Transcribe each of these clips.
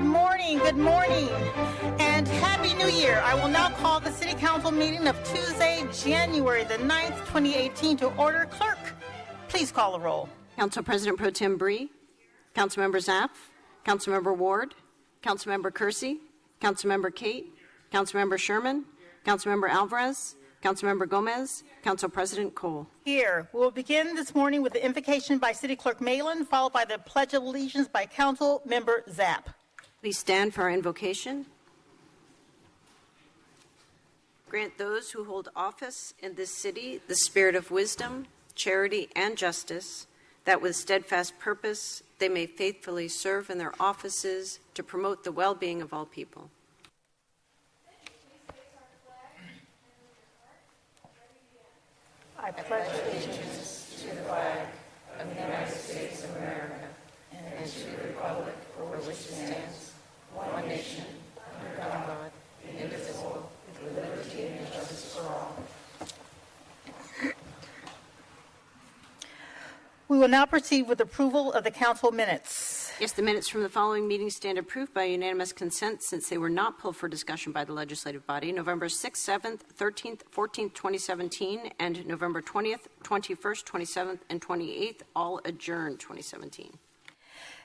good morning, and Happy New Year. I will now call the City Council meeting of Tuesday, January the 9th, 2018 to order. Clerk, please call the roll. Council President Pro Tem Bree, Councilmember Zapp, Councilmember Ward, Councilmember Kersey, Councilmember Kate, Councilmember Sherman, Councilmember Alvarez, Councilmember Gomez, Council President Cole. Here. We will begin this morning with the invocation by City Clerk Malin, followed by the Pledge of Allegiance by Council Member Zapp. Please stand for our invocation. Grant those who hold office in this city the spirit of wisdom, charity, and justice, that with steadfast purpose they may faithfully serve in their offices to promote the well-being of all people. I pledge allegiance to the flag of the United States of America and to the republic for which it stands, one nation, under God, indivisible, with liberty and justice for all. We will now proceed with approval of the council minutes. Yes, the minutes from the following meeting stand approved by unanimous consent since they were not pulled for discussion by the legislative body. November 6th, 7th, 13th, 14th, 2017, and November 20th, 21st, 27th, and 28th, all adjourned 2017.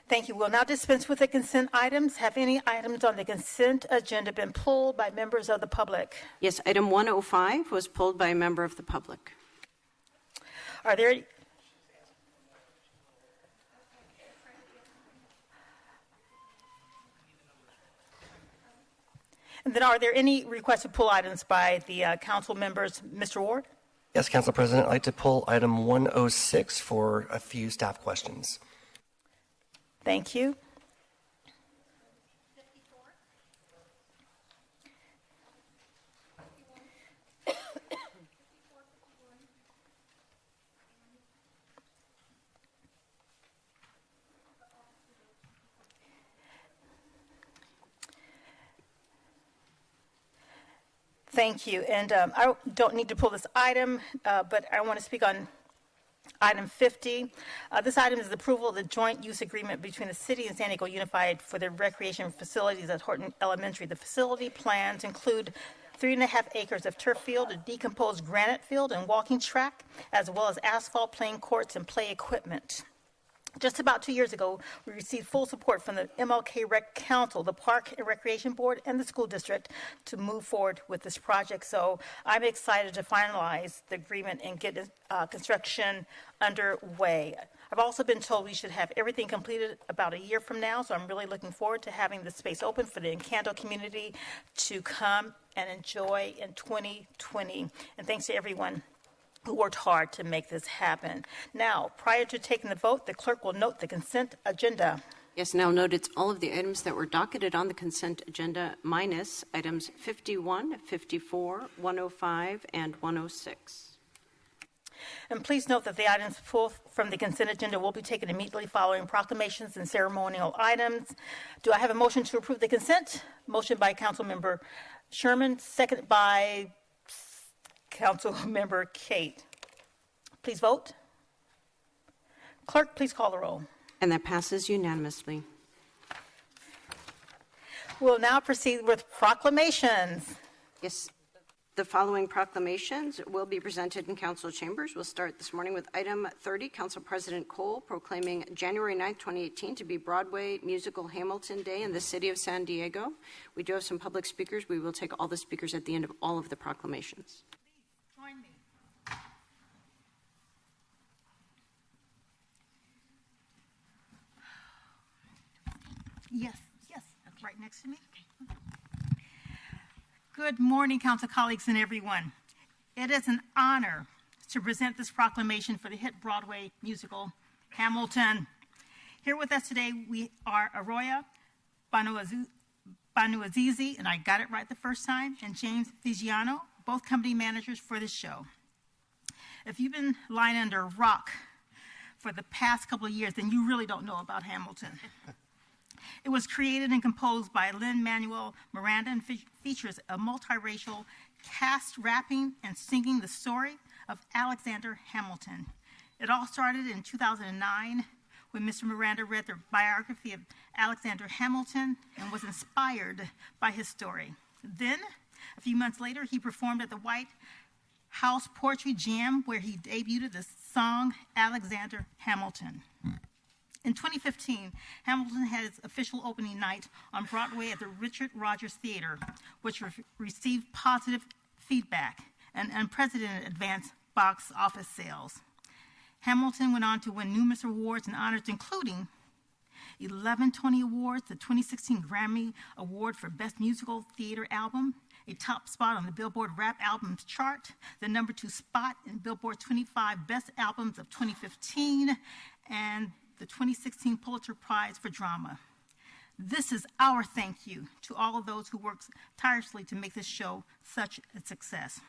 Thank you. We'll now dispense with the consent items. Have any items on the consent agenda been pulled by members of the public? Yes, item 105 was pulled by a member of the public. Are there And then are there any requests to pull items by the council members? Mr. Ward? Yes, Council President, I'd like to pull item 106 for a few staff questions. Thank you. Thank you. And I don't need to pull this item, but I want to speak on item 50. This item is the approval of the joint use agreement between the City and San Diego Unified for the recreation facilities at Horton Elementary. The facility plans include 3.5 acres of turf field, a decomposed granite field, and walking track, as well as asphalt playing courts and play equipment. Just about 2 years ago, we received full support from the MLK Rec Council, the Park and Recreation Board, and the school district to move forward with this project. So I'm excited to finalize the agreement and get construction underway. I've also been told we should have everything completed about a year from now, so I'm really looking forward to having the space open for the Encanto community to come and enjoy in 2020. And thanks to everyone who worked hard to make this happen. Now, prior to taking the vote, the clerk will note the consent agenda. Yes, now note it's all of the items that were docketed on the consent agenda minus items 51, 54, 105, and 106. And please note that the items pulled from the consent agenda will be taken immediately following proclamations and ceremonial items. Do I have a motion to approve the consent? Motion by Councilmember Sherman, second by Council Member Kate. Please vote. Clerk, please call the roll. And that passes unanimously. We'll now proceed with proclamations. Yes, the following proclamations will be presented in council chambers. We'll start this morning with item 30, Council President Cole proclaiming January 9th, 2018 to be Broadway Musical Hamilton Day in the city of San Diego. We do have some public speakers. We will take all the speakers at the end of all of the proclamations. Join me. Yes, right next to me. Good morning, council colleagues and everyone. It is an honor to present this proclamation for the hit Broadway musical, Hamilton. Here with us today, we are Arroyo Banuazizi, and I got it right the first time, and James Figiano, both company managers for this show. If you've been lying under a rock for the past couple of years, then you really don't know about Hamilton. It was created and composed by Lin-Manuel Miranda and features a multiracial cast rapping and singing the story of Alexander Hamilton. It all started in 2009 when Mr. Miranda read the biography of Alexander Hamilton and was inspired by his story. Then, a few months later, he performed at the White House Poetry Jam, where he debuted the song Alexander Hamilton. In 2015, Hamilton had its official opening night on Broadway at the Richard Rogers Theater, which received positive feedback and unprecedented advance box office sales. Hamilton went on to win numerous awards and honors, including 11 Tony Awards, the 2016 Grammy Award for Best Musical Theater Album, a top spot on the Billboard Rap Albums chart, the #2 spot in Billboard 25 Best Albums of 2015, and the 2016 Pulitzer Prize for Drama. This is our thank you to all of those who worked tirelessly to make this show such a success.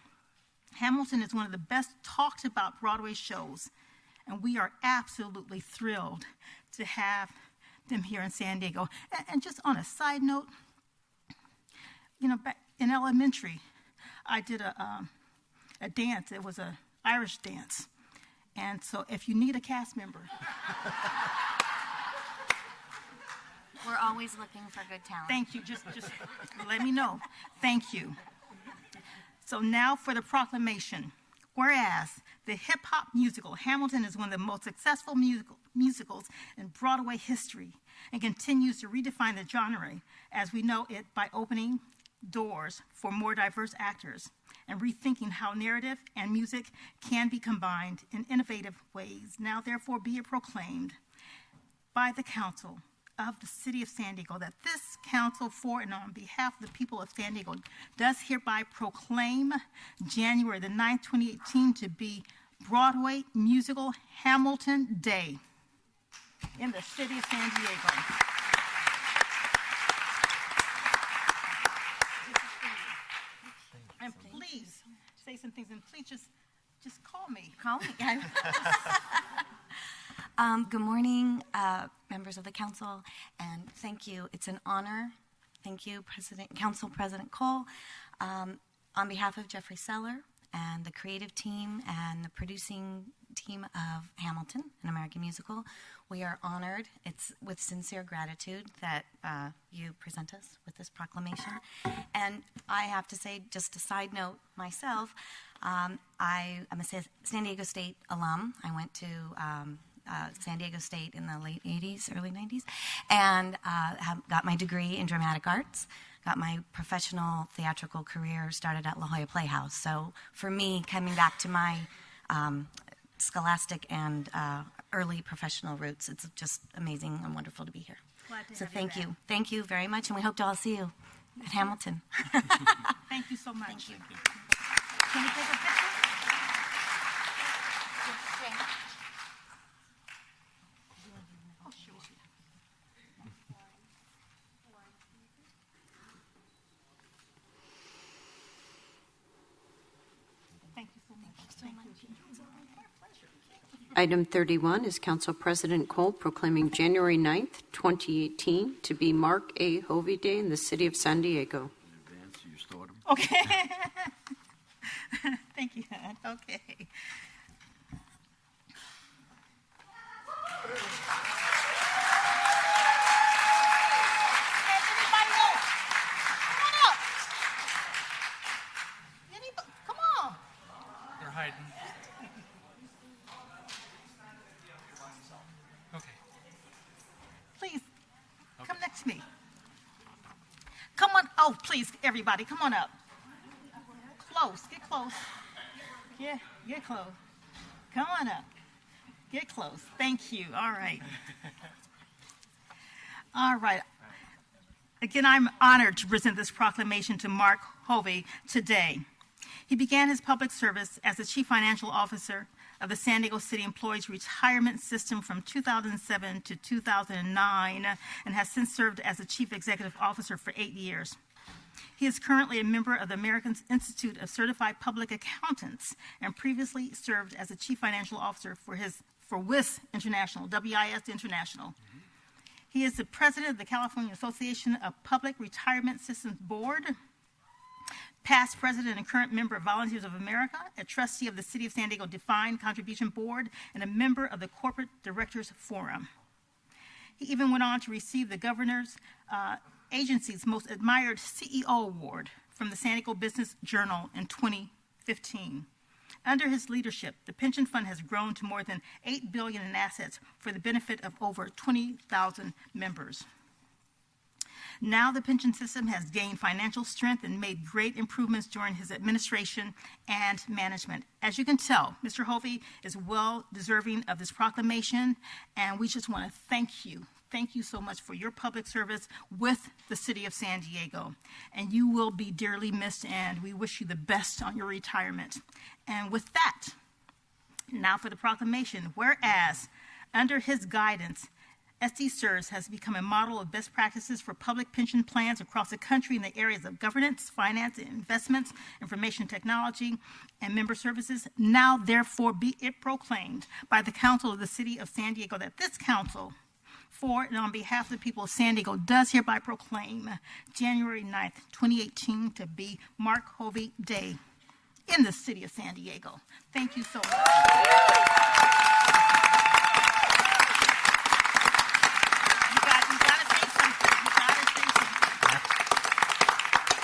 Hamilton is one of the best talked about Broadway shows, and we are absolutely thrilled to have them here in San Diego. And just on a side note, you know, back in elementary, I did a dance. It was an Irish dance. And so if you need a cast member, we're always looking for good talent. thank you. Just let me know. Thank you. So now for the proclamation. Whereas the hip-hop musical Hamilton is one of the most successful musicals in Broadway history and continues to redefine the genre as we know it by opening doors for more diverse actors and rethinking how narrative and music can be combined in innovative ways. Now, therefore, be it proclaimed by the Council of the City of San Diego that this council, for and on behalf of the people of San Diego, does hereby proclaim January the 9th, 2018 to be Broadway Musical Hamilton Day in the City of San Diego. And please say some things, and please just call me. Call me. Good morning, members of the council, and thank you. It's an honor. Thank you, Council President Cole. On behalf of Jeffrey Seller and the creative team and the producing team of Hamilton, an American musical, we are honored. It's with sincere gratitude that you present us with this proclamation. And I have to say, just a side note myself, I am a San Diego State alum. I went to San Diego State in the late 80s, early 90s, and got my degree in dramatic arts, got my professional theatrical career started at La Jolla Playhouse. So for me, coming back to my scholastic and early professional roots, it's just amazing and wonderful to be here. So thank you. Thank you very much, and we hope to all see you at Hamilton. Thank you so much. Thank you. Can we take a picture? Oh, sure. Thank you so much. Thank you. Item 31 is Council President Cole proclaiming January 9th, 2018 to be Mark A. Hovey Day in the City of San Diego. Okay. Thank you. Okay. Anybody else? Come on up. Come on. They're hiding. Okay. Please, come next to me. Come on. Oh, please, everybody, come on up. Close. Get close. Yeah, get close. Come on up. Get close. Thank you. All right. All right. Again, I'm honored to present this proclamation to Mark Hovey today. He began his public service as the Chief Financial Officer of the San Diego City Employees Retirement System from 2007 to 2009 and has since served as the Chief Executive Officer for 8 years. He is currently a member of the American Institute of Certified Public Accountants and previously served as the Chief Financial Officer for WIS International, WIS International. He is the President of the California Association of Public Retirement Systems Board, past President and current member of Volunteers of America, a trustee of the City of San Diego Defined Contribution Board, and a member of the Corporate Directors Forum. He even went on to receive the governor's agency's most admired CEO award from the San Diego Business Journal in 2015. Under his leadership, the pension fund has grown to more than $8 billion in assets for the benefit of over 20,000 members. Now the pension system has gained financial strength and made great improvements during his administration and management. As you can tell, Mr. Hovey is well deserving of this proclamation, and we just want to thank you. Thank you so much for your public service with the city of San Diego. And you will be dearly missed, and we wish you the best on your retirement. And with that, now for the proclamation. Whereas, under his guidance, SD SERS has become a model of best practices for public pension plans across the country in the areas of governance, finance, investments, information technology, and member services. Now, therefore, be it proclaimed by the Council of the City of San Diego that this council, for and on behalf of the people of San Diego, does hereby proclaim January 9th, 2018 to be Mark Hovey Day in the city of San Diego. Thank you so much.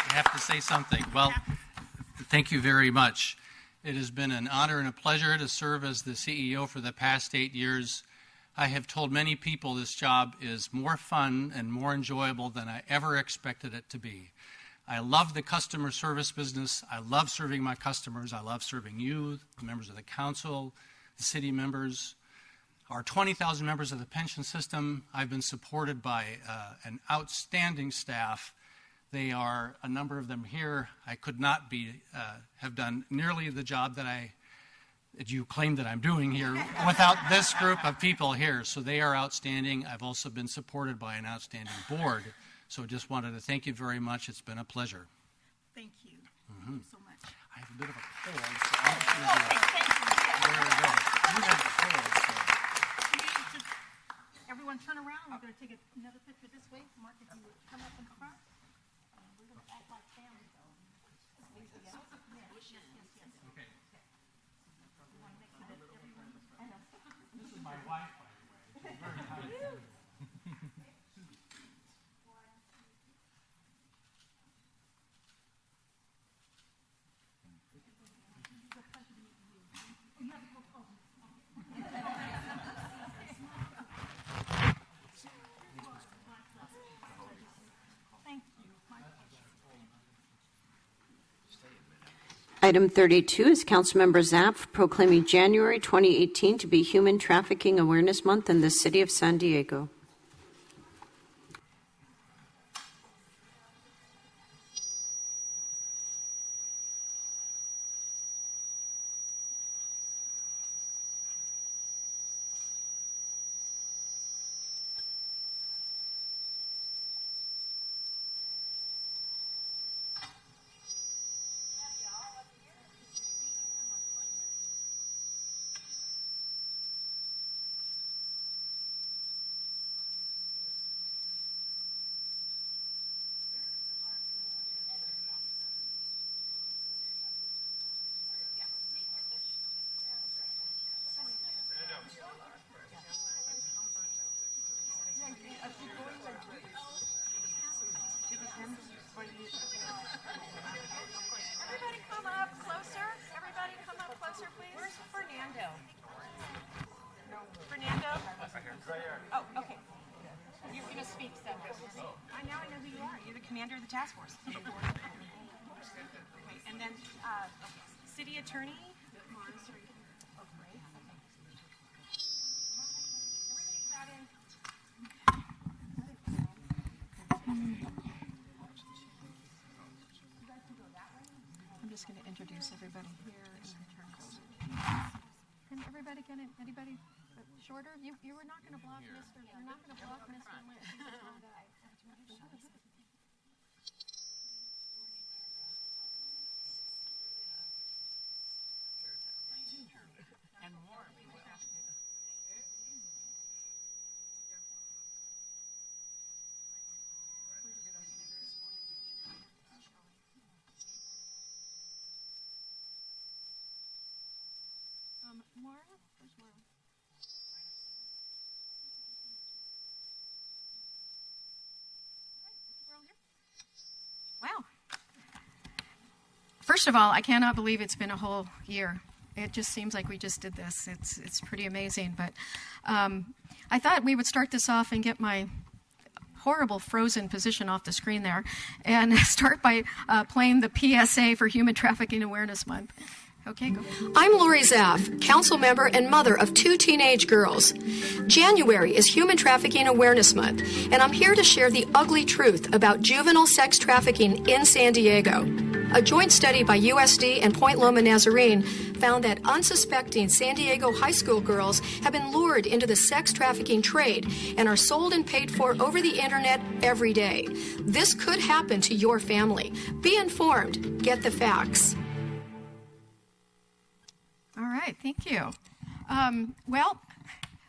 Have to say something. Well, thank you very much. It has been an honor and a pleasure to serve as the CEO for the past 8 years. I have told many people this job is more fun and more enjoyable than I ever expected it to be. I love the customer service business. I love serving my customers. I love serving you, the members of the council, the city members, our 20,000 members of the pension system. I've been supported by an outstanding staff. They are, a number of them here. I could not have done nearly the job that you claim that I'm doing here without this group of people here. So they are outstanding. I've also been supported by an outstanding board. So just wanted to thank you very much. It's been a pleasure. Thank you. Thank you so much. I have a bit of a cold, so I'm just going to do it. There we go. You have a cold, so. Everyone turn around. We're going to take another picture this way. Mark, if you would come up in front. We're going to act like family. Okay. This is my wife, by the way. She's very kind. Item 32 is Councilmember Zapf proclaiming January 2018 to be Human Trafficking Awareness Month in the city of San Diego. Everybody come up closer. Everybody come up closer, please. Where's Fernando? Fernando? Oh, okay. You're going to speak, so. I know who you are. You're the commander of the task force. Okay, and then city attorney. I'm just going to introduce everybody here. Can everybody get it? Anybody shorter? You were not going to block Mr. You're not going to block Mr. Lynch. He's a tall guy. And more. Maura? Where's Maura? First of all, I cannot believe it's been a whole year. It just seems like we just did this. It's pretty amazing. But I thought we would start this off and get my horrible frozen position off the screen there and start by playing the PSA for Human Trafficking Awareness Month. Okay, go. I'm Lori Zaff, council member and mother of 2 teenage girls. January is Human Trafficking Awareness Month, and I'm here to share the ugly truth about juvenile sex trafficking in San Diego. A joint study by USD and Point Loma Nazarene found that unsuspecting San Diego high school girls have been lured into the sex trafficking trade and are sold and paid for over the internet every day. This could happen to your family. Be informed. Get the facts. All right, thank you. Well,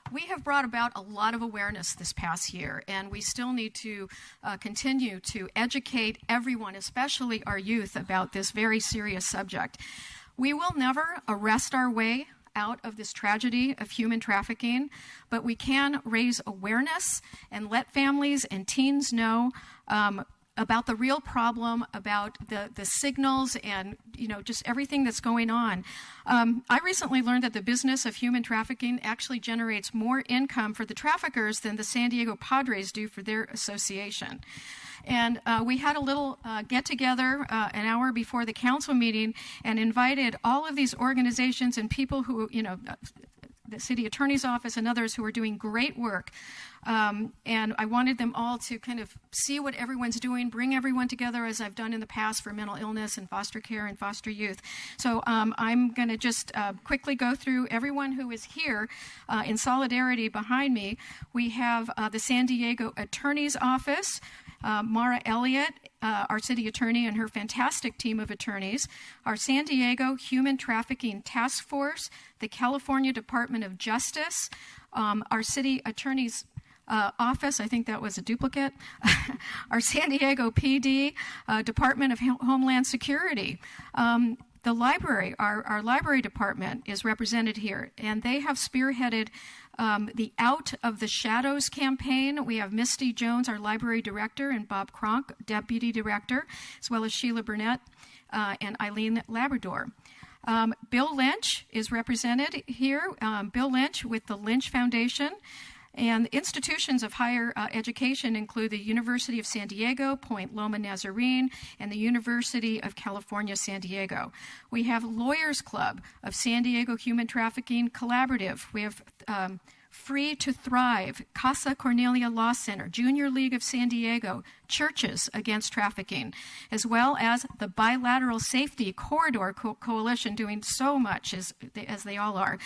we have brought about a lot of awareness this past year, and we still need to continue to educate everyone, especially our youth, about this very serious subject. We will never arrest our way out of this tragedy of human trafficking, but we can raise awareness and let families and teens know about the real problem, about the signals and, just everything that's going on. I recently learned that the business of human trafficking actually generates more income for the traffickers than the San Diego Padres do for their association. And we had a little get-together an hour before the council meeting and invited all of these organizations and people who, the city attorney's office and others who are doing great work. And I wanted them all to kind of see what everyone's doing, bring everyone together as I've done in the past for mental illness and foster care and foster youth. So I'm going to just quickly go through everyone who is here in solidarity behind me. We have the San Diego Attorney's Office, Mara Elliott, our city attorney and her fantastic team of attorneys, our San Diego Human Trafficking Task Force, the California Department of Justice, our city attorney's office, I think that was a duplicate, our San Diego PD, Department of Homeland Security, the library, our library department is represented here, and they have spearheaded the Out of the Shadows campaign. We have Misty Jones, our library director, and Bob Kronk, deputy director, as well as Sheila Burnett and Eileen Labrador. Bill Lynch is represented here. Bill Lynch with the Lynch Foundation. And institutions of higher education include the University of San Diego, Point Loma Nazarene, and the University of California, San Diego. We have Lawyers Club of San Diego Human Trafficking Collaborative. We have Free to Thrive, Casa Cornelia Law Center, Junior League of San Diego, Churches Against Trafficking, as well as the Bilateral Safety Corridor Coalition, doing so much as they all are.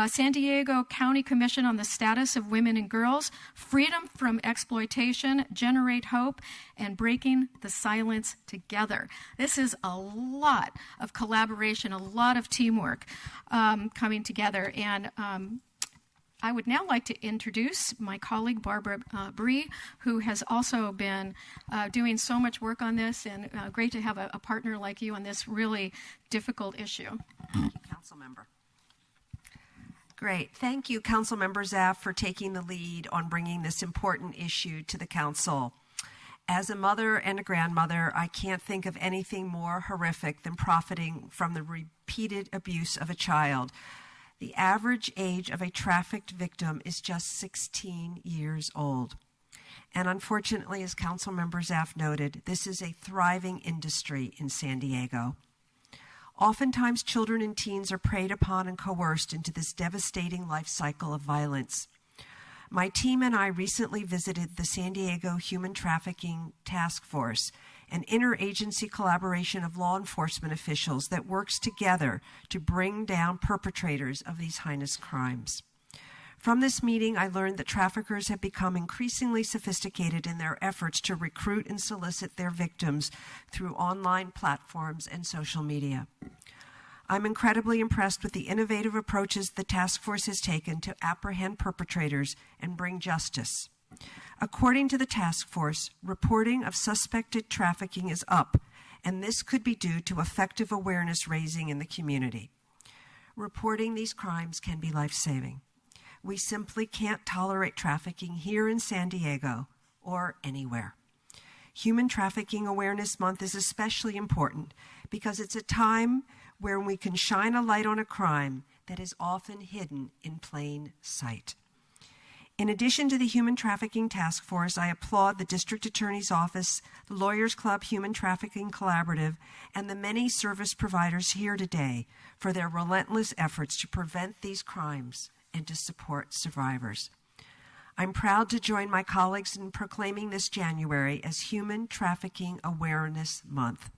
San Diego County Commission on the Status of Women and Girls, Freedom from Exploitation, Generate Hope, and Breaking the Silence Together. This is a lot of collaboration, a lot of teamwork coming together. And I would now like to introduce my colleague, Barbara Bree, who has also been doing so much work on this, and great to have a partner like you on this really difficult issue. Thank you, Council Member. Great. Thank you, Council Member Zaff, for taking the lead on bringing this important issue to the Council. As a mother and a grandmother, I can't think of anything more horrific than profiting from the repeated abuse of a child. The average age of a trafficked victim is just 16 years old. And unfortunately, as Councilmember Zaff noted, this is a thriving industry in San Diego. Oftentimes, children and teens are preyed upon and coerced into this devastating life cycle of violence. My team and I recently visited the San Diego Human Trafficking Task Force, an interagency collaboration of law enforcement officials that works together to bring down perpetrators of these heinous crimes. From this meeting, I learned that traffickers have become increasingly sophisticated in their efforts to recruit and solicit their victims through online platforms and social media. I'm incredibly impressed with the innovative approaches the task force has taken to apprehend perpetrators and bring justice. According to the task force, reporting of suspected trafficking is up, and this could be due to effective awareness raising in the community. Reporting these crimes can be life-saving. We simply can't tolerate trafficking here in San Diego or anywhere. Human Trafficking Awareness Month is especially important because it's a time where we can shine a light on a crime that is often hidden in plain sight. In addition to the Human Trafficking Task Force, I applaud the District Attorney's Office, the Lawyers Club Human Trafficking Collaborative, and the many service providers here today for their relentless efforts to prevent these crimes and to support survivors. I'm proud to join my colleagues in proclaiming this January as Human Trafficking Awareness Month.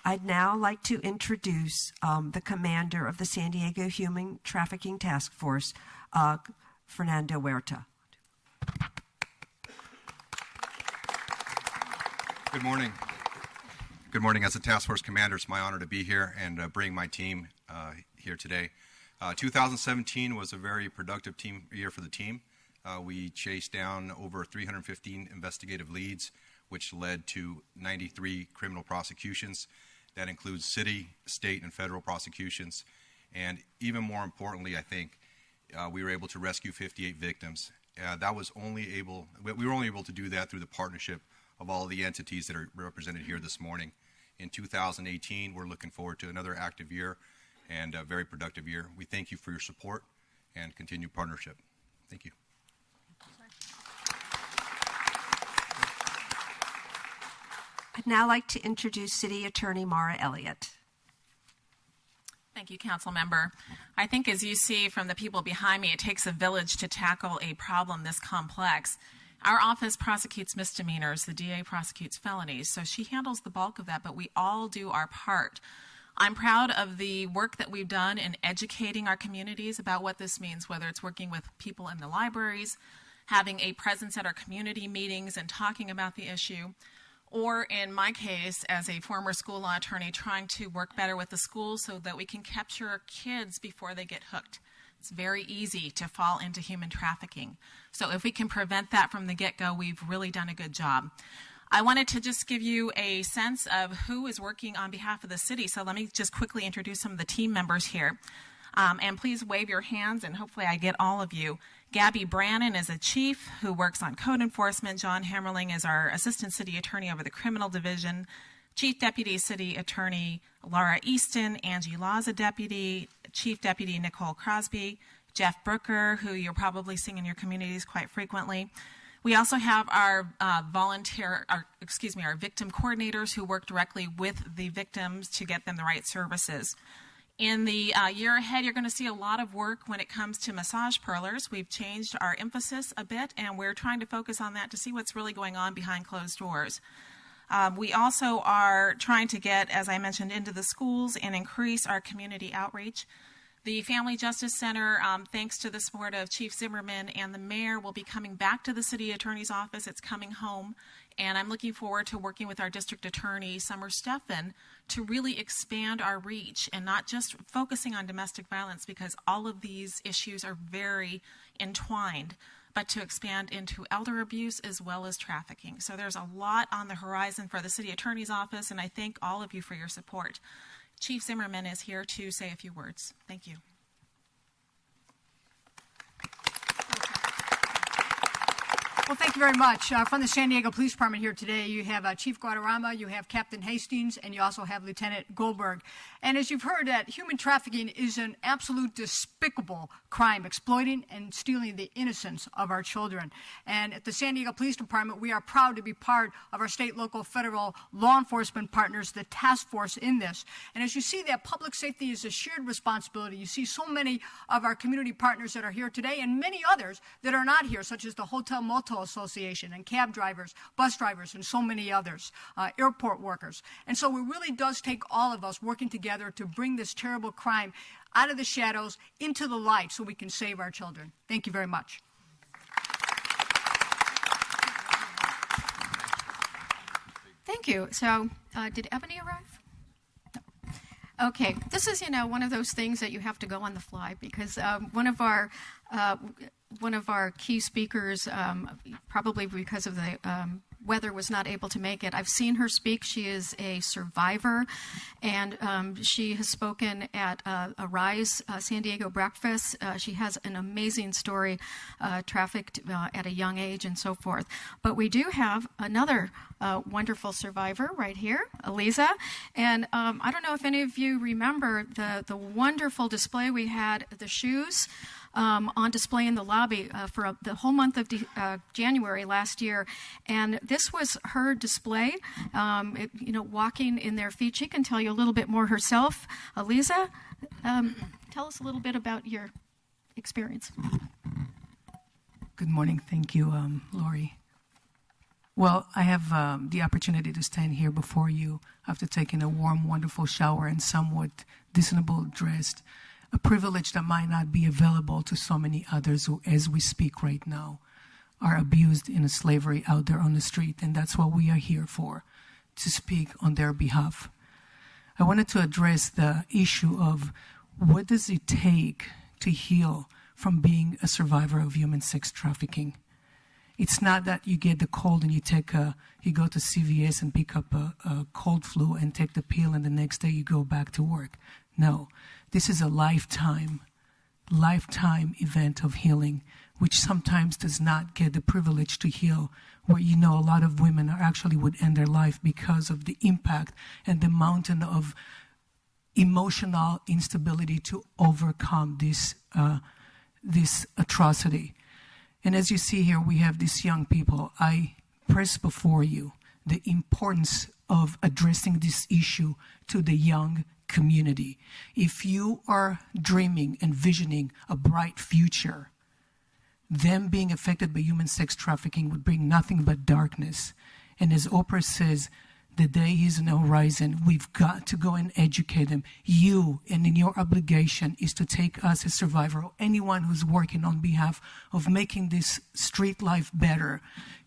I'd now like to introduce the commander of the San Diego Human Trafficking Task Force, Fernando Huerta. Good morning. Good morning. As a task force commander, it's my honor to be here and bring my team here today. 2017 was a very productive year for the team. We chased down over 315 investigative leads, which led to 93 criminal prosecutions. That includes city, state, and federal prosecutions. And even more importantly, I think, we were able to rescue 58 victims. We were only able to do that through the partnership of all the entities that are represented here this morning. In 2018, we're looking forward to another active year and a very productive year. We thank you for your support and continued partnership. Thank you. I'd now like to introduce City Attorney Mara Elliott. Thank you, Council Member. I think as you see from the people behind me, it takes a village to tackle a problem this complex. Our office prosecutes misdemeanors. The DA prosecutes felonies. So she handles the bulk of that, but we all do our part. I'm proud of the work that we've done in educating our communities about what this means, whether it's working with people in the libraries, having a presence at our community meetings and talking about the issue, or in my case, as a former school law attorney, trying to work better with the schools so that we can capture kids before they get hooked. It's very easy to fall into human trafficking. So if we can prevent that from the get-go, we've really done a good job. I wanted to just give you a sense of who is working on behalf of the city. So let me just quickly introduce some of the team members here. And please wave your hands, and hopefully I get all of you. Gabby Brannon is a chief who works on code enforcement. John Hammerling is our assistant city attorney over the criminal division. Chief Deputy City Attorney Laura Easton. Angie Law is a deputy. Chief Deputy Nicole Crosby. Jeff Brooker, who you're probably seeing in your communities quite frequently. We also have our victim coordinators who work directly with the victims to get them the right services. In the year ahead, you're going to see a lot of work when it comes to massage parlors. We've changed our emphasis a bit, and we're trying to focus on that to see what's really going on behind closed doors. We also are trying to get, as I mentioned, into the schools and increase our community outreach. The Family Justice Center, thanks to the support of Chief Zimmerman and the mayor, will be coming back to the city attorney's office. It's coming home. And I'm looking forward to working with our district attorney, Summer Steffen, to really expand our reach and not just focusing on domestic violence, because all of these issues are very entwined, but to expand into elder abuse as well as trafficking. So there's a lot on the horizon for the city attorney's office, and I thank all of you for your support. Chief Zimmerman is here to say a few words. Thank you. Well, thank you very much. From the San Diego Police Department here today, you have Chief Guadarrama, you have Captain Hastings, and you also have Lieutenant Goldberg. And as you've heard, that human trafficking is an absolute despicable crime, exploiting and stealing the innocence of our children. And at the San Diego Police Department, we are proud to be part of our state, local, federal law enforcement partners, the task force in this. And as you see, that public safety is a shared responsibility. You see so many of our community partners that are here today and many others that are not here, such as the Hotel Motel Association and cab drivers, bus drivers, and so many others, airport workers. And so it really does take all of us working together to bring this terrible crime out of the shadows into the light so we can save our children. Thank you very much. Thank you. So, did Ebony arrive? No. Okay. This is, one of those things that you have to go on the fly, because one of our key speakers, probably because of the weather was not able to make it. I've seen her speak. She is a survivor, and she has spoken at a Rise San Diego breakfast. She has an amazing story, trafficked at a young age and so forth. But we do have another wonderful survivor right here, Eliza. And I don't know if any of you remember the wonderful display we had, the shoes on display in the lobby for the whole month of January last year. And this was her display, walking in their feet. She can tell you a little bit more herself. Eliza, tell us a little bit about your experience. Good morning. Thank you, Lori. Well, I have the opportunity to stand here before you after taking a warm, wonderful shower and somewhat decently dressed, a privilege that might not be available to so many others who, as we speak right now, are abused in a slavery out there on the street, and that's what we are here for, to speak on their behalf. I wanted to address the issue of what does it take to heal from being a survivor of human sex trafficking. It's not that you get the cold and you go to CVS and pick up a cold flu and take the pill and the next day you go back to work. No, this is a lifetime event of healing, which sometimes does not get the privilege to heal, where a lot of women are actually would end their life because of the impact and the mountain of emotional instability to overcome this atrocity. And as you see here, we have these young people. I press before you the importance of addressing this issue to the young community. If you are dreaming and visioning a bright future, them being affected by human sex trafficking would bring nothing but darkness. And as Oprah says, the day is on the horizon. We've got to go and educate them. You, and in your obligation, is to take us as survivor, or anyone who's working on behalf of making this street life better,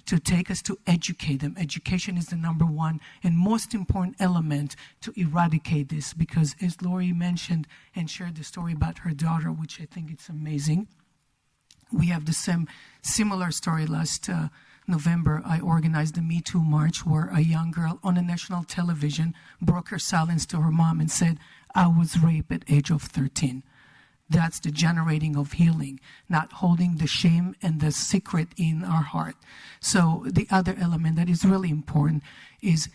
to take us to educate them. Education is the number one and most important element to eradicate this, because as Lori mentioned and shared the story about her daughter, which I think it's amazing, we have the similar story last November. I organized the Me Too March, where a young girl on a national television broke her silence to her mom and said, "I was raped at age of 13. That's the generating of healing, not holding the shame and the secret in our heart. So the other element that is really important is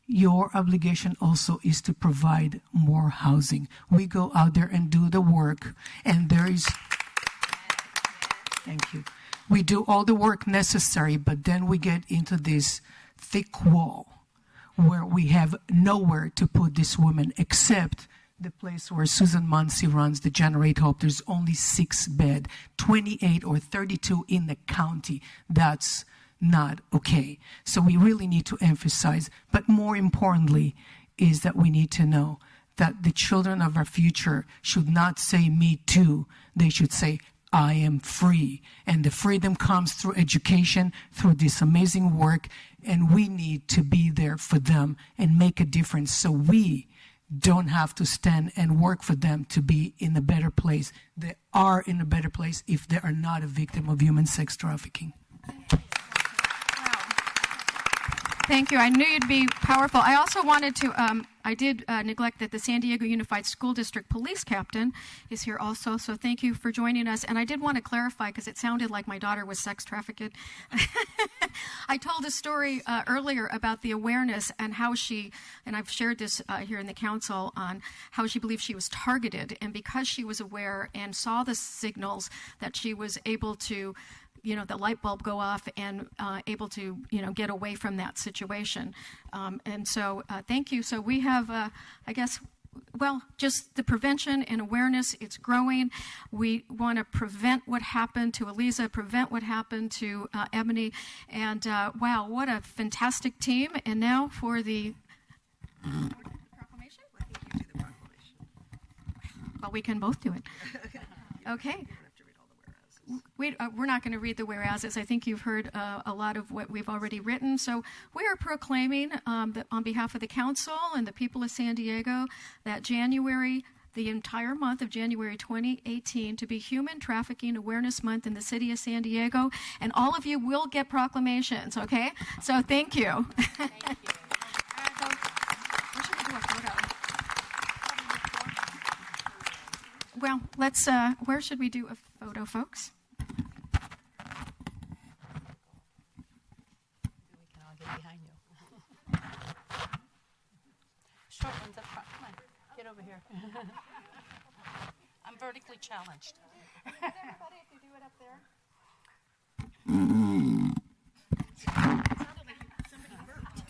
your obligation also is to provide more housing. We go out there and do the work, and there is... Thank you. We do all the work necessary, but then we get into this thick wall where we have nowhere to put this woman except the place where Susan Muncie runs, the Generate Hope. There's only 6 beds, 28 or 32 in the county. That's not okay. So we really need to emphasize, but more importantly, is that we need to know that the children of our future should not say me too. They should say I am free. And the freedom comes through education, through this amazing work, and we need to be there for them and make a difference so we don't have to stand and work for them to be in a better place. They are in a better place if they are not a victim of human sex trafficking. Thank you. I knew you'd be powerful. I also wanted to, I did neglect that the San Diego Unified School District Police Captain is here also, so thank you for joining us. And I did want to clarify, because it sounded like my daughter was sex trafficked. I told a story earlier about the awareness and how she, and I've shared this here in the council, on how she believed she was targeted. And because she was aware and saw the signals, that she was able to the light bulb go off and able to, get away from that situation. And so thank you. So we have, just the prevention and awareness, it's growing. We want to prevent what happened to Eliza, prevent what happened to Ebony. And wow, what a fantastic team. And now for the proclamation? Well, we can both do it. Okay. We're not going to read the whereases. I think you've heard a lot of what we've already written. So we are proclaiming that on behalf of the council and the people of San Diego that January the entire month of January 2018 to be Human Trafficking Awareness Month in the city of San Diego, and all of you will get proclamations, okay? So thank you. Thank you. Where should we do a photo? Well, let's, where should we do a photo, folks? Behind you. Short ones up front. Come on, get over here. I'm vertically challenged. Everybody, if you do it up there. It sounded like somebody burped.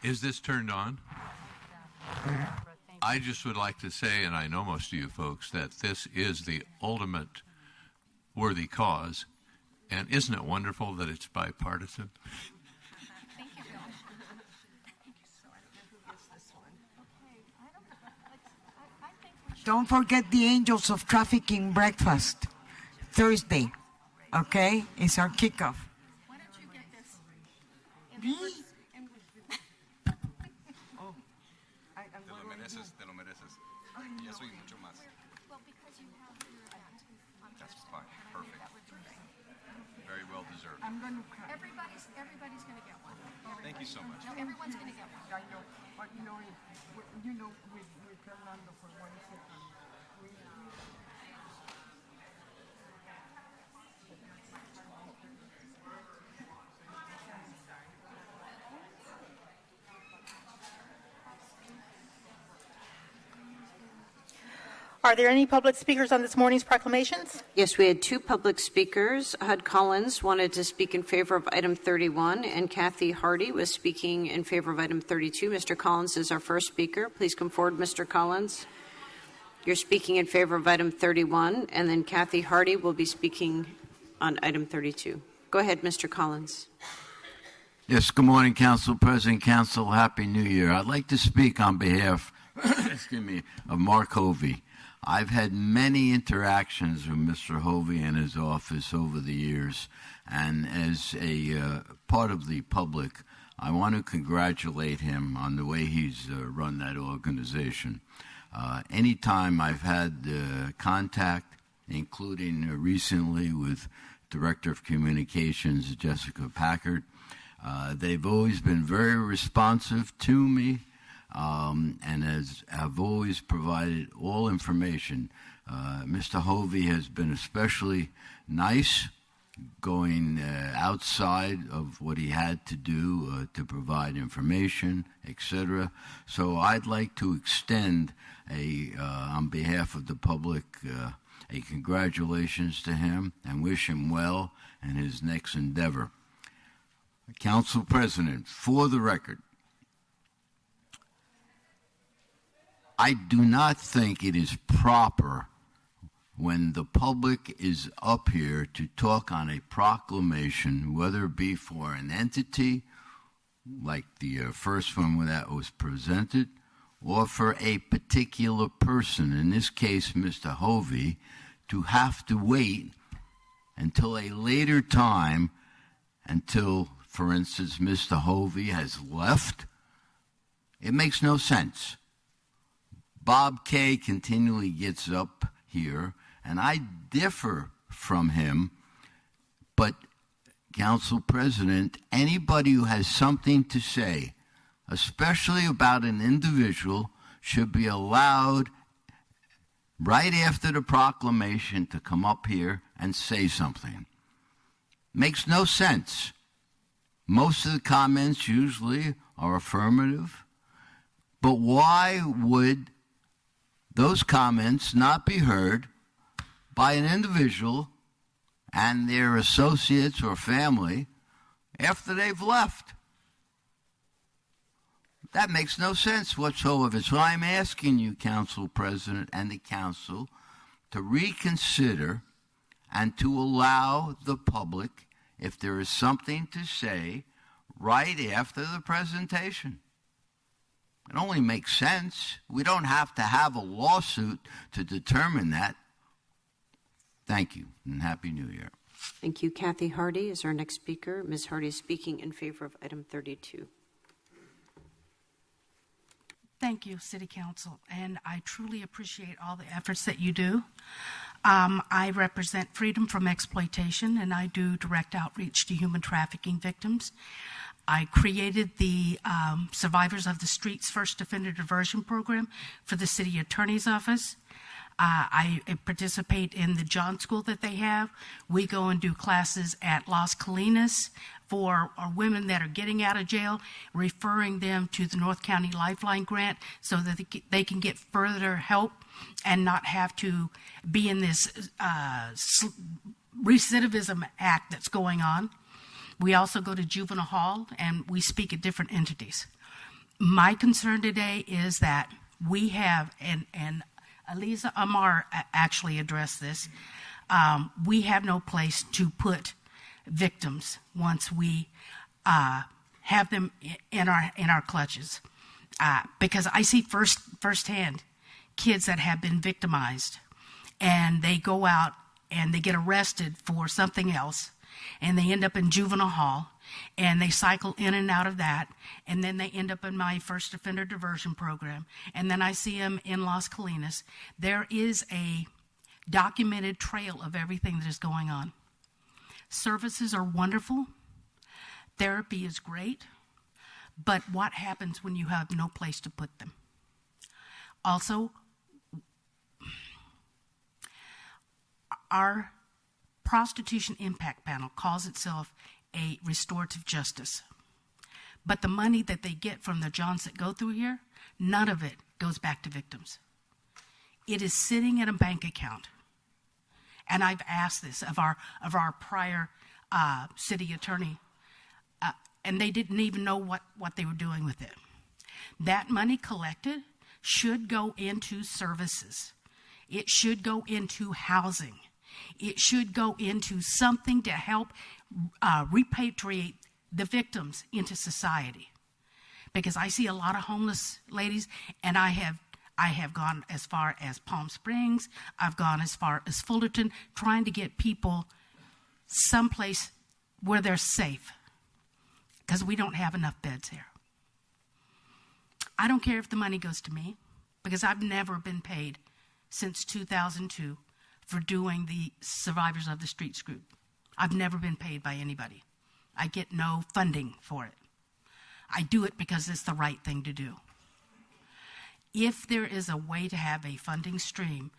Is this turned on? I just would like to say, and I know most of you folks, that this is the ultimate worthy cause. And isn't it wonderful that it's bipartisan? Thank you, Bill. Don't forget the Angels of Trafficking breakfast, Thursday, okay? It's our kickoff. Why don't you get this? Me? Te lo mereces. Yo soy mucho más. Well, because you have your That's fine. Perfect. Very well deserved. Everybody's going to get one. Thank you so much. No, everyone's going to get one. I know, but with Fernando for 1 second. Are there any public speakers on this morning's proclamations? Yes, we had two public speakers. Hud Collins wanted to speak in favor of item 31, and Kathy Hardy was speaking in favor of item 32. Mr. Collins is our first speaker. Please come forward, Mr. Collins. You're speaking in favor of item 31, and then Kathy Hardy will be speaking on item 32. Go ahead, Mr. Collins. Yes, good morning, Council President, Council. Happy New Year. I'd like to speak on behalf excuse me, of Mark Hovey. I've had many interactions with Mr. Hovey and his office over the years, and as a part of the public, I want to congratulate him on the way he's run that organization. Anytime I've had contact, including recently with Director of Communications Jessica Packard, they've always been very responsive to me. And have always provided all information. Mr. Hovey has been especially nice, going outside of what he had to do to provide information, etc. So I'd like to extend on behalf of the public, a congratulations to him and wish him well in his next endeavor. Council President, for the record, I do not think it is proper when the public is up here to talk on a proclamation, whether it be for an entity, like the first one that was presented, or for a particular person, in this case, Mr. Hovey, to have to wait until a later time, until, for instance, Mr. Hovey has left. It makes no sense. Bob Kay continually gets up here, and I differ from him, but Council President, anybody who has something to say, especially about an individual, should be allowed right after the proclamation to come up here and say something. Makes no sense. Most of the comments usually are affirmative, but why would those comments not be heard by an individual and their associates or family after they've left? That makes no sense whatsoever. So I'm asking you, Council President and the Council, to reconsider and to allow the public, if there is something to say, right after the presentation. It only makes sense. We don't have to have a lawsuit to determine that. Thank you, and Happy New Year. Thank you. Kathy Hardy is our next speaker. Ms. Hardy is speaking in favor of item 32. Thank you, City Council, and I truly appreciate all the efforts that you do. I represent Freedom from Exploitation, and I do direct outreach to human trafficking victims. I created the Survivors of the Streets First Offender Diversion Program for the City Attorney's Office. I participate in the John School that they have. We go and do classes at Las Colinas for women that are getting out of jail, referring them to the North County Lifeline Grant so that they can get further help and not have to be in this recidivism act that's going on. We also go to juvenile hall and we speak at different entities. My concern today is that we have, and Aliza Amar actually addressed this, we have no place to put victims once we have them in our clutches. Because I see firsthand kids that have been victimized and they go out and they get arrested for something else and they end up in juvenile hall and they cycle in and out of that, and then they end up in my first offender diversion program, and then I see them in Las Colinas. There is a documented trail of everything that is going on. Services are wonderful. Therapy is great. But what happens when you have no place to put them? Also, our prostitution impact panel calls itself a restorative justice. But the money that they get from the Johns that go through here, none of it goes back to victims. It is sitting in a bank account. And I've asked this of our prior city attorney, and they didn't even know what they were doing with it. That money collected should go into services. It should go into housing. It should go into something to help repatriate the victims into society. Because I see a lot of homeless ladies, and I have gone as far as Palm Springs, I've gone as far as Fullerton, trying to get people someplace where they're safe, because we don't have enough beds here. I don't care if the money goes to me, because I've never been paid since 2002 for doing the Survivors of the Streets group. I've never been paid by anybody. I get no funding for it. I do it because it's the right thing to do. If there is a way to have a funding stream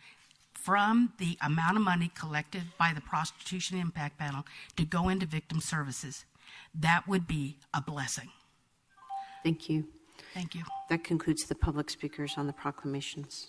from the amount of money collected by the Prostitution Impact Panel to go into victim services, that would be a blessing. Thank you. Thank you. That concludes the public speakers on the proclamations.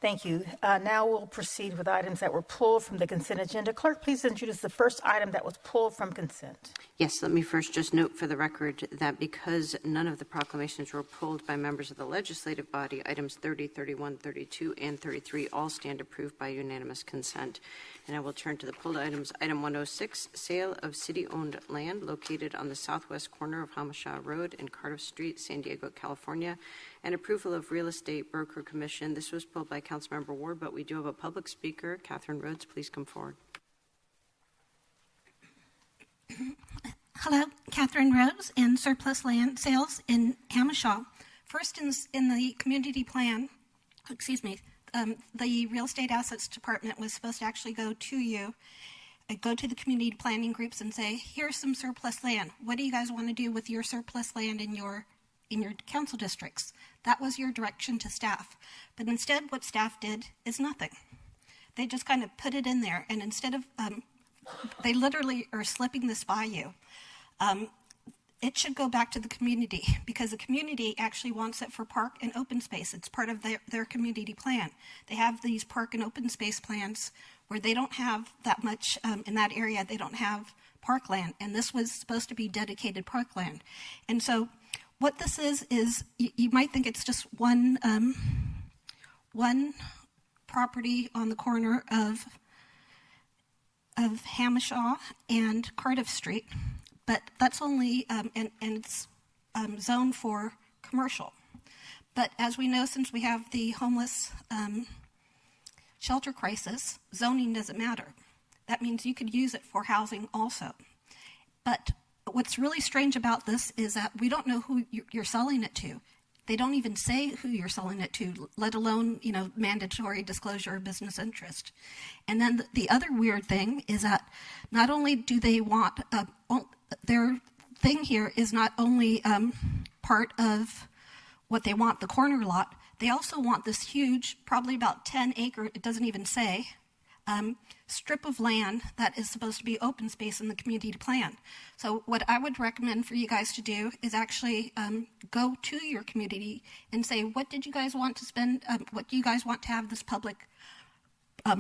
Thank you. Now we'll proceed with items that were pulled from the consent agenda. Clerk, please introduce the first item that was pulled from consent. Yes, let me first just note for the record that because none of the proclamations were pulled by members of the legislative body, items 30, 31, 32, and 33 all stand approved by unanimous consent. And I will turn to the pulled items. Item 106, sale of city-owned land located on the southwest corner of Hamashaw Road and Cardiff Street, San Diego, California, and approval of real estate broker commission. This was pulled by Councilmember Ward, but we do have a public speaker. Catherine Rhodes, please come forward. Hello, Catherine Rhodes in surplus land sales in Hamashaw. First, in the community plan, the real estate assets department was supposed to actually go to you, go to the community planning groups and say, here's some surplus land. What do you guys want to do with your surplus land in your council districts? That was your direction to staff. But instead, what staff did is nothing. They just kind of put it in there, and instead of, they literally are slipping this by you. It should go back to the community, because the community actually wants it for park and open space. It's part of their community plan. They have these park and open space plans where they don't have that much in that area. They don't have parkland, and this was supposed to be dedicated parkland. And so what this is you might think it's just one property on the corner of Hamishaw and Cardiff Street, but that's only, and it's zoned for commercial. But as we know, since we have the homeless shelter crisis, zoning doesn't matter. That means you could use it for housing also. But what's really strange about this is that we don't know who you're selling it to. They don't even say who you're selling it to, let alone, mandatory disclosure of business interest. And then the other weird thing is that not only do they want, their thing here is not only part of what they want, the corner lot, they also want this huge, probably about 10 acre, it doesn't even say, strip of land that is supposed to be open space in the community plan. So what I would recommend for you guys to do is actually go to your community and say, what did you guys want to spend, what do you guys want to have this public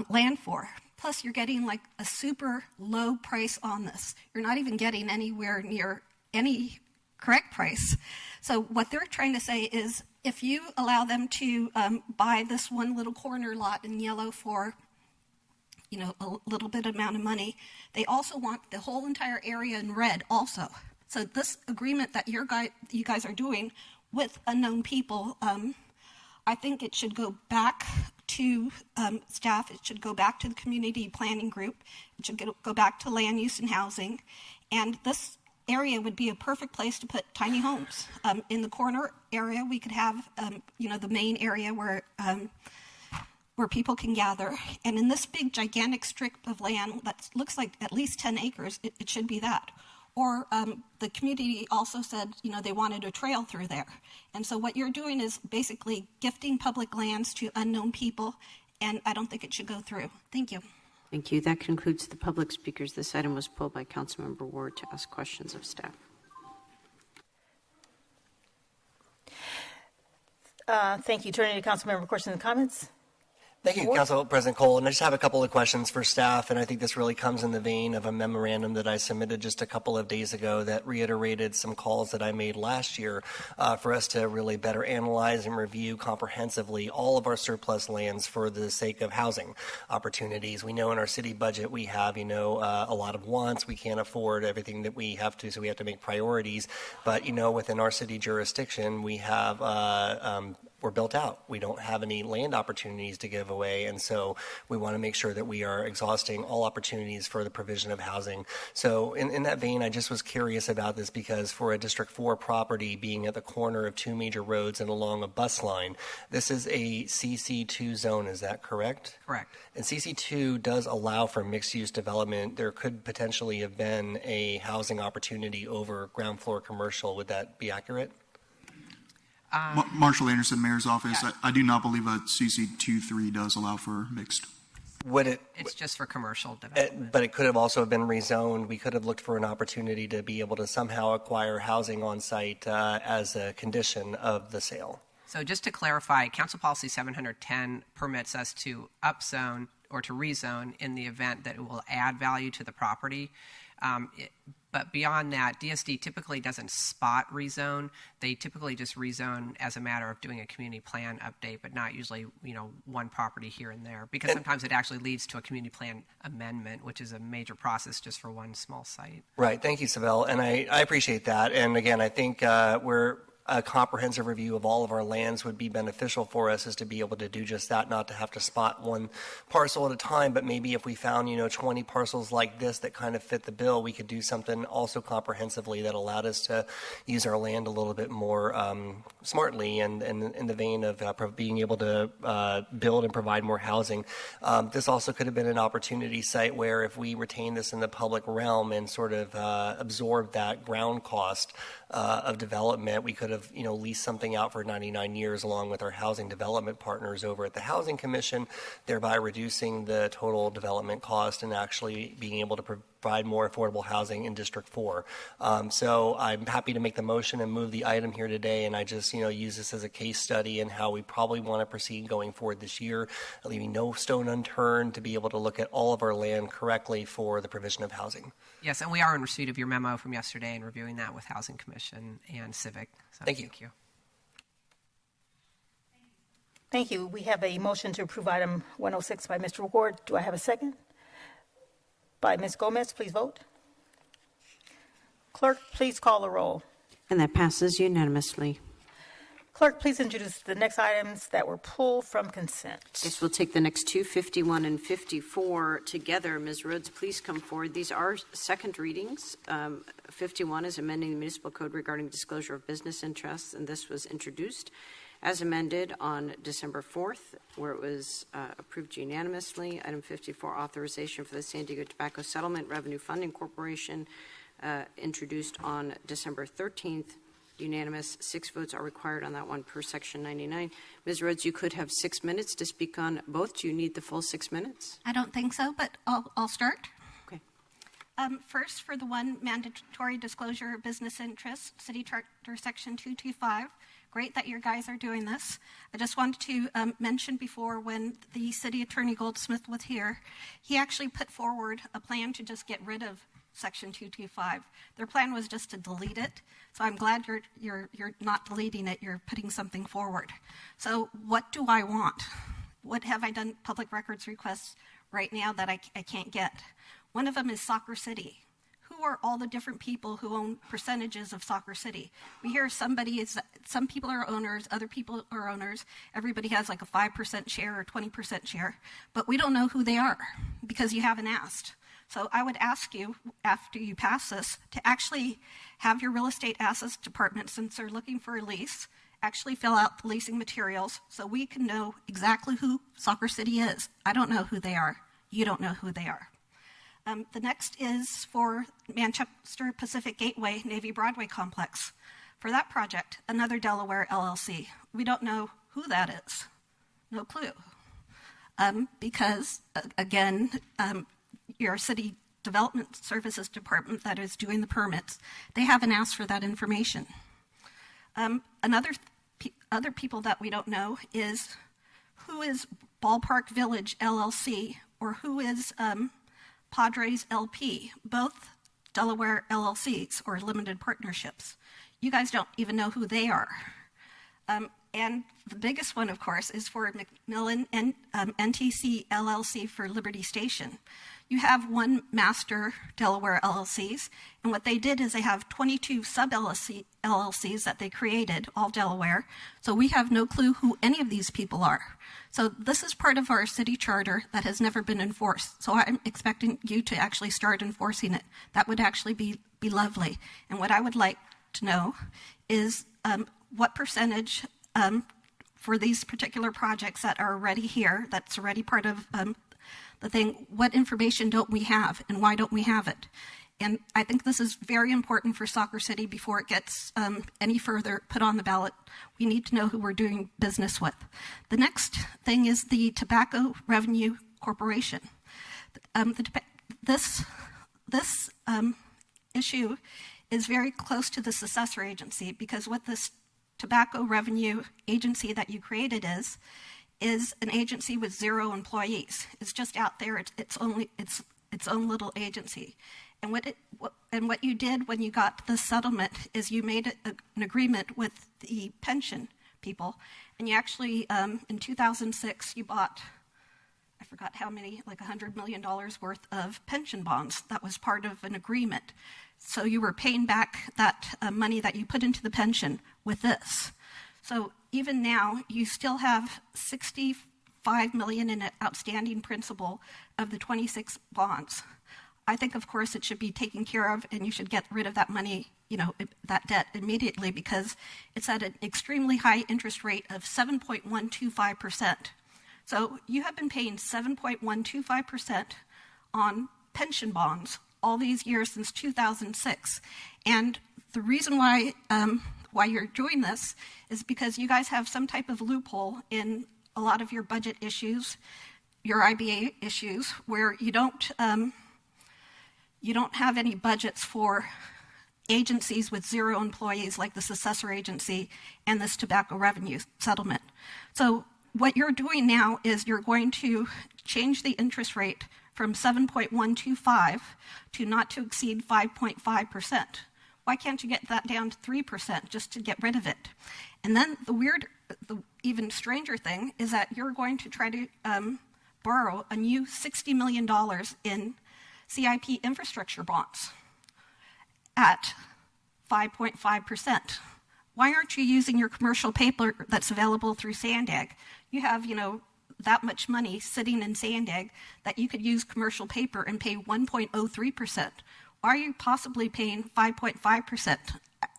land for? Plus you're getting like a super low price on this. You're not even getting anywhere near any correct price. So what they're trying to say is if you allow them to buy this one little corner lot in yellow for a little bit amount of money, they also want the whole entire area in red also. So this agreement that you guys are doing with unknown people, I think it should go back to staff, it should go back to the community planning group, it should go back to land use and housing, and this area would be a perfect place to put tiny homes. In the corner area, we could have, the main area where people can gather. And in this big, gigantic strip of land that looks like at least 10 acres, it should be that. Or the community also said, they wanted a trail through there. And so what you're doing is basically gifting public lands to unknown people, and I don't think it should go through. Thank you. Thank you. That concludes the public speakers. This item was pulled by Councilmember Ward to ask questions of staff. Thank you. Turning to Councilmember questions and comments. Thank you, Council President Cole. And I just have a couple of questions for staff, and I think this really comes in the vein of a memorandum that I submitted just a couple of days ago that reiterated some calls that I made last year for us to really better analyze and review comprehensively all of our surplus lands for the sake of housing opportunities. We know in our city budget we have, a lot of wants. We can't afford everything that we have to, so we have to make priorities. But, within our city jurisdiction, we have we're built out. We don't have any land opportunities to give away, and so we want to make sure that we are exhausting all opportunities for the provision of housing. So in that vein, I just was curious about this because for a District 4 property being at the corner of two major roads and along a bus line, this is a CC2 zone, is that correct? Correct. And CC2 does allow for mixed-use development. There could potentially have been a housing opportunity over ground floor commercial. Would that be accurate? Marshall Anderson, Mayor's Office. Yeah. I do not believe a CC23 does allow for mixed. Would it? It's just for commercial development. But it could have also been rezoned. We could have looked for an opportunity to be able to somehow acquire housing on site as a condition of the sale. So just to clarify, Council Policy 710 permits us to upzone or to rezone in the event that it will add value to the property. But beyond that, DSD typically doesn't spot rezone. They typically just rezone as a matter of doing a community plan update, but not usually, one property here and there. Because sometimes it actually leads to a community plan amendment, which is a major process just for one small site. Right. Thank you, Sibel. And I appreciate that. And again, I think a comprehensive review of all of our lands would be beneficial for us, is to be able to do just that, not to have to spot one parcel at a time, but maybe if we found 20 parcels like this that kind of fit the bill, we could do something also comprehensively that allowed us to use our land a little bit more smartly and in the vein of being able to build and provide more housing. This also could have been an opportunity site where if we retain this in the public realm and sort of absorb that ground cost of development, we could have leased something out for 99 years along with our housing development partners over at the Housing Commission, thereby reducing the total development cost and actually being able to provide more affordable housing in District 4. So I'm happy to make the motion and move the item here today, and I just, use this as a case study in how we probably want to proceed going forward this year, leaving no stone unturned to be able to look at all of our land correctly for the provision of housing. Yes, and we are in receipt of your memo from yesterday and reviewing that with Housing Commission and Civic. So Thank you. Thank you. We have a motion to approve item 106 by Mr. Ward. Do I have a second? By Ms. Gomez, please vote. Clerk, please call the roll. And that passes unanimously. Clerk, please introduce the next items that were pulled from consent. Yes, we'll take the next two, 51 and 54 together. Ms. Rhodes, please come forward. These are second readings. 51 is amending the municipal code regarding disclosure of business interests, and this was introduced as amended on December 4th, where it was approved unanimously. Item 54, authorization for the San Diego Tobacco Settlement Revenue Funding Corporation, introduced on December 13th. Unanimous. 6 votes are required on that one per Section 99. Ms. Rhodes, you could have 6 minutes to speak on both. Do you need the full 6 minutes? I don't think so, but I'll start. Okay. First, for the one mandatory disclosure of business interests, City Charter Section 225. Great that you guys are doing this. I just wanted to mention before, when the City Attorney Goldsmith was here, he actually put forward a plan to just get rid of Section 225. Their plan was just to delete it. So I'm glad you're not deleting it. You're putting something forward. So what do I want? What have I done public records requests right now that I can't get? One of them is Soccer City. Who are all the different people who own percentages of Soccer City? We hear some people are owners, other people are owners. Everybody has like a 5% share or 20% share, but we don't know who they are because you haven't asked. So I would ask you, after you pass this, to actually have your real estate assets department, since they're looking for a lease, actually fill out the leasing materials so we can know exactly who Soccer City is. I don't know who they are. You don't know who they are. The next is for Manchester Pacific Gateway Navy Broadway Complex. For that project, another Delaware LLC. We don't know who that is. No clue. Because, again, your city development services department that is doing the permits, they haven't asked for that information. Other people that we don't know is who is Ballpark Village LLC, or who is Padres LP, both Delaware LLCs or limited partnerships. You guys don't even know who they are. And the biggest one, of course, is for McMillan and NTC LLC for Liberty Station. You have one master Delaware LLCs, and what they did is they have 22 sub-LLCs that they created, all Delaware, so we have no clue who any of these people are. So this is part of our city charter that has never been enforced, so I'm expecting you to actually start enforcing it. That would actually be lovely. And what I would like to know is what percentage for these particular projects that are already here, that's already part of the thing, what information don't we have and why don't we have it? And I think this is very important for Soccer City before it gets any further put on the ballot. We need to know who we're doing business with. The next thing is the Tobacco Revenue Corporation. This issue is very close to the successor agency, because what this Tobacco Revenue Agency that you created is an agency with 0 employees. It's just out there. It's its own little agency. And what you did when you got the settlement is you made an agreement with the pension people, and you actually in 2006 you bought, I forgot how many, like $100 million worth of pension bonds. That was part of an agreement. So you were paying back that money that you put into the pension with this. So even now, you still have $65 million in outstanding principal of the 26 bonds. I think, of course, it should be taken care of, and you should get rid of that money, that debt immediately, because it's at an extremely high interest rate of 7.125%. So you have been paying 7.125% on pension bonds all these years since 2006. And the reason why you're doing this is because you guys have some type of loophole in a lot of your budget issues, your IBA issues, where you don't You don't have any budgets for agencies with 0 employees like this assessor agency and this tobacco revenue settlement. So what you're doing now is you're going to change the interest rate from 7.125 to not to exceed 5.5%. Why can't you get that down to 3% just to get rid of it? And then the even stranger thing is that you're going to try to borrow a new $60 million in CIP infrastructure bonds at 5.5%. Why aren't you using your commercial paper that's available through Sandag? You have, that much money sitting in Sandag that you could use commercial paper and pay 1.03%. Why are you possibly paying 5.5%?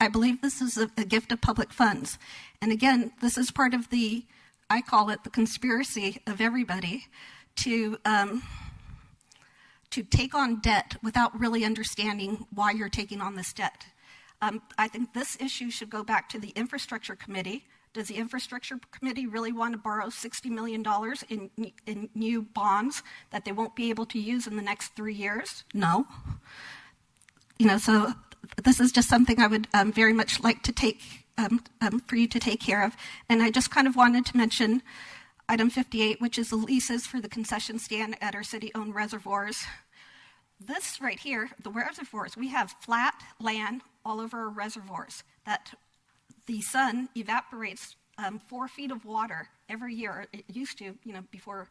I believe this is a gift of public funds. And again, this is part of I call it the conspiracy of everybody to take on debt without really understanding why you're taking on this debt. I think this issue should go back to the Infrastructure Committee. Does the Infrastructure Committee really want to borrow $60 million in new bonds that they won't be able to use in the next 3 years? No. So this is just something I would very much like to take, for you to take care of. And I just kind of wanted to mention item 58, which is the leases for the concession stand at our city-owned reservoirs. This right here, the reservoirs, we have flat land all over our reservoirs that the sun evaporates 4 feet of water every year. It used to, before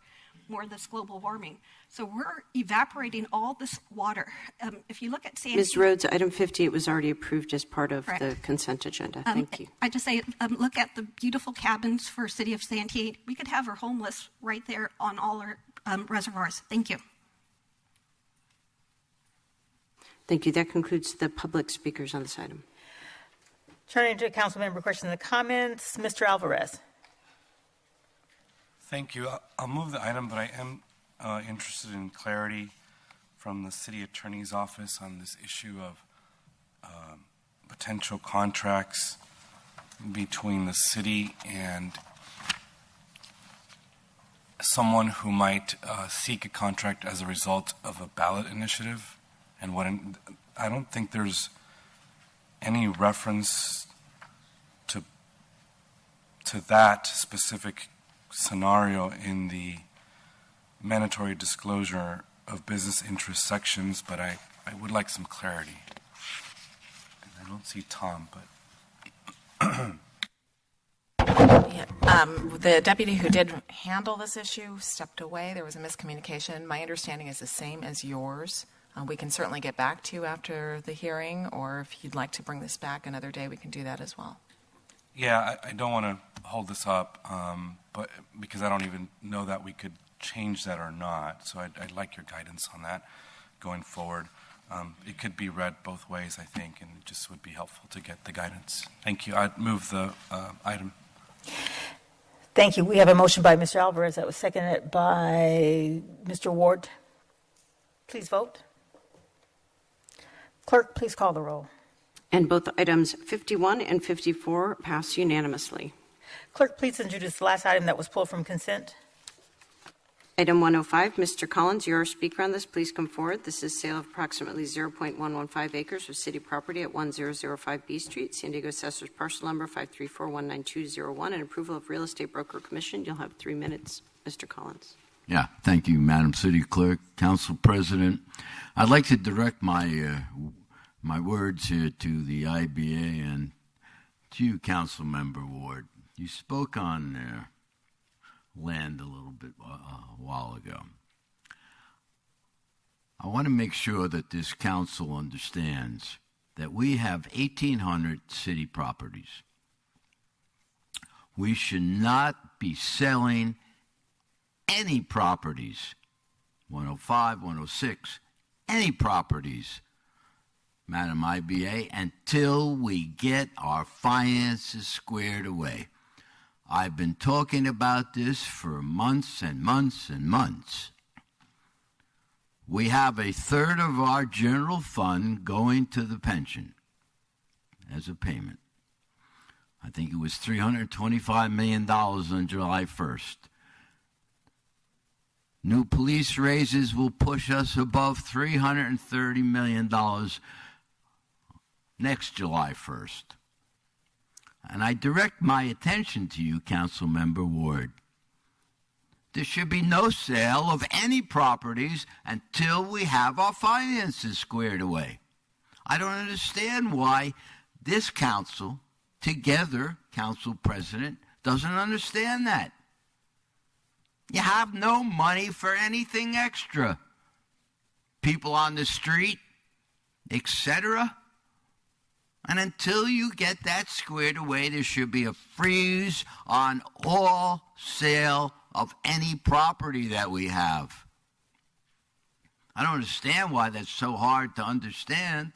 more of this global warming. So we're evaporating all this water. If you look at San Ms. Rhodes, item 58 was already approved as part of the consent agenda. Thank you. I just say, look at the beautiful cabins for City of Santiago. We could have our homeless right there on all our reservoirs. Thank you. Thank you. That concludes the public speakers on this item. Turning to council member questions and comments, Mr. Alvarez. Thank you. I'll move the item, but I am interested in clarity from the city attorney's office on this issue of potential contracts between the city and someone who might seek a contract as a result of a ballot initiative. And I don't think there's any reference to that specific scenario in the mandatory disclosure of business interest sections, but I would like some clarity. And I don't see Tom, but the deputy who did handle this issue stepped away. There was a miscommunication. My understanding is the same as yours. We can certainly get back to you after the hearing, or if you'd like to bring this back another day, we can do that as well. yeah, I don't want to hold this up, but because I don't even know that we could change that or not. So I'd like your guidance on that going forward. It could be read both ways, I think, and it just would be helpful to get the guidance. Thank you. I'd move the item. Thank you. We have a motion by Mr. Alvarez that was seconded by Mr. Ward. Please vote. Clerk, please call the roll. And both items 51 and 54 pass unanimously. Clerk, please introduce the last item that was pulled from consent. Item 105, Mr. Collins, you're our speaker on this. Please come forward. This is sale of approximately 0.115 acres of city property at 1005 B Street, San Diego Assessor's parcel number 534-19201, and approval of real estate broker commission. You'll have 3 minutes, Mr. Collins. Yeah, thank you, Madam City Clerk, Council President. I'd like to direct my words here to the IBA and to you, Council Member Ward. You spoke on land a little bit a while ago. I want to make sure that this council understands that we have 1,800 city properties. We should not be selling any properties, 105, 106, any properties, Madam IBA, until we get our finances squared away. I've been talking about this for months and months and months. We have a third of our general fund going to the pension as a payment. I think it was $325 million on July 1st. New police raises will push us above $330 million next July 1st. And I direct my attention to you, Councilmember Ward. There should be no sale of any properties until we have our finances squared away. I don't understand why this council, together, Council President, doesn't understand that. You have no money for anything extra. People on the street, etc. And until you get that squared away, there should be a freeze on all sale of any property that we have. I don't understand why that's so hard to understand,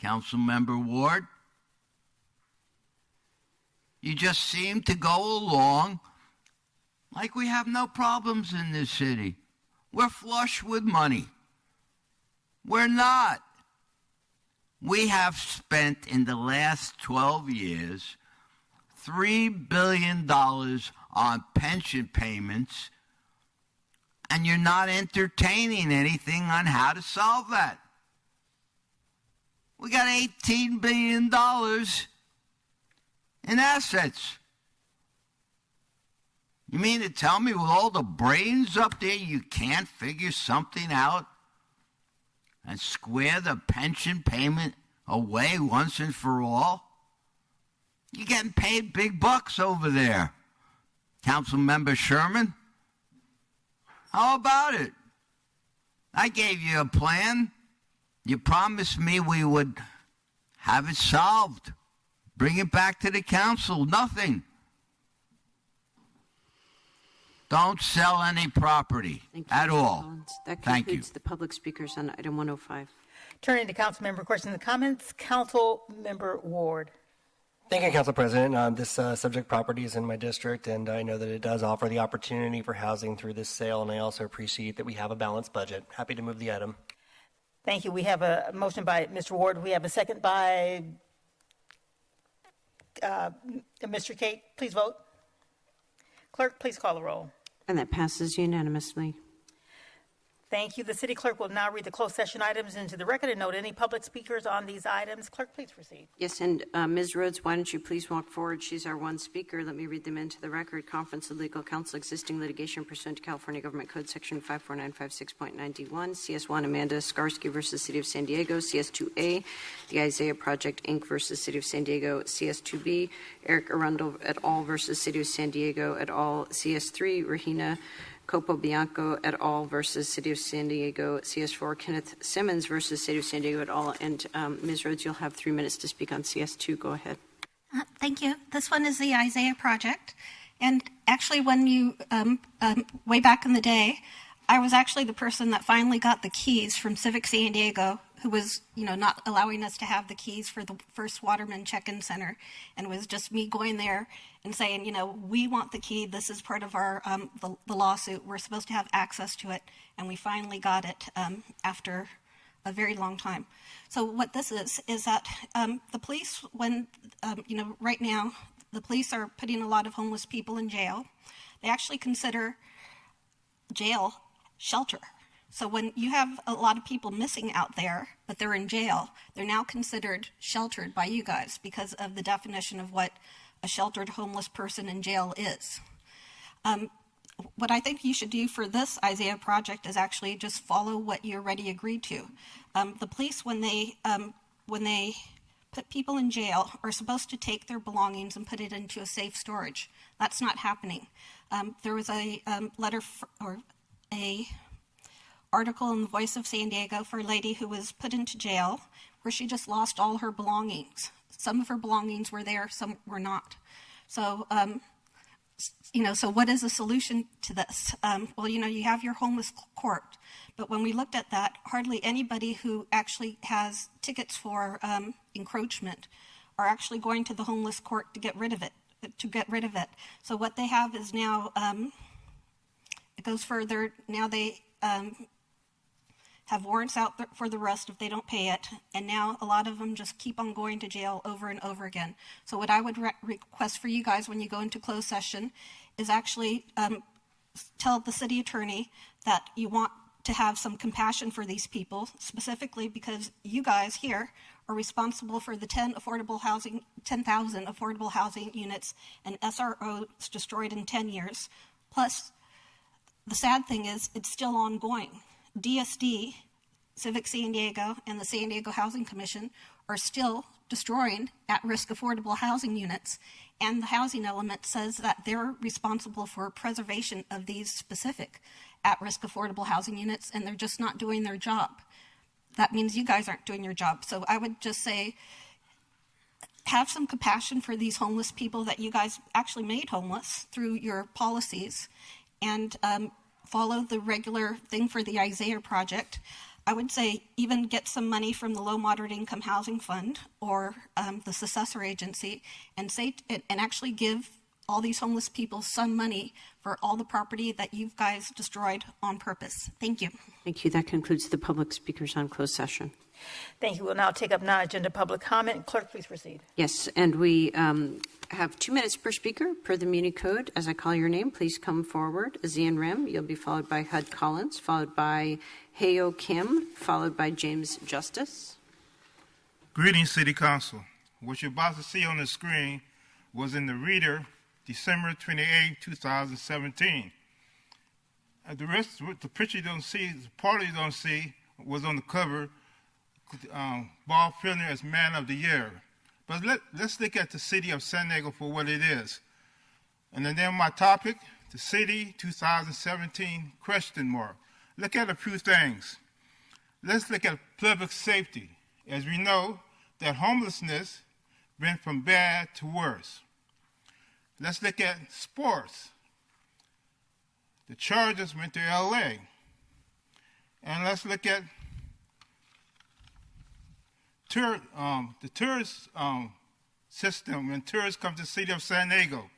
Councilmember Ward. You just seem to go along like we have no problems in this city. We're flush with money. We're not. We have spent in the last 12 years $3 billion on pension payments, and you're not entertaining anything on how to solve that. We got $18 billion in assets. You mean to tell me with all the brains up there you can't figure something out and square the pension payment away once and for all? You're getting paid big bucks over there, Councilmember Sherman. How about it? I gave you a plan. You promised me we would have it solved. Bring it back to the council. Nothing. Don't sell any property at all. That Thank you. concludes the public speakers on item 105. Turning to council member questions and comments, Council Member Ward. Thank you, Council President. This subject property is in my district, and I know that it does offer the opportunity for housing through this sale, and I also appreciate that we have a balanced budget. Happy to move the item. Thank you. We have a motion by Mr. Ward. We have a second by Mr. Kate. Please vote. Clerk, please call the roll. And that passes unanimously. Thank you. The city clerk will now read the closed session items into the record and note any public speakers on these items. Clerk, please proceed. Yes, and Ms. Rhodes, why don't you please walk forward? She's our one speaker. Let me read them into the record. Conference of Legal Counsel, existing litigation pursuant to California Government Code Section 54956.91, CS1, Amanda Skarsky versus City of San Diego, CS2A, the Isaiah Project, Inc. versus City of San Diego, CS2B, Eric Arundel et al. Versus City of San Diego et al., CS3, Regina Copobianco et al. Versus City of San Diego, CS4, Kenneth Simmons versus City of San Diego et al. And Ms. Rhodes, you'll have 3 minutes to speak on CS2. Go ahead. Thank you. This one is the Isaiah Project. And actually, when you, way back in the day, I was actually the person that finally got the keys from Civic San Diego, who was, not allowing us to have the keys for the first Waterman check-in center. And it was just me going there and saying, we want the key. This is part of our the lawsuit. We're supposed to have access to it. And we finally got it after a very long time. So what this is that the police, when, right now, the police are putting a lot of homeless people in jail. They actually consider jail shelter. So when you have a lot of people missing out there, but they're in jail, they're now considered sheltered by you guys because of the definition of what a sheltered homeless person in jail is. What I think you should do for this Isaiah Project is actually just follow what you already agreed to. The police, when they put people in jail, are supposed to take their belongings and put it into a safe storage. That's not happening. There was a letter or a article in the Voice of San Diego for a lady who was put into jail where she just lost all her belongings. Some of her belongings were there, some were not. So, so what is the solution to this? Well, you have your homeless court, but when we looked at that, hardly anybody who actually has tickets for encroachment are actually going to the homeless court to get rid of it. So what they have is now, it goes further. Now they have warrants out for the arrest if they don't pay it, and now a lot of them just keep on going to jail over and over again. So what I would request for you guys when you go into closed session is actually tell the city attorney that you want to have some compassion for these people, specifically because you guys here are responsible for the 10,000 affordable housing units and SROs destroyed in 10 years. Plus, the sad thing is it's still ongoing. DSD, Civic San Diego, and the San Diego Housing Commission are still destroying at-risk affordable housing units, and the housing element says that they're responsible for preservation of these specific at-risk affordable housing units, and they're just not doing their job. That means you guys aren't doing your job. So I would just say, have some compassion for these homeless people that you guys actually made homeless through your policies, and follow the regular thing for the Isaiah Project. I would say even get some money from the Low Moderate Income Housing Fund or the successor agency, and actually give all these homeless people some money for all the property that you guys destroyed on purpose. Thank you. Thank you. That concludes the public speakers on closed session. Thank you. We'll now take up non-agenda public comment. Clerk, please proceed. Yes, and we have 2 minutes per speaker per the Muni Code. As I call your name, please come forward. Azian Rim, you'll be followed by Hud Collins, followed by Hei-ock, followed by James Justice. Greetings, City Council. What you're about to see on the screen was in the reader December 28, 2017. The rest, the picture you don't see, the part you don't see, was on the cover, Bob Finner as Man of the Year. But let's look at the city of San Diego for what it is. And then my topic, the city 2017 ? Look at a few things. Let's look at public safety. As we know, that homelessness went from bad to worse. Let's look at sports. The Chargers went to LA. And let's look at the tourist system when tourists come to the city of San Diego.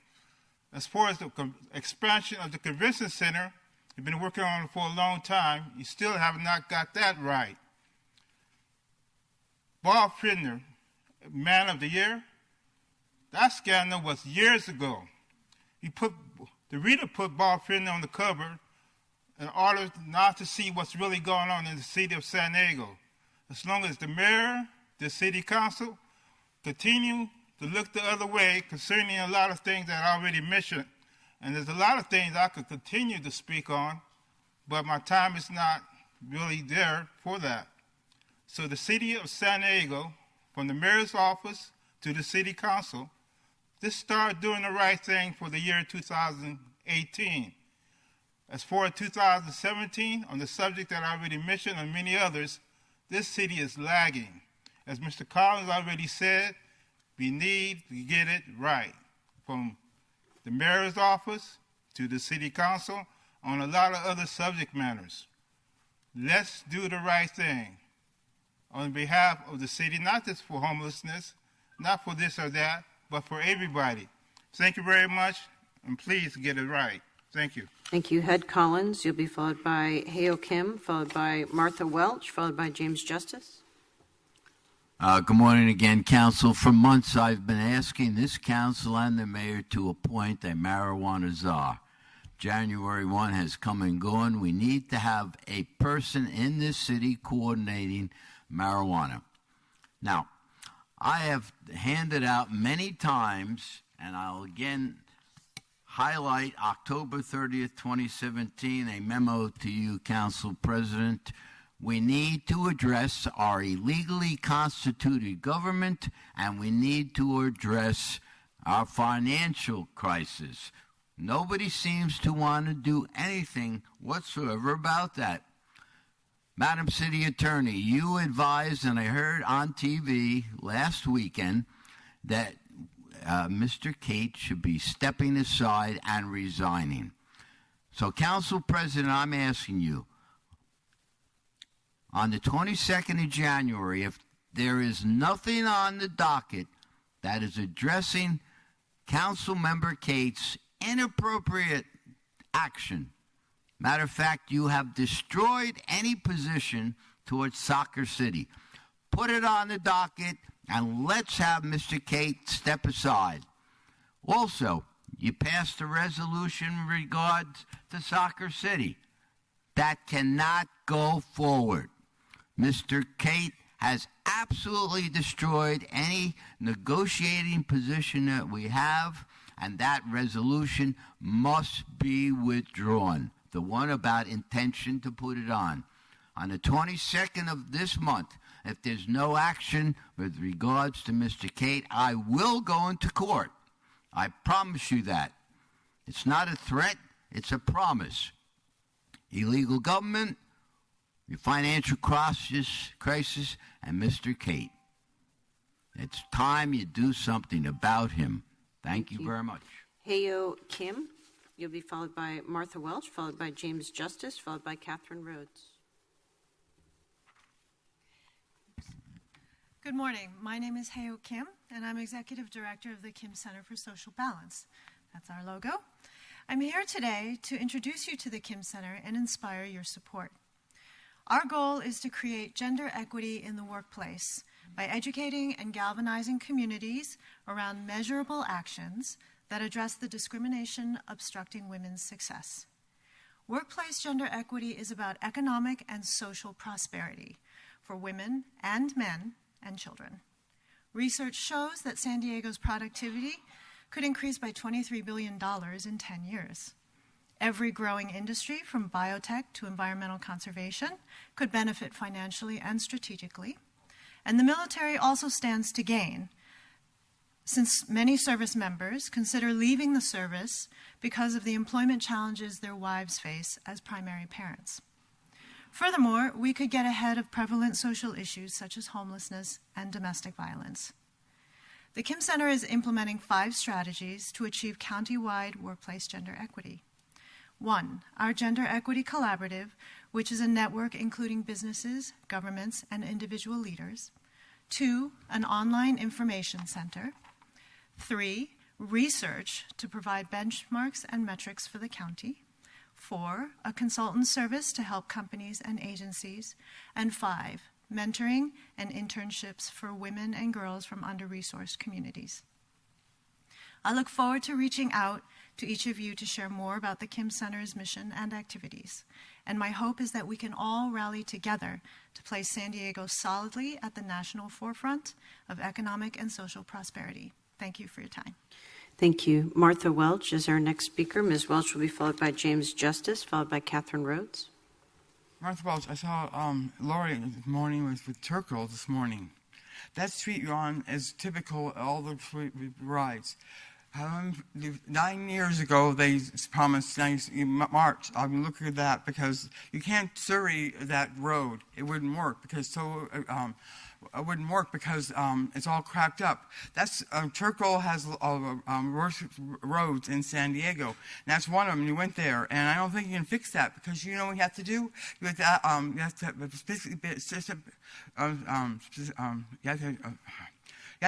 As far as the expansion of the convention center, you've been working on it for a long time. You still have not got that right. Bob Finner, Man of the Year, that scandal was years ago. The reader put Bob Finner on the cover in order not to see what's really going on in the city of San Diego. As long as the mayor, the city council, continue to look the other way concerning a lot of things that I already mentioned. And there's a lot of things I could continue to speak on, but my time is not really there for that. So the city of San Diego, from the mayor's office to the city council, just start doing the right thing for the year 2018. As for 2017, on the subject that I already mentioned and many others, this city is lagging. As Mr. Collins already said, we need to get it right, from the mayor's office to the city council on a lot of other subject matters. Let's do the right thing on behalf of the city, not just for homelessness, not for this or that, but for everybody. Thank you very much, and please get it right. Thank you. Thank you, Head Collins. You'll be followed by Hei-ock, followed by Martha Welch, followed by James Justice. Good morning again, Council. For months, I've been asking this Council and the Mayor to appoint a marijuana czar. January 1 has come and gone. We need to have a person in this city coordinating marijuana. Now, I have handed out many times, and I'll again highlight October 30th, 2017, a memo to you, Council President. We need to address our illegally constituted government, and we need to address our financial crisis. Nobody seems to want to do anything whatsoever about that. Madam City Attorney, you advised, and I heard on TV last weekend, that Mr. Kate should be stepping aside and resigning. So, Council President, I'm asking you, on the 22nd of January, if there is nothing on the docket that is addressing Council Member Kate's inappropriate action, matter of fact, you have destroyed any position towards Soccer City. Put it on the docket and let's have Mr. Kate step aside. Also, You passed a resolution in regards to Soccer City. That cannot go forward. Mr. Kate has absolutely destroyed any negotiating position that we have, and that resolution must be withdrawn. The one about intention to put it on. On the 22nd of this month, if there's no action with regards to Mr. Kate, I will go into court. I promise you that. It's not a threat, it's a promise. Illegal government, your financial crisis, and Mr. Kate. It's time you do something about him. Thank you very much. Hei-ock Kim, you'll be followed by Martha Welch, followed by James Justice, followed by Catherine Rhodes. Good morning. My name is Hei-ock Kim, and I'm Executive Director of the Kim Center for Social Balance. That's our logo. I'm here today to introduce you to the Kim Center and inspire your support. Our goal is to create gender equity in the workplace by educating and galvanizing communities around measurable actions that address the discrimination obstructing women's success. Workplace gender equity is about economic and social prosperity for women and men and children. Research shows that San Diego's productivity could increase by $23 billion in 10 years. Every growing industry, from biotech to environmental conservation, could benefit financially and strategically. And the military also stands to gain, since many service members consider leaving the service because of the employment challenges their wives face as primary parents. Furthermore, we could get ahead of prevalent social issues such as homelessness and domestic violence. The Kim Center is implementing 5 strategies to achieve county-wide workplace gender equity. 1, our Gender Equity Collaborative, which is a network including businesses, governments, and individual leaders. 2, an online information center. 3, research to provide benchmarks and metrics for the county. 4, a consultant service to help companies and agencies. And 5, mentoring and internships for women and girls from under-resourced communities. I look forward to reaching out to each of you to share more about the Kim Center's mission and activities. And my hope is that we can all rally together to place San Diego solidly at the national forefront of economic and social prosperity. Thank you for your time. Thank you. Martha Welch is our next speaker. Ms. Welch will be followed by James Justice, followed by Catherine Rhodes. Martha Welch, I saw Lori this morning with Turkle this morning. That street you're on is typical of all the rides. 9 years ago, they promised March. I'll be looking at that because you can't Surrey that road. It wouldn't work because it's all cracked up. That's Turkle has worse roads in San Diego. And that's one of them. You went there, and I don't think you can fix that because you know what you have to do. You have to you have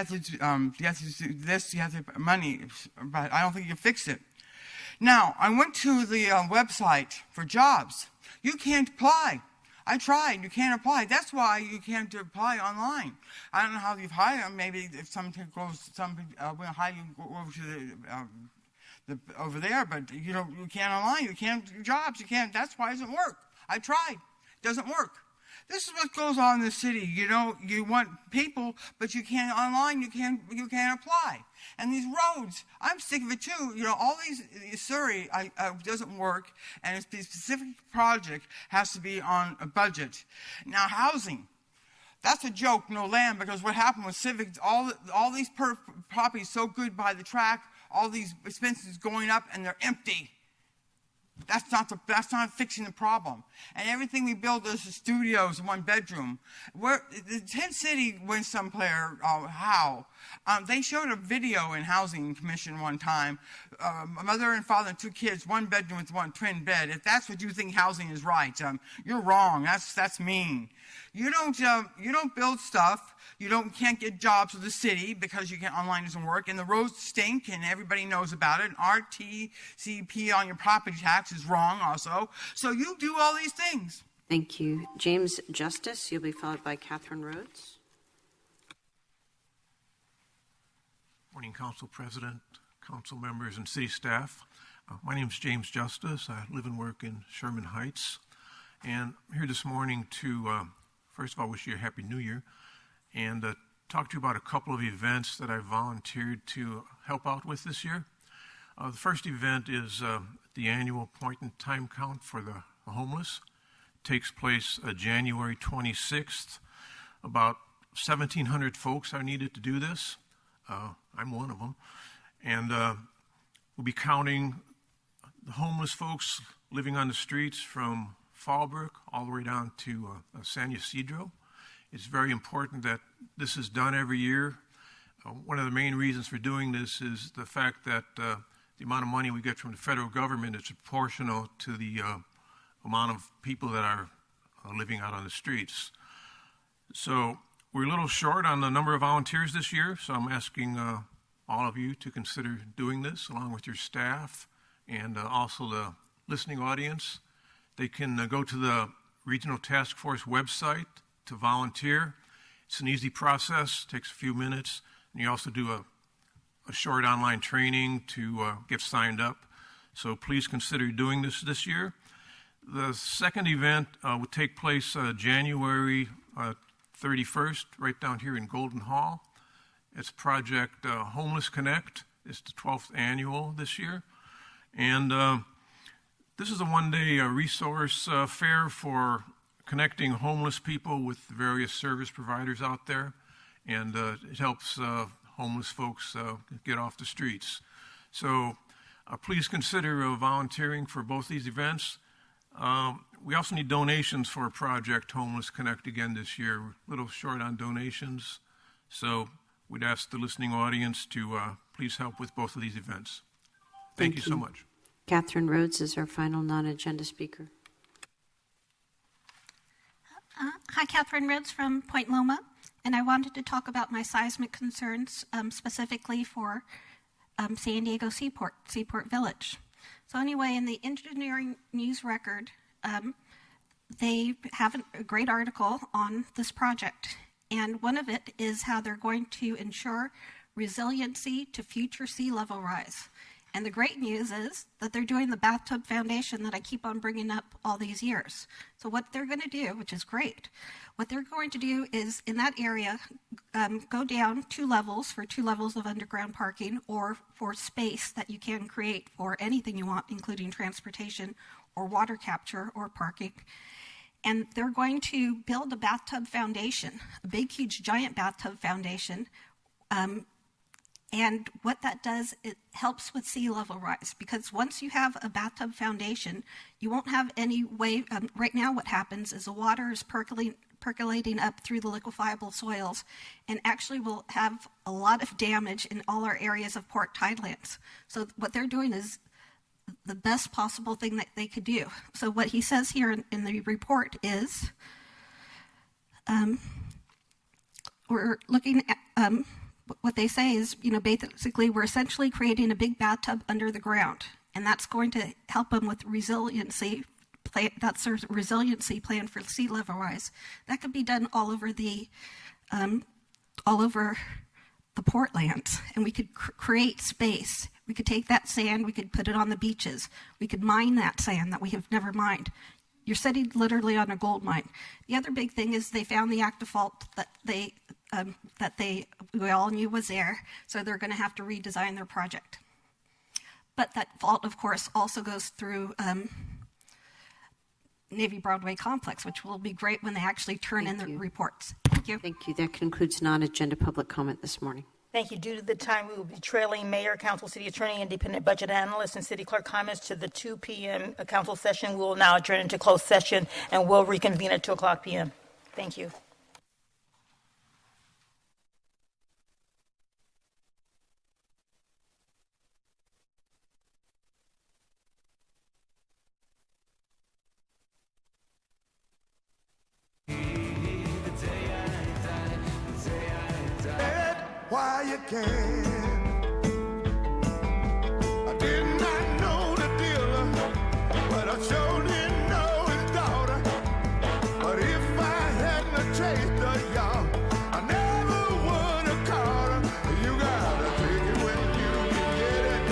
to do this, you have to money, but I don't think you can fix it. Now, I went to the website for jobs. You can't apply. I tried. You can't apply. That's why you can't apply online. I don't know how you hire them. Maybe if something goes, will hire you go over to over there, but you can't online. You can't do jobs. You can't. That's why it doesn't work. I tried. It doesn't work. This is what goes on in the city. You want people, but you can't online. You can't apply. And these roads, I'm sick of it too. All these Surrey doesn't work, and the specific project has to be on a budget. Now, housing, that's a joke. No land, because what happened with Civic, all these properties so good by the track, all these expenses going up, and they're empty. That's not fixing the problem. And everything we build is studios, 1 bedroom. The Tent City went somewhere, they showed a video in Housing Commission one time, a mother and father and 2 kids, 1 bedroom with 1 twin bed. If that's what you think housing is right, you're wrong. That's mean. You don't build stuff. You can't get jobs with the city because online doesn't work, and the roads stink, and everybody knows about it. RTCP on your property tax is wrong also. So you do all these things. Thank you. James Justice, you'll be followed by Catherine Rhodes. Morning, Council President, council members, and city staff. My name is James Justice. I live and work in Sherman Heights. And I'm here this morning to, first of all, wish you a Happy New Year and talk to you about a couple of events that I volunteered to help out with this year. The first event is the annual point in time count for the homeless. It takes place January 26th. About 1,700 folks are needed to do this. I'm one of them. And we'll be counting the homeless folks living on the streets from Fallbrook all the way down to San Ysidro. It's very important that this is done every year. One of the main reasons for doing this is the fact that the amount of money we get from the federal government is proportional to the amount of people that are living out on the streets. So we're a little short on the number of volunteers this year, so I'm asking all of you to consider doing this along with your staff and also the listening audience. They can go to the Regional Task Force website to volunteer. It's an easy process, takes a few minutes, and you also do a short online training to get signed up. So please consider doing this year. The second event will take place January 31st, right down here in Golden Hall. It's Project Homeless Connect. It's the 12th annual this year. And this is a one-day resource fair for connecting homeless people with various service providers out there. And it helps homeless folks get off the streets. So please consider volunteering for both these events. We also need donations for Project Homeless Connect again this year. We're a little short on donations. So we'd ask the listening audience to please help with both of these events. Thank you so much. Catherine Rhodes is our final non-agenda speaker. Hi, Catherine Rhodes from Point Loma, and I wanted to talk about my seismic concerns specifically for San Diego Seaport Village. So anyway, in the Engineering News Record, they have a great article on this project, and one of it is how they're going to ensure resiliency to future sea level rise. And the great news is that they're doing the bathtub foundation that I keep on bringing up all these years. So what they're going to do, which is great, what they're going to do is in that area go down 2 levels for 2 levels of underground parking or for space that you can create for anything you want, including transportation or water capture or parking. And they're going to build a bathtub foundation, a big, huge, giant bathtub foundation. And what that does, it helps with sea level rise, because once you have a bathtub foundation, you won't have any way, right now what happens is the water is percolating up through the liquefiable soils and actually will have a lot of damage in all our areas of port tidelands. So what they're doing is the best possible thing that they could do. So what he says here in the report is, we're looking at, what they say is, basically we're essentially creating a big bathtub under the ground, and that's going to help them with resiliency. That's their resiliency plan for sea level rise. That could be done all over the portlands, and we could create space. We could take that sand, we could put it on the beaches. We could mine that sand that we have never mined. You're sitting literally on a gold mine. The other big thing is they found the active fault that we all knew was there, so they're going to have to redesign their project. But that fault, of course, also goes through Navy Broadway Complex, which will be great when they actually turn in the reports. Thank you. Thank you. That concludes non-agenda public comment this morning. Thank you. Due to the time, we will be trailing Mayor, Council, City Attorney, Independent Budget Analyst, and City Clerk comments to the 2 p.m. Council session. We will now adjourn into closed session, and we'll reconvene at 2 o'clock p.m. Thank you. Why you can. I did not know the dealer, but I sure didn't know his daughter. But if I hadn't chased her, y'all, I never would have caught her. You gotta take it when you can get it.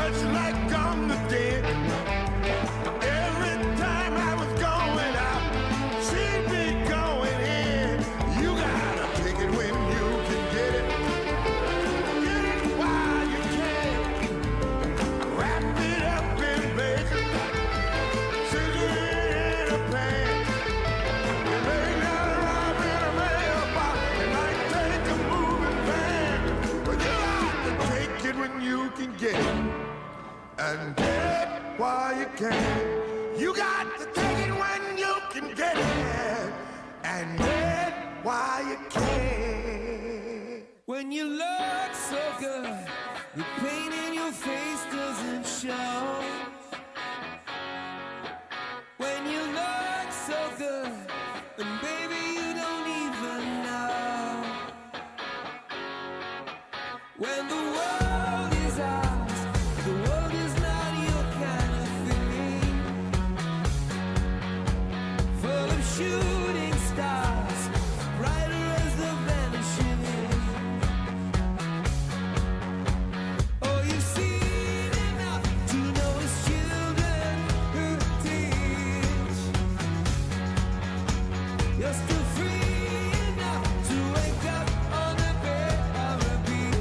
much like I'm the dead. Every time I was going out, she'd be going in. You gotta take it when you can get it. Get it while you can. Wrap it up in bacon. Sizzle it in a pan. You may not arrive in a mailbox. It might take a moving van. But you got to take it when you can get it. And get it while you can. You got to take it when you can get it. And get it while you can. When you look so good, the pain in your face doesn't show. When you look so good, and baby you don't even know. When the world is ours, the world is not your kind of thing. Full of shooting stars, brighter as the vanishing. Oh, you've seen enough to know it's children who teach. You're still free enough to wake up on the bed of a beach.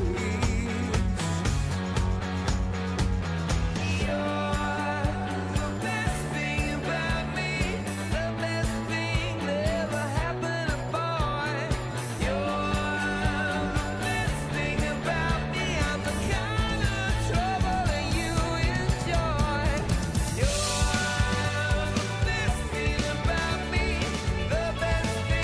You're the best thing about me, the best thing that ever happened to boy. You're the best thing about me, I'm the kind of trouble that you enjoy. You're the best thing about me, the best thing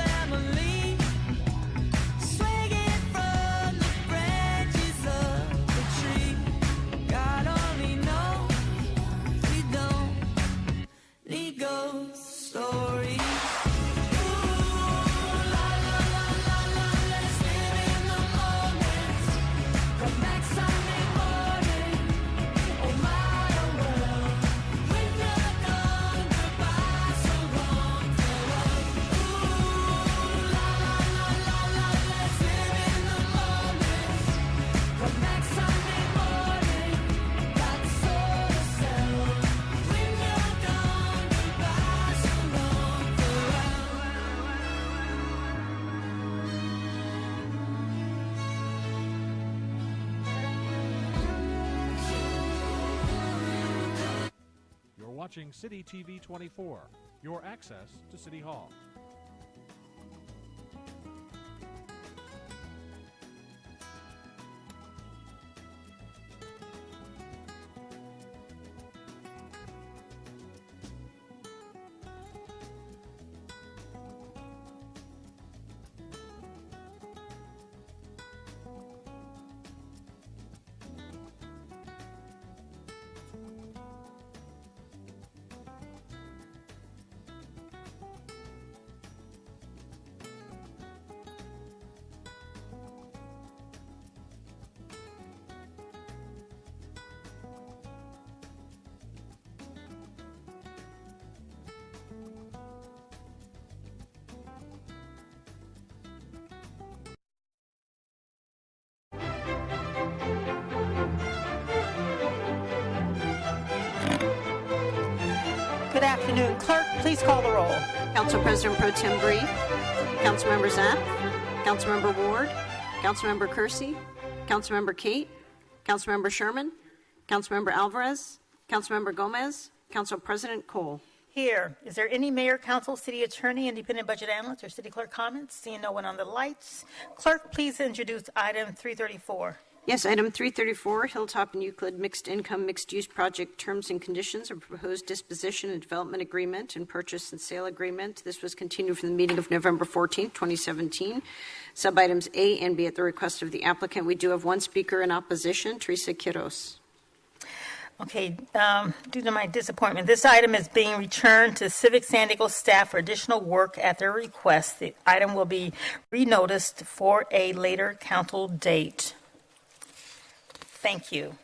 family, swinging from the branches of the tree. God only knows we don't need ghost stories. You're watching City TV 24, your access to City Hall. Good afternoon. Clerk, please call the roll. Council President Pro Tem Bree, Councilmember Zapp, Councilmember Ward, Councilmember Kersey, Councilmember Kate, Councilmember Sherman, Councilmember Alvarez, Councilmember Gomez, Council President Cole. Here. Is there any mayor, council, city attorney, independent budget analyst, or city clerk comments? Seeing no one on the lights. Clerk, please introduce item 334. Yes, item 334, Hilltop and Euclid Mixed Income Mixed Use Project Terms and Conditions of Proposed Disposition and Development Agreement and Purchase and Sale Agreement. This was continued from the meeting of November 14, 2017. Sub-items A and B at the request of the applicant. We do have one speaker in opposition, Teresa Quiros. Okay, due to my disappointment, this item is being returned to Civic San Diego staff for additional work at their request. The item will be renoticed for a later council date. Thank you.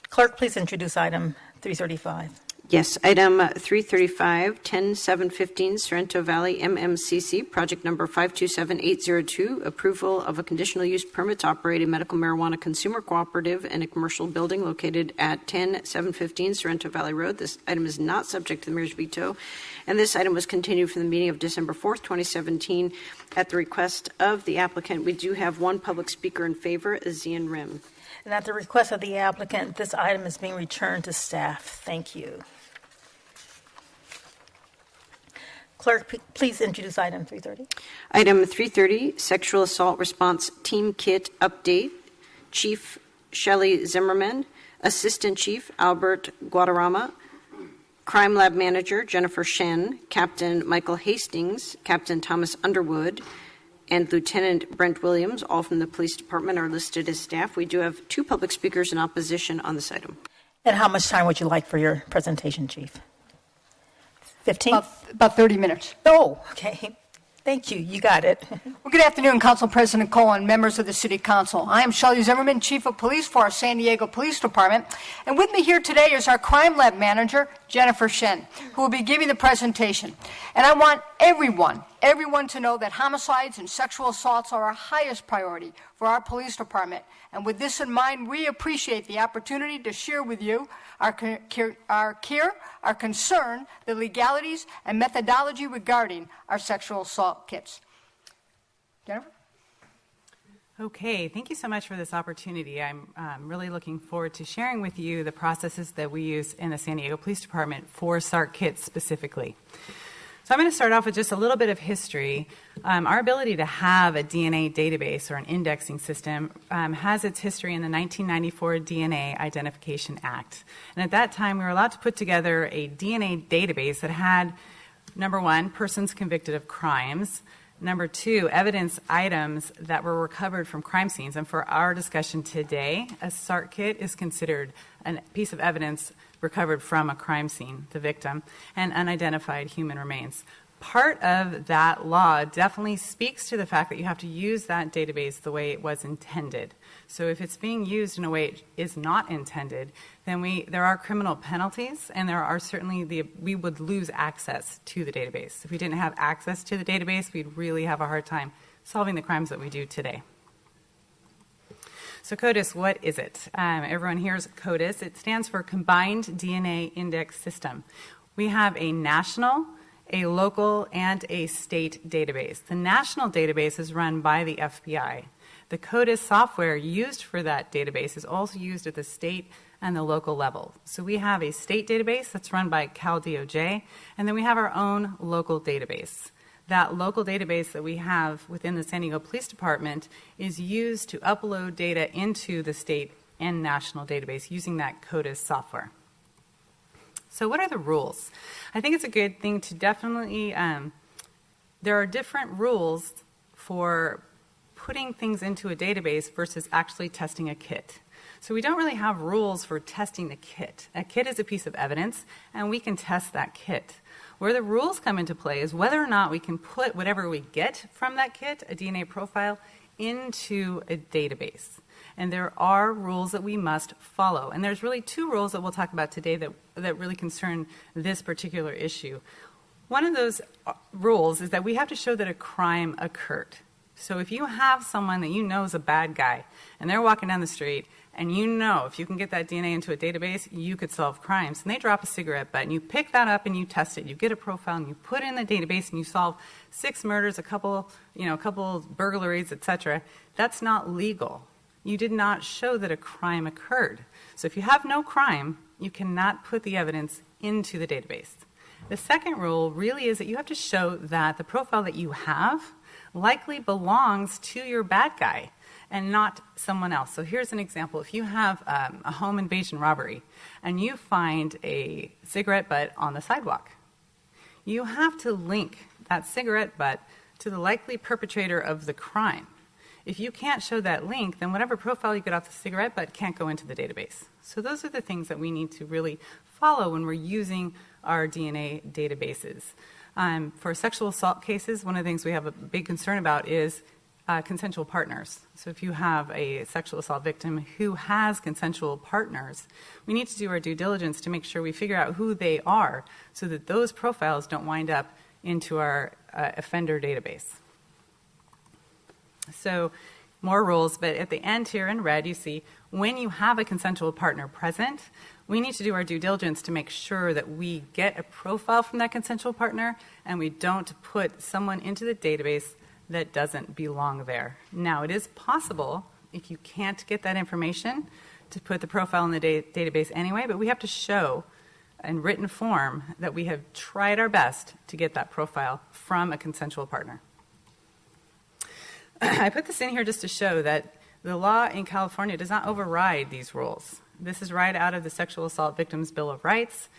Clerk, please introduce item 335. Yes, item 335, 10715 Sorrento Valley MMCC, project number 527802, approval of a conditional use permit to operate a medical marijuana consumer cooperative in a commercial building located at 10715 Sorrento Valley Road. This item is not subject to the mayor's veto, and this item was continued from the meeting of December 4th, 2017. At the request of the applicant, we do have one public speaker in favor, Azian Rim. And at the request of the applicant, this item is being returned to staff. Thank you. Clerk, please introduce item 330. Item 330, Sexual Assault Response Team Kit Update. Chief Shelley Zimmerman, Assistant Chief Albert Guadarrama, Crime Lab Manager Jennifer Shen, Captain Michael Hastings, Captain Thomas Underwood, and Lieutenant Brent Williams, all from the Police Department, are listed as staff. We do have two public speakers in opposition on this item. And how much time would you like for your presentation, Chief? 15? About 30 minutes. Oh, okay. Thank you. You got it. Well, good afternoon, Council President Cole and members of the City Council. I am Shelley Zimmerman, Chief of Police for our San Diego Police Department. And with me here today is our Crime Lab Manager, Jennifer Shen, who will be giving the presentation. And I want everyone to know that homicides and sexual assaults are our highest priority for our police department. And with this in mind, we appreciate the opportunity to share with you our care, our concern, the legalities, and methodology regarding our sexual assault kits. Jennifer? Okay, thank you so much for this opportunity. I'm really looking forward to sharing with you the processes that we use in the San Diego Police Department for SART kits specifically. So I'm going to start off with just a little bit of history. Our ability to have a DNA database or an indexing system has its history in the 1994 DNA Identification Act. And at that time, we were allowed to put together a DNA database that had Number one, persons convicted of crimes. Number two, evidence items that were recovered from crime scenes. And for our discussion today, a SART kit is considered a piece of evidence recovered from a crime scene, the victim, and unidentified human remains. Part of that law definitely speaks to the fact that you have to use that database the way it was intended. So if it's being used in a way it is not intended, then there are criminal penalties, and there are certainly we would lose access to the database. If we didn't have access to the database, we'd really have a hard time solving the crimes that we do today. So CODIS, what is it? Everyone hears CODIS. It stands for Combined DNA Index System. We have a national, a local, and a state database. The national database is run by the FBI. The CODIS software used for that database is also used at the state and the local level. So we have a state database that's run by Cal DOJ, and then we have our own local database. That local database that we have within the San Diego Police Department is used to upload data into the state and national database using that CODIS software. So what are the rules? I think it's a good thing to definitely, there are different rules for putting things into a database versus actually testing a kit. So we don't really have rules for testing the kit. A kit is a piece of evidence, and we can test that kit. Where the rules come into play is whether or not we can put whatever we get from that kit, a DNA profile, into a database. And there are rules that we must follow. And there's really two rules that we'll talk about today that really concern this particular issue. One of those rules is that we have to show that a crime occurred. So if you have someone that you know is a bad guy, and they're walking down the street, and you know if you can get that DNA into a database, you could solve crimes, and they drop a cigarette butt, and you pick that up and you test it, you get a profile, and you put it in the database, and you solve 6 murders, a couple burglaries, etc., that's not legal. You did not show that a crime occurred. So if you have no crime, you cannot put the evidence into the database. The second rule really is that you have to show that the profile that you have likely belongs to your bad guy and not someone else. So here's an example. If you have a home invasion robbery and you find a cigarette butt on the sidewalk, you have to link that cigarette butt to the likely perpetrator of the crime. If you can't show that link, then whatever profile you get off the cigarette butt can't go into the database. So those are the things that we need to really follow when we're using our DNA databases. For sexual assault cases, one of the things we have a big concern about is consensual partners. So if you have a sexual assault victim who has consensual partners, we need to do our due diligence to make sure we figure out who they are so that those profiles don't wind up into our offender database. So more rules, but at the end here in red, you see when you have a consensual partner present, we need to do our due diligence to make sure that we get a profile from that consensual partner and we don't put someone into the database that doesn't belong there. Now, it is possible, if you can't get that information, to put the profile in the database anyway, but we have to show in written form that we have tried our best to get that profile from a consensual partner. I put this in here just to show that the law in California does not override these rules. This is right out of the Sexual Assault Victims Bill of Rights,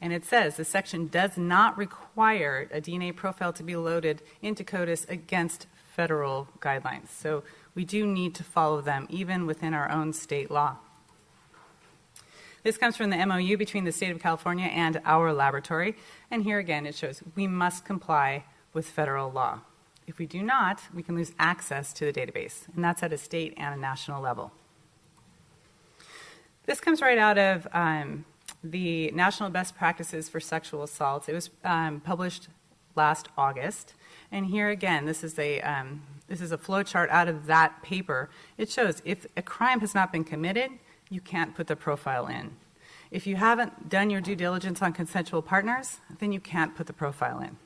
and it says the section does not require a DNA profile to be loaded into CODIS against federal guidelines. So we do need to follow them, even within our own state law. This comes from the MOU between the state of California and our laboratory, and here again it shows we must comply with federal law. If we do not, we can lose access to the database, and that's at a state and a national level. This comes right out of the National Best Practices for Sexual Assault. It was published last August, and here again, this is a flow chart out of that paper. It shows if a crime has not been committed, you can't put the profile in. If you haven't done your due diligence on consensual partners, then you can't put the profile in.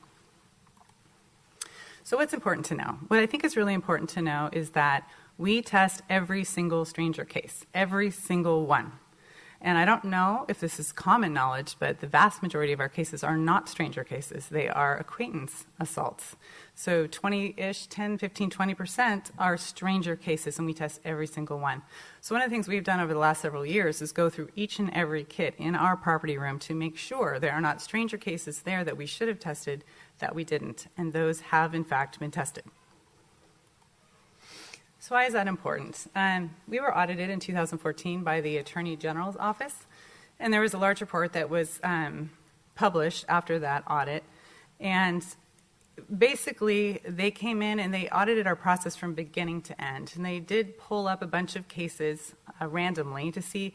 So what's important to know? What I think is really important to know is that we test every single stranger case, every single one. And I don't know if this is common knowledge, but the vast majority of our cases are not stranger cases. They are acquaintance assaults. So 20-ish, 10, 15, 20% are stranger cases, and we test every single one. So one of the things we've done over the last several years is go through each and every kit in our property room to make sure there are not stranger cases there that we should have tested that we didn't, and those have in fact been tested. So why is that important? We were audited in 2014 by the Attorney General's office, and there was a large report that was published after that audit. And basically, they came in and they audited our process from beginning to end. And they did pull up a bunch of cases randomly to see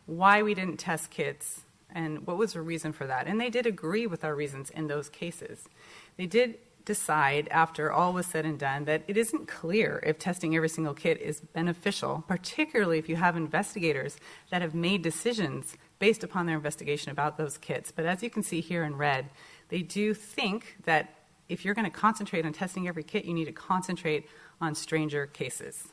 why we didn't test kids and what was the reason for that. And they did agree with our reasons in those cases. They did decide, after all was said and done, that it isn't clear if testing every single kid is beneficial, particularly if you have investigators that have made decisions based upon their investigation about those kids. But as you can see here in red, they do think that if you're going to concentrate on testing every kid, you need to concentrate on stranger cases.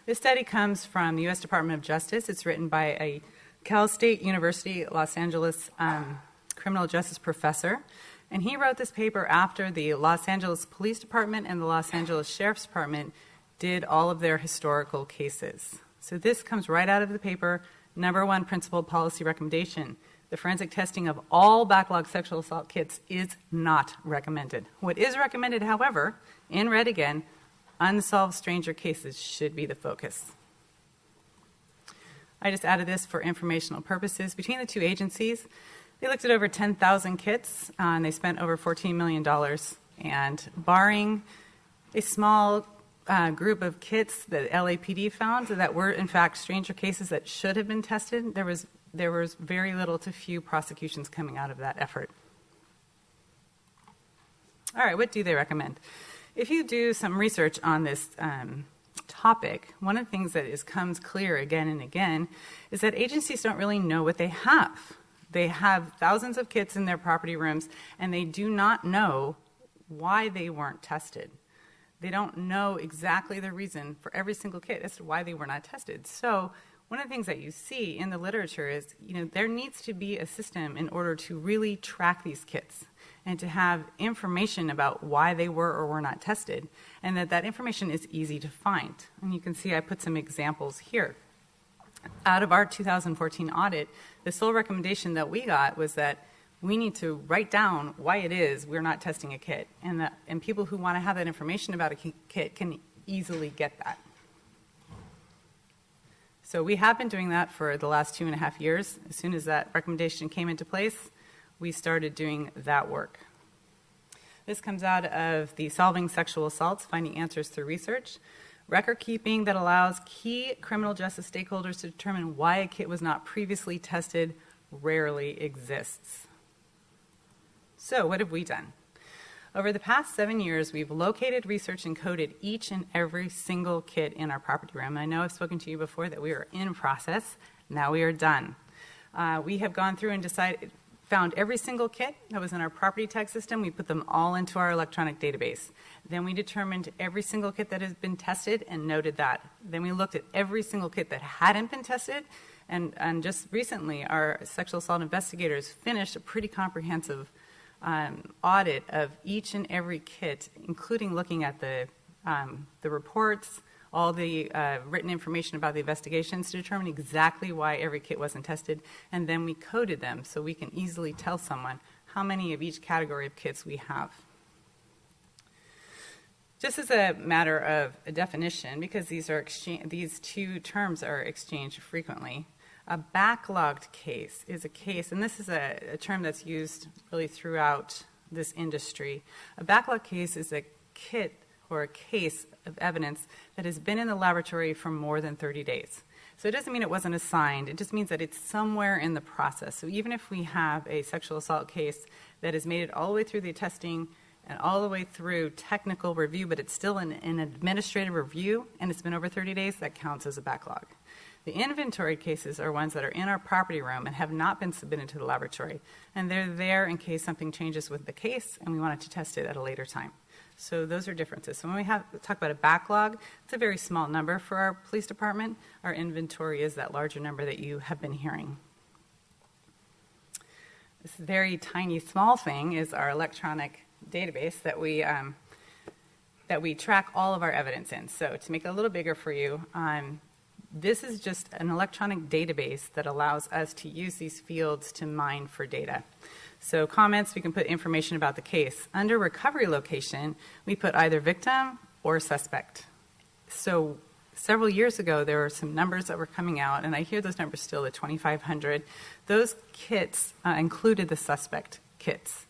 This study comes from the U.S. Department of Justice. It's written by a Cal State University, Los Angeles criminal justice professor. And he wrote this paper after the Los Angeles Police Department and the Los Angeles Sheriff's Department did all of their historical cases. So this comes right out of the paper, number one principal policy recommendation. The forensic testing of all backlog sexual assault kits is not recommended. What is recommended, however, in red again, unsolved stranger cases should be the focus. I just added this for informational purposes. Between the two agencies, they looked at over 10,000 kits, and they spent over $14 million. And barring a small group of kits that LAPD found that were, in fact, stranger cases that should have been tested, there was very little to few prosecutions coming out of that effort. All right, what do they recommend? If you do some research on this topic, one of the things that comes clear again and again is that agencies don't really know what they have. They have thousands of kits in their property rooms, and they do not know why they weren't tested. They don't know exactly the reason for every single kit as to why they were not tested. So one of the things that you see in the literature is, there needs to be a system in order to really track these kits and to have information about why they were or were not tested, and that information is easy to find. And you can see I put some examples here. Out of our 2014 audit, the sole recommendation that we got was that we need to write down why it is we're not testing a kit, and people who want to have that information about a kit can easily get that. So we have been doing that for the last 2.5 years. As soon as that recommendation came into place, we started doing that work. This comes out of the Solving Sexual Assaults, Finding Answers Through Research. Record keeping that allows key criminal justice stakeholders to determine why a kit was not previously tested rarely exists. So what have we done? Over the past 7 years, we've located, researched, and coded each and every single kit in our property room. I know I've spoken to you before that we are in process. Now we are done. We have gone through and found every single kit that was in our property tag system. We put them all into our electronic database. Then we determined every single kit that has been tested and noted that. Then we looked at every single kit that hadn't been tested, and just recently our sexual assault investigators finished a pretty comprehensive audit of each and every kit, including looking at the reports, all the written information about the investigations to determine exactly why every kit wasn't tested, and then we coded them so we can easily tell someone how many of each category of kits we have. Just as a matter of a definition, because these two terms are exchanged frequently, a backlogged case is a case, and this is a term that's used really throughout this industry. A backlogged case is a kit or a case of evidence that has been in the laboratory for more than 30 days. So it doesn't mean it wasn't assigned, it just means that it's somewhere in the process. So even if we have a sexual assault case that has made it all the way through the testing and all the way through technical review, but it's still in administrative review and it's been over 30 days, that counts as a backlog. The inventory cases are ones that are in our property room and have not been submitted to the laboratory. And they're there in case something changes with the case and we wanted to test it at a later time. So those are differences. So when we talk about a backlog, it's a very small number for our police department. Our inventory is that larger number that you have been hearing. This very tiny, small thing is our electronic database that we track all of our evidence in. So to make it a little bigger for you, this is just an electronic database that allows us to use these fields to mine for data. So comments, we can put information about the case. Under recovery location, we put either victim or suspect. So several years ago, there were some numbers that were coming out, and I hear those numbers still at 2,500. Those kits included the suspect kits.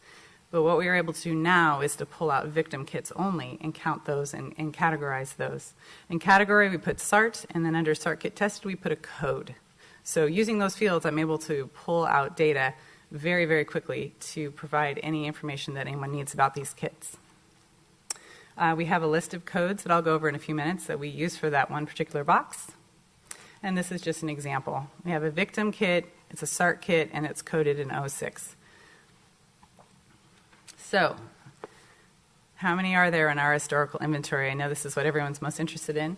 But what we are able to do now is to pull out victim kits only and count those and categorize those. In category, we put SART, and then under SART kit tested, we put a code. So using those fields, I'm able to pull out data very, very quickly to provide any information that anyone needs about these kits. We have a list of codes that I'll go over in a few minutes that we use for that one particular box. And this is just an example. We have a victim kit, it's a SART kit, and it's coded in 06. So, how many are there in our historical inventory? I know this is what everyone's most interested in.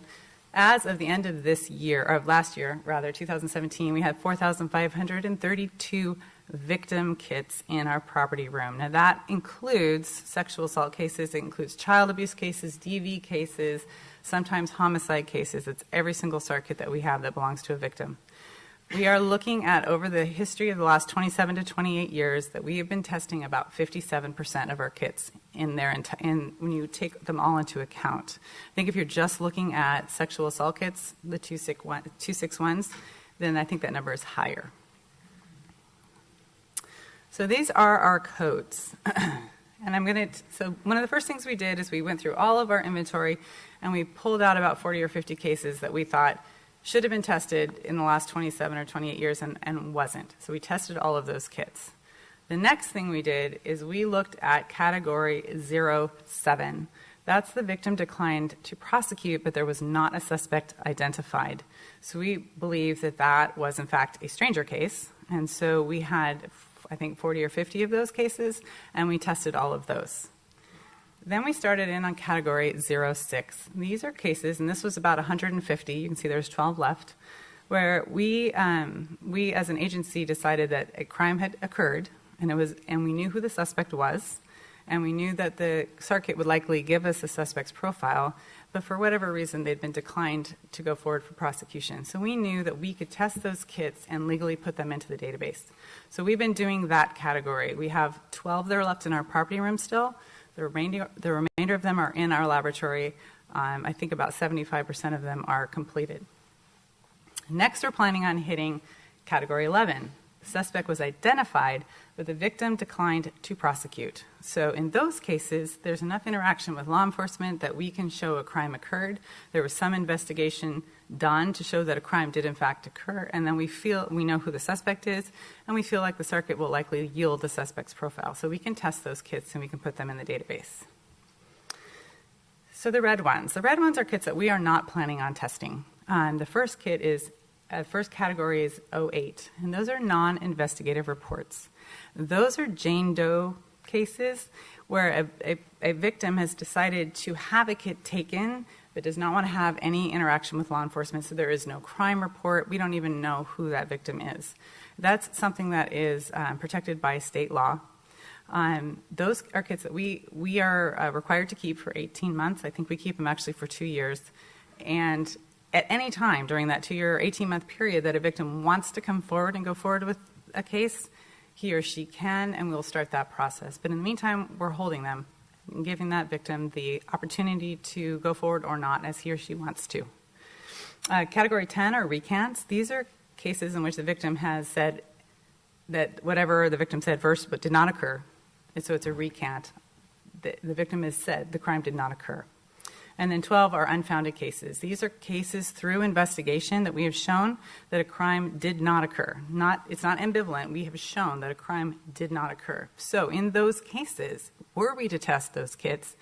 As of the end of this year, or last year, rather, 2017, we had 4,532 victim kits in our property room. Now that includes sexual assault cases, it includes child abuse cases, DV cases, sometimes homicide cases. It's every single SART kit that we have that belongs to a victim. We are looking at, over the history of the last 27 to 28 years, that we have been testing about 57% of our kits in there, when you take them all into account. I think if you're just looking at sexual assault kits, the 261s, then I think that number is higher. So these are our codes. And so one of the first things we did is we went through all of our inventory and we pulled out about 40 or 50 cases that we thought should have been tested in the last 27 or 28 years and wasn't. So we tested all of those kits. The next thing we did is we looked at category 07. That's the victim declined to prosecute, but there was not a suspect identified. So we believe that that was in fact a stranger case. And so we had, I think, 40 or 50 of those cases, and we tested all of those. Then we started in on category 06. These are cases, and this was about 150. You can see there's 12 left, where we as an agency decided that a crime had occurred, and we knew who the suspect was, and we knew that the SART kit would likely give us the suspect's profile, but for whatever reason, they'd been declined to go forward for prosecution. So we knew that we could test those kits and legally put them into the database. So we've been doing that category. We have 12 that are left in our property room still. The remainder of them are in our laboratory. I think about 75% of them are completed. Next, we're planning on hitting category 11. The suspect was identified, but the victim declined to prosecute. So in those cases, there's enough interaction with law enforcement that we can show a crime occurred. There was some investigation done to show that a crime did in fact occur, and then we know who the suspect is, and we feel like the SART kit will likely yield the suspect's profile. So we can test those kits and we can put them in the database. So the red ones are kits that we are not planning on testing. The first category is 08, and those are non-investigative reports. Those are Jane Doe cases where a victim has decided to have a kit taken but does not want to have any interaction with law enforcement, so there is no crime report. We don't even know who that victim is. That's something that is protected by state law. Those are kits that we are required to keep for 18 months. I think we keep them actually for 2 years. And at any time during that 2-year or 18-month period that a victim wants to come forward and go forward with a case, he or she can, and we'll start that process. But in the meantime, we're holding them and giving that victim the opportunity to go forward or not as he or she wants to. Category 10 are recants. These are cases in which the victim has said that whatever the victim said first but did not occur, and so it's a recant. The victim has said the crime did not occur. And then 12 are unfounded cases. These are cases through investigation that we have shown that a crime did not occur. It's not ambivalent. We have shown that a crime did not occur. So in those cases, were we to test those kits,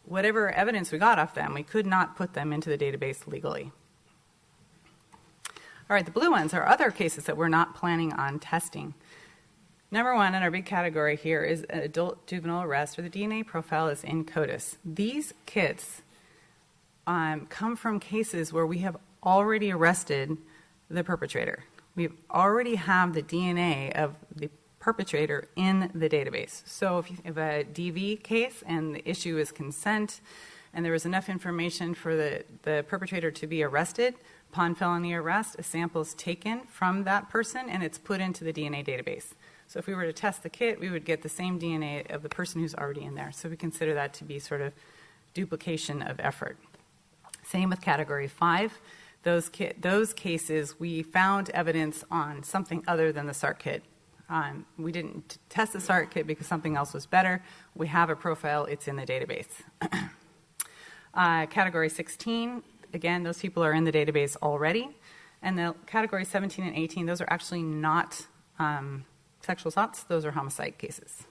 whatever evidence we got off them, we could not put them into the database legally. All right, the blue ones are other cases that we're not planning on testing. Number one in our big category here is adult juvenile arrest, where the DNA profile is in CODIS. These kits come from cases where we have already arrested the perpetrator. We already have the DNA of the perpetrator in the database. So if you have a DV case and the issue is consent and there was enough information for the perpetrator to be arrested, upon felony arrest, a sample is taken from that person and it's put into the DNA database. So if we were to test the kit, we would get the same DNA of the person who's already in there. So we consider that to be sort of duplication of effort. Same with category 5. Those cases, we found evidence on something other than the SART kit. We didn't test the SART kit because something else was better. We have a profile, it's in the database. Category 16, again, those people are in the database already. And the category 17 and 18, those are actually not sexual assaults, those are homicide cases.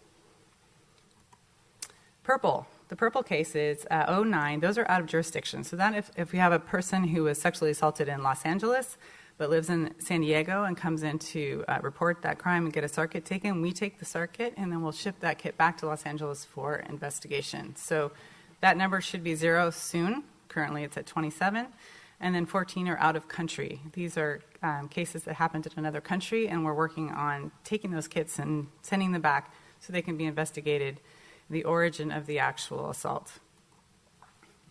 Purple. The purple cases, 09, those are out of jurisdiction. So that if we have a person who was sexually assaulted in Los Angeles but lives in San Diego and comes in to report that crime and get a SART kit taken, we take the SART kit and then we'll ship that kit back to Los Angeles for investigation. So that number should be 0 soon. Currently it's at 27. And then 14 are out of country. These are cases that happened in another country, and we're working on taking those kits and sending them back so they can be investigated, the origin of the actual assault.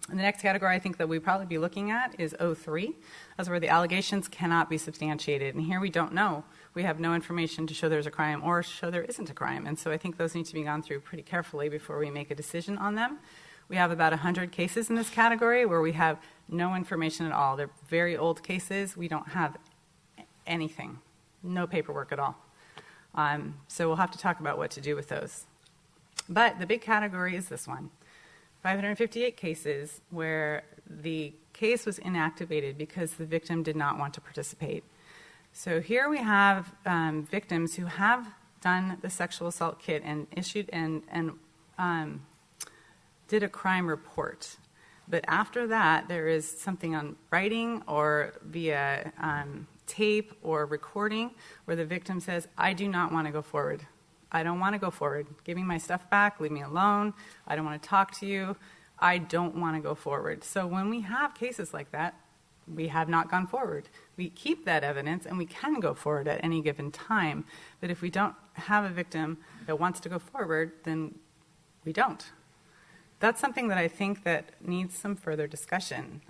And the next category I think that we'd probably be looking at is 03. That's where the allegations cannot be substantiated. And here we don't know. We have no information to show there's a crime or show there isn't a crime. And so I think those need to be gone through pretty carefully before we make a decision on them. We have about 100 cases in this category where we have no information at all. They're very old cases. We don't have anything, no paperwork at all. So we'll have to talk about what to do with those. But the big category is this one, 558 cases where the case was inactivated because the victim did not want to participate. So here we have victims who have done the sexual assault kit and issued and did a crime report. But after that, there is something on writing or via tape or recording where the victim says, I do not want to go forward. I don't want to go forward. Give me my stuff back. Leave me alone. I don't want to talk to you. I don't want to go forward. So when we have cases like that, we have not gone forward. We keep that evidence and we can go forward at any given time. But if we don't have a victim that wants to go forward, then we don't. That's something that I think that needs some further discussion.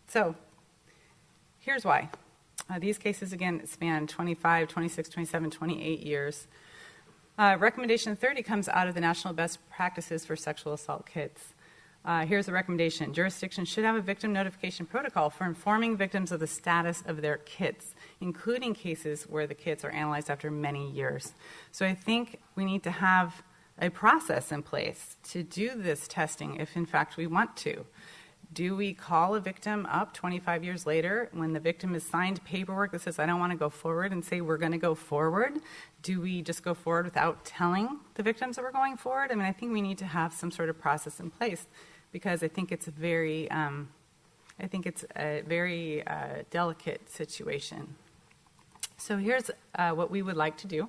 So here's why. These cases, again, span 25, 26, 27, 28 years. Recommendation 30 comes out of the National Best Practices for Sexual Assault Kits. Here's the recommendation. Jurisdictions should have a victim notification protocol for informing victims of the status of their kits, including cases where the kits are analyzed after many years. So I think we need to have a process in place to do this testing if, in fact, we want to. Do we call a victim up 25 years later when the victim has signed paperwork that says, I don't want to go forward, and say we're going to go forward? Do we just go forward without telling the victims that we're going forward? I mean, I think we need to have some sort of process in place because I think it's a very, delicate situation. So here's what we would like to do.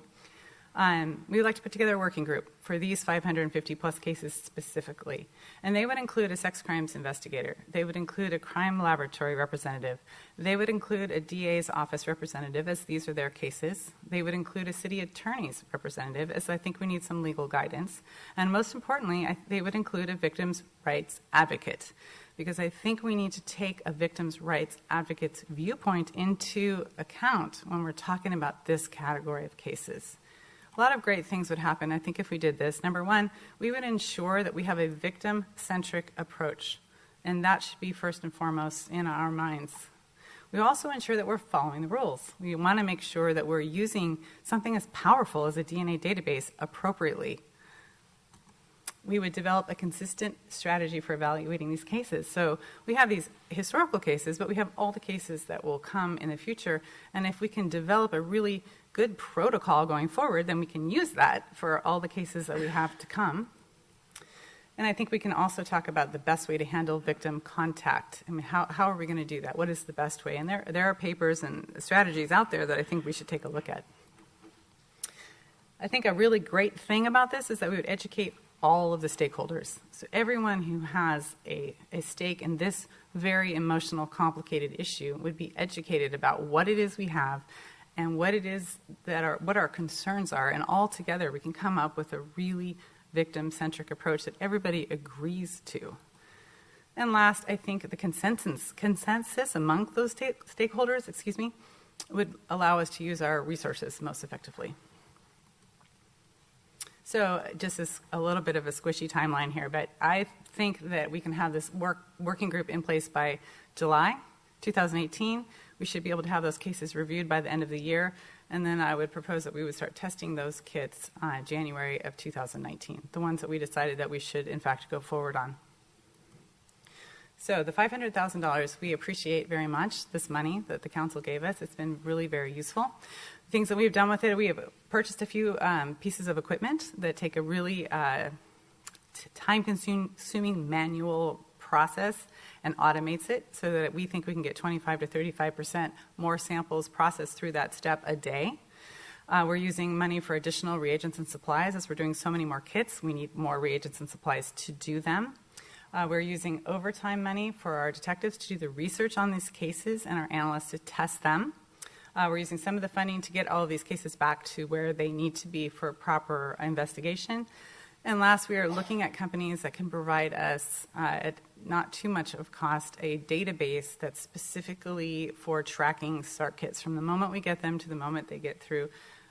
We would like to put together a working group for these 550 plus cases specifically. And they would include a sex crimes investigator. They would include a crime laboratory representative. They would include a DA's office representative, as these are their cases. They would include a city attorney's representative, as I think we need some legal guidance. And most importantly, they would include a victim's rights advocate, because I think we need to take a victim's rights advocate's viewpoint into account when we're talking about this category of cases. A lot of great things would happen, I think, if we did this. Number one, we would ensure that we have a victim-centric approach, and that should be first and foremost in our minds. We also ensure that we're following the rules. We want to make sure that we're using something as powerful as a DNA database appropriately. We would develop a consistent strategy for evaluating these cases. So we have these historical cases, but we have all the cases that will come in the future, and if we can develop a really good protocol going forward, then we can use that for all the cases that we have to come. And I think we can also talk about the best way to handle victim contact. I mean, how are we going to do that? What is the best way? And there are papers and strategies out there that I think we should take a look at. I think a really great thing about this is that we would educate all of the stakeholders. So everyone who has a stake in this very emotional, complicated issue would be educated about what it is we have and what it is that what our concerns are. And all together we can come up with a really victim-centric approach that everybody agrees to. And last, I think the consensus among those stakeholders, would allow us to use our resources most effectively. So just a little bit of a squishy timeline here, but I think that we can have this working group in place by July 2018. We should be able to have those cases reviewed by the end of the year, and then I would propose that we would start testing those kits January of 2019, the ones that we decided that we should, in fact, go forward on. So the $500,000, we appreciate very much this money that the council gave us. It's been really very useful. Things that we've done with it, we have purchased a few pieces of equipment that take a really time-consuming manual process and automates it so that we think we can get 25 to 35% more samples processed through that step a day. We're using money for additional reagents and supplies. As we're doing so many more kits, we need more reagents and supplies to do them. We're using overtime money for our detectives to do the research on these cases and our analysts to test them. We're using some of the funding to get all of these cases back to where they need to be for proper investigation. And last, we are looking at companies that can provide us, at not too much of cost, a database that's specifically for tracking SART kits from the moment we get them to the moment they get through,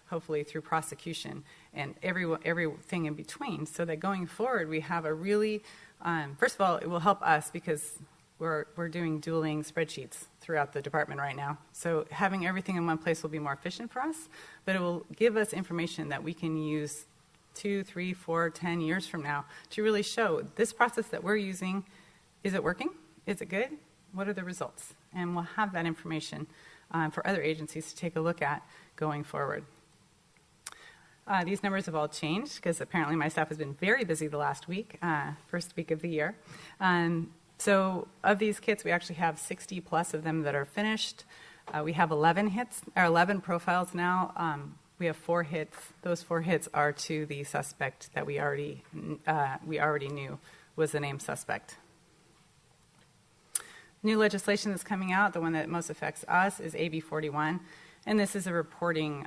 hopefully through prosecution, and everything in between, so that going forward we have a really, first of all, it will help us because we're doing dueling spreadsheets throughout the department right now. So having everything in one place will be more efficient for us, but it will give us information that we can use 2, 3, 4, 10 years from now to really show this process that we're using, is it working? Is it good? What are the results? And we'll have that information for other agencies to take a look at going forward. These numbers have all changed because apparently my staff has been very busy the last week, first week of the year. So of these kits, we actually have 60 plus of them that are finished. We have 11 profiles now. We have 4 hits. Those 4 hits are to the suspect that we already knew was the named suspect. New legislation that's coming out, the one that most affects us, is AB 41, and this is a reporting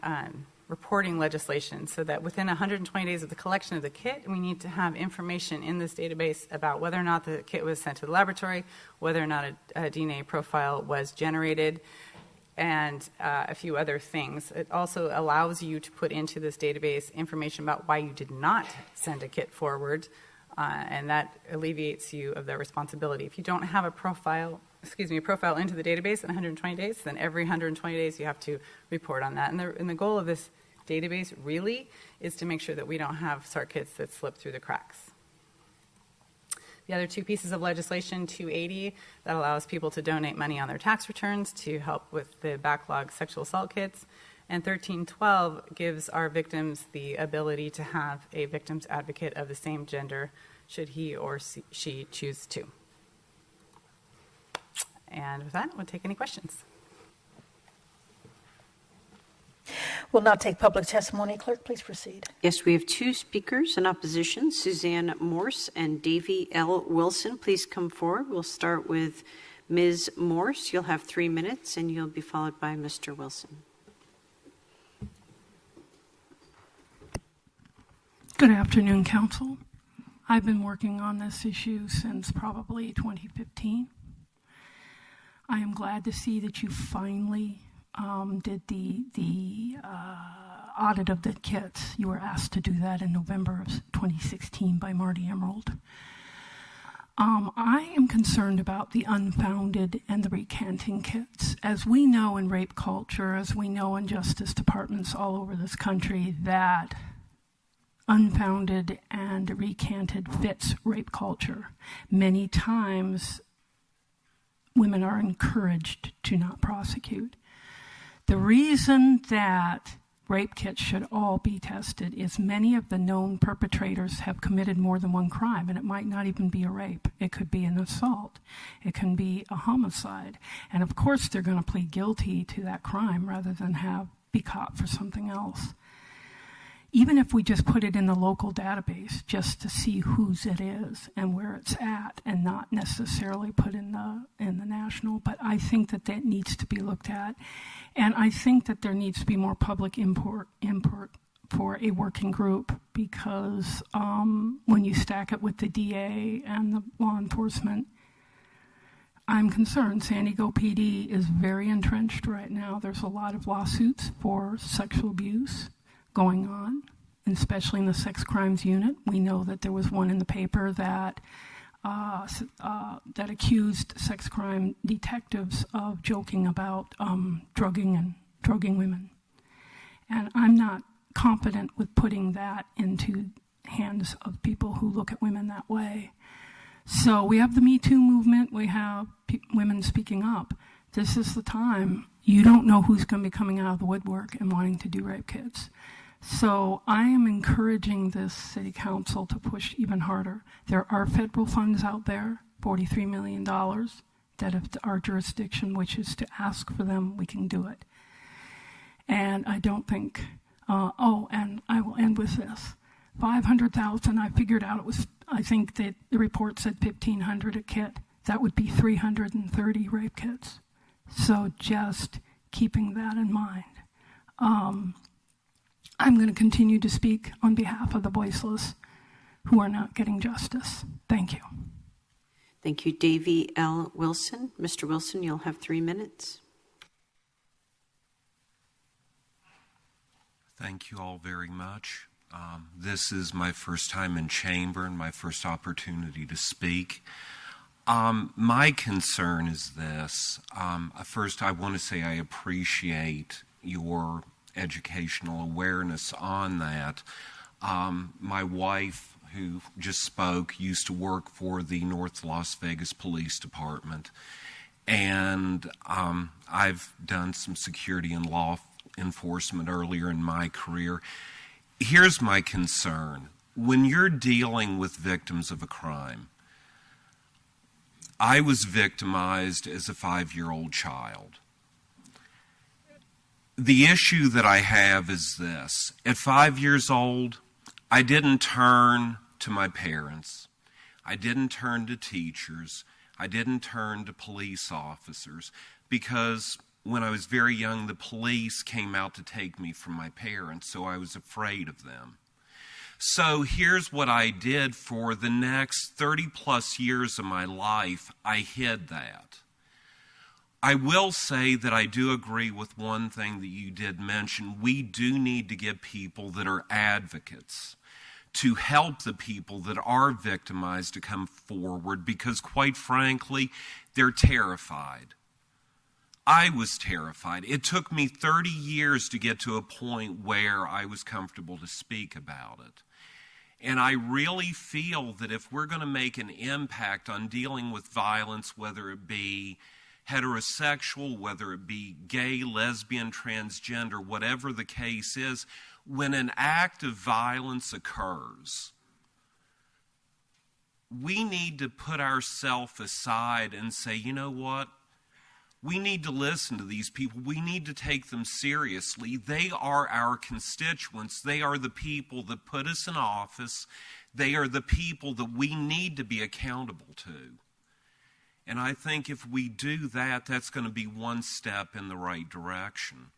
legislation, so that within 120 days of the collection of the kit, we need to have information in this database about whether or not the kit was sent to the laboratory, whether or not a DNA profile was generated, and a few other things. It also allows you to put into this database information about why you did not send a kit forward, and that alleviates you of the responsibility. If you don't have a profile into the database in 120 days, then every 120 days you have to report on that. And the goal of this database really is to make sure that we don't have SART kits that slip through the cracks. The other 2 pieces of legislation, 280, that allows people to donate money on their tax returns to help with the backlog sexual assault kits. And 1312 gives our victims the ability to have a victim's advocate of the same gender should he or she choose to. And with that, we'll take any questions. We'll now take public testimony. Clerk, please proceed. Yes, we have 2 speakers in opposition, Suzanne Morse and Davy L. Wilson. Please come forward. We'll start with Ms. Morse. You'll have 3 minutes, and you'll be followed by Mr. Wilson. Good afternoon, Council. I've been working on this issue since probably 2015. I am glad to see that you finally did the audit of the kits. You were asked to do that in November of 2016 by Marty Emerald. I am concerned about the unfounded and the recanting kits. As we know in rape culture, as we know in justice departments all over this country, that unfounded and recanted fits rape culture. Many times, women are encouraged to not prosecute. The reason that rape kits should all be tested is many of the known perpetrators have committed more than one crime, and it might not even be a rape. It could be an assault. It can be a homicide. And of course, they're going to plead guilty to that crime rather than be caught for something else. Even if we just put it in the local database just to see whose it is and where it's at, and not necessarily put in the national, but I think that needs to be looked at. And I think that there needs to be more public input for a working group, because when you stack it with the DA and the law enforcement, I'm concerned. San Diego PD is very entrenched right now. There's a lot of lawsuits for sexual abuse going on, especially in the sex crimes unit. We know that there was one in the paper that accused sex crime detectives of joking about drugging women. And I'm not confident with putting that into hands of people who look at women that way. So we have the Me Too movement. We have women speaking up. This is the time. You don't know who's going to be coming out of the woodwork and wanting to do rape kits. So I am encouraging this city council to push even harder. There are federal funds out there, $43 million, that if our jurisdiction wishes to ask for them, we can do it. And I don't think, and I will end with this. 500,000, I figured out I think that the report said 1,500 a kit. That would be 330 rape kits. So just keeping that in mind. I'm going to continue to speak on behalf of the voiceless who are not getting justice. Thank you. Thank you, Davy L. Wilson. Mr. Wilson, you'll have 3 minutes. Thank you all very much. This is my first time in chamber and my first opportunity to speak. My concern is this. First, I want to say I appreciate your educational awareness on that. My wife, who just spoke, used to work for the North Las Vegas Police Department, and I've done some security and law enforcement earlier in my career. Here's my concern. When you're dealing with victims of a crime, I was victimized as a 5-year-old child. The issue that I have is this. At 5 years old, I didn't turn to my parents. I didn't turn to teachers. I didn't turn to police officers, because when I was very young, the police came out to take me from my parents, so I was afraid of them. So here's what I did for the next 30 plus years of my life. I hid that. I will say that I do agree with one thing that you did mention. We do need to get people that are advocates to help the people that are victimized to come forward, because quite frankly, they're terrified. I was terrified. It took me 30 years to get to a point where I was comfortable to speak about it. And I really feel that if we're going to make an impact on dealing with violence, whether it be heterosexual, whether it be gay, lesbian, transgender, whatever the case is, when an act of violence occurs, we need to put ourselves aside and say, you know what? We need to listen to these people. We need to take them seriously. They are our constituents. They are the people that put us in office. They are the people that we need to be accountable to. And I think if we do that, that's going to be one step in the right direction.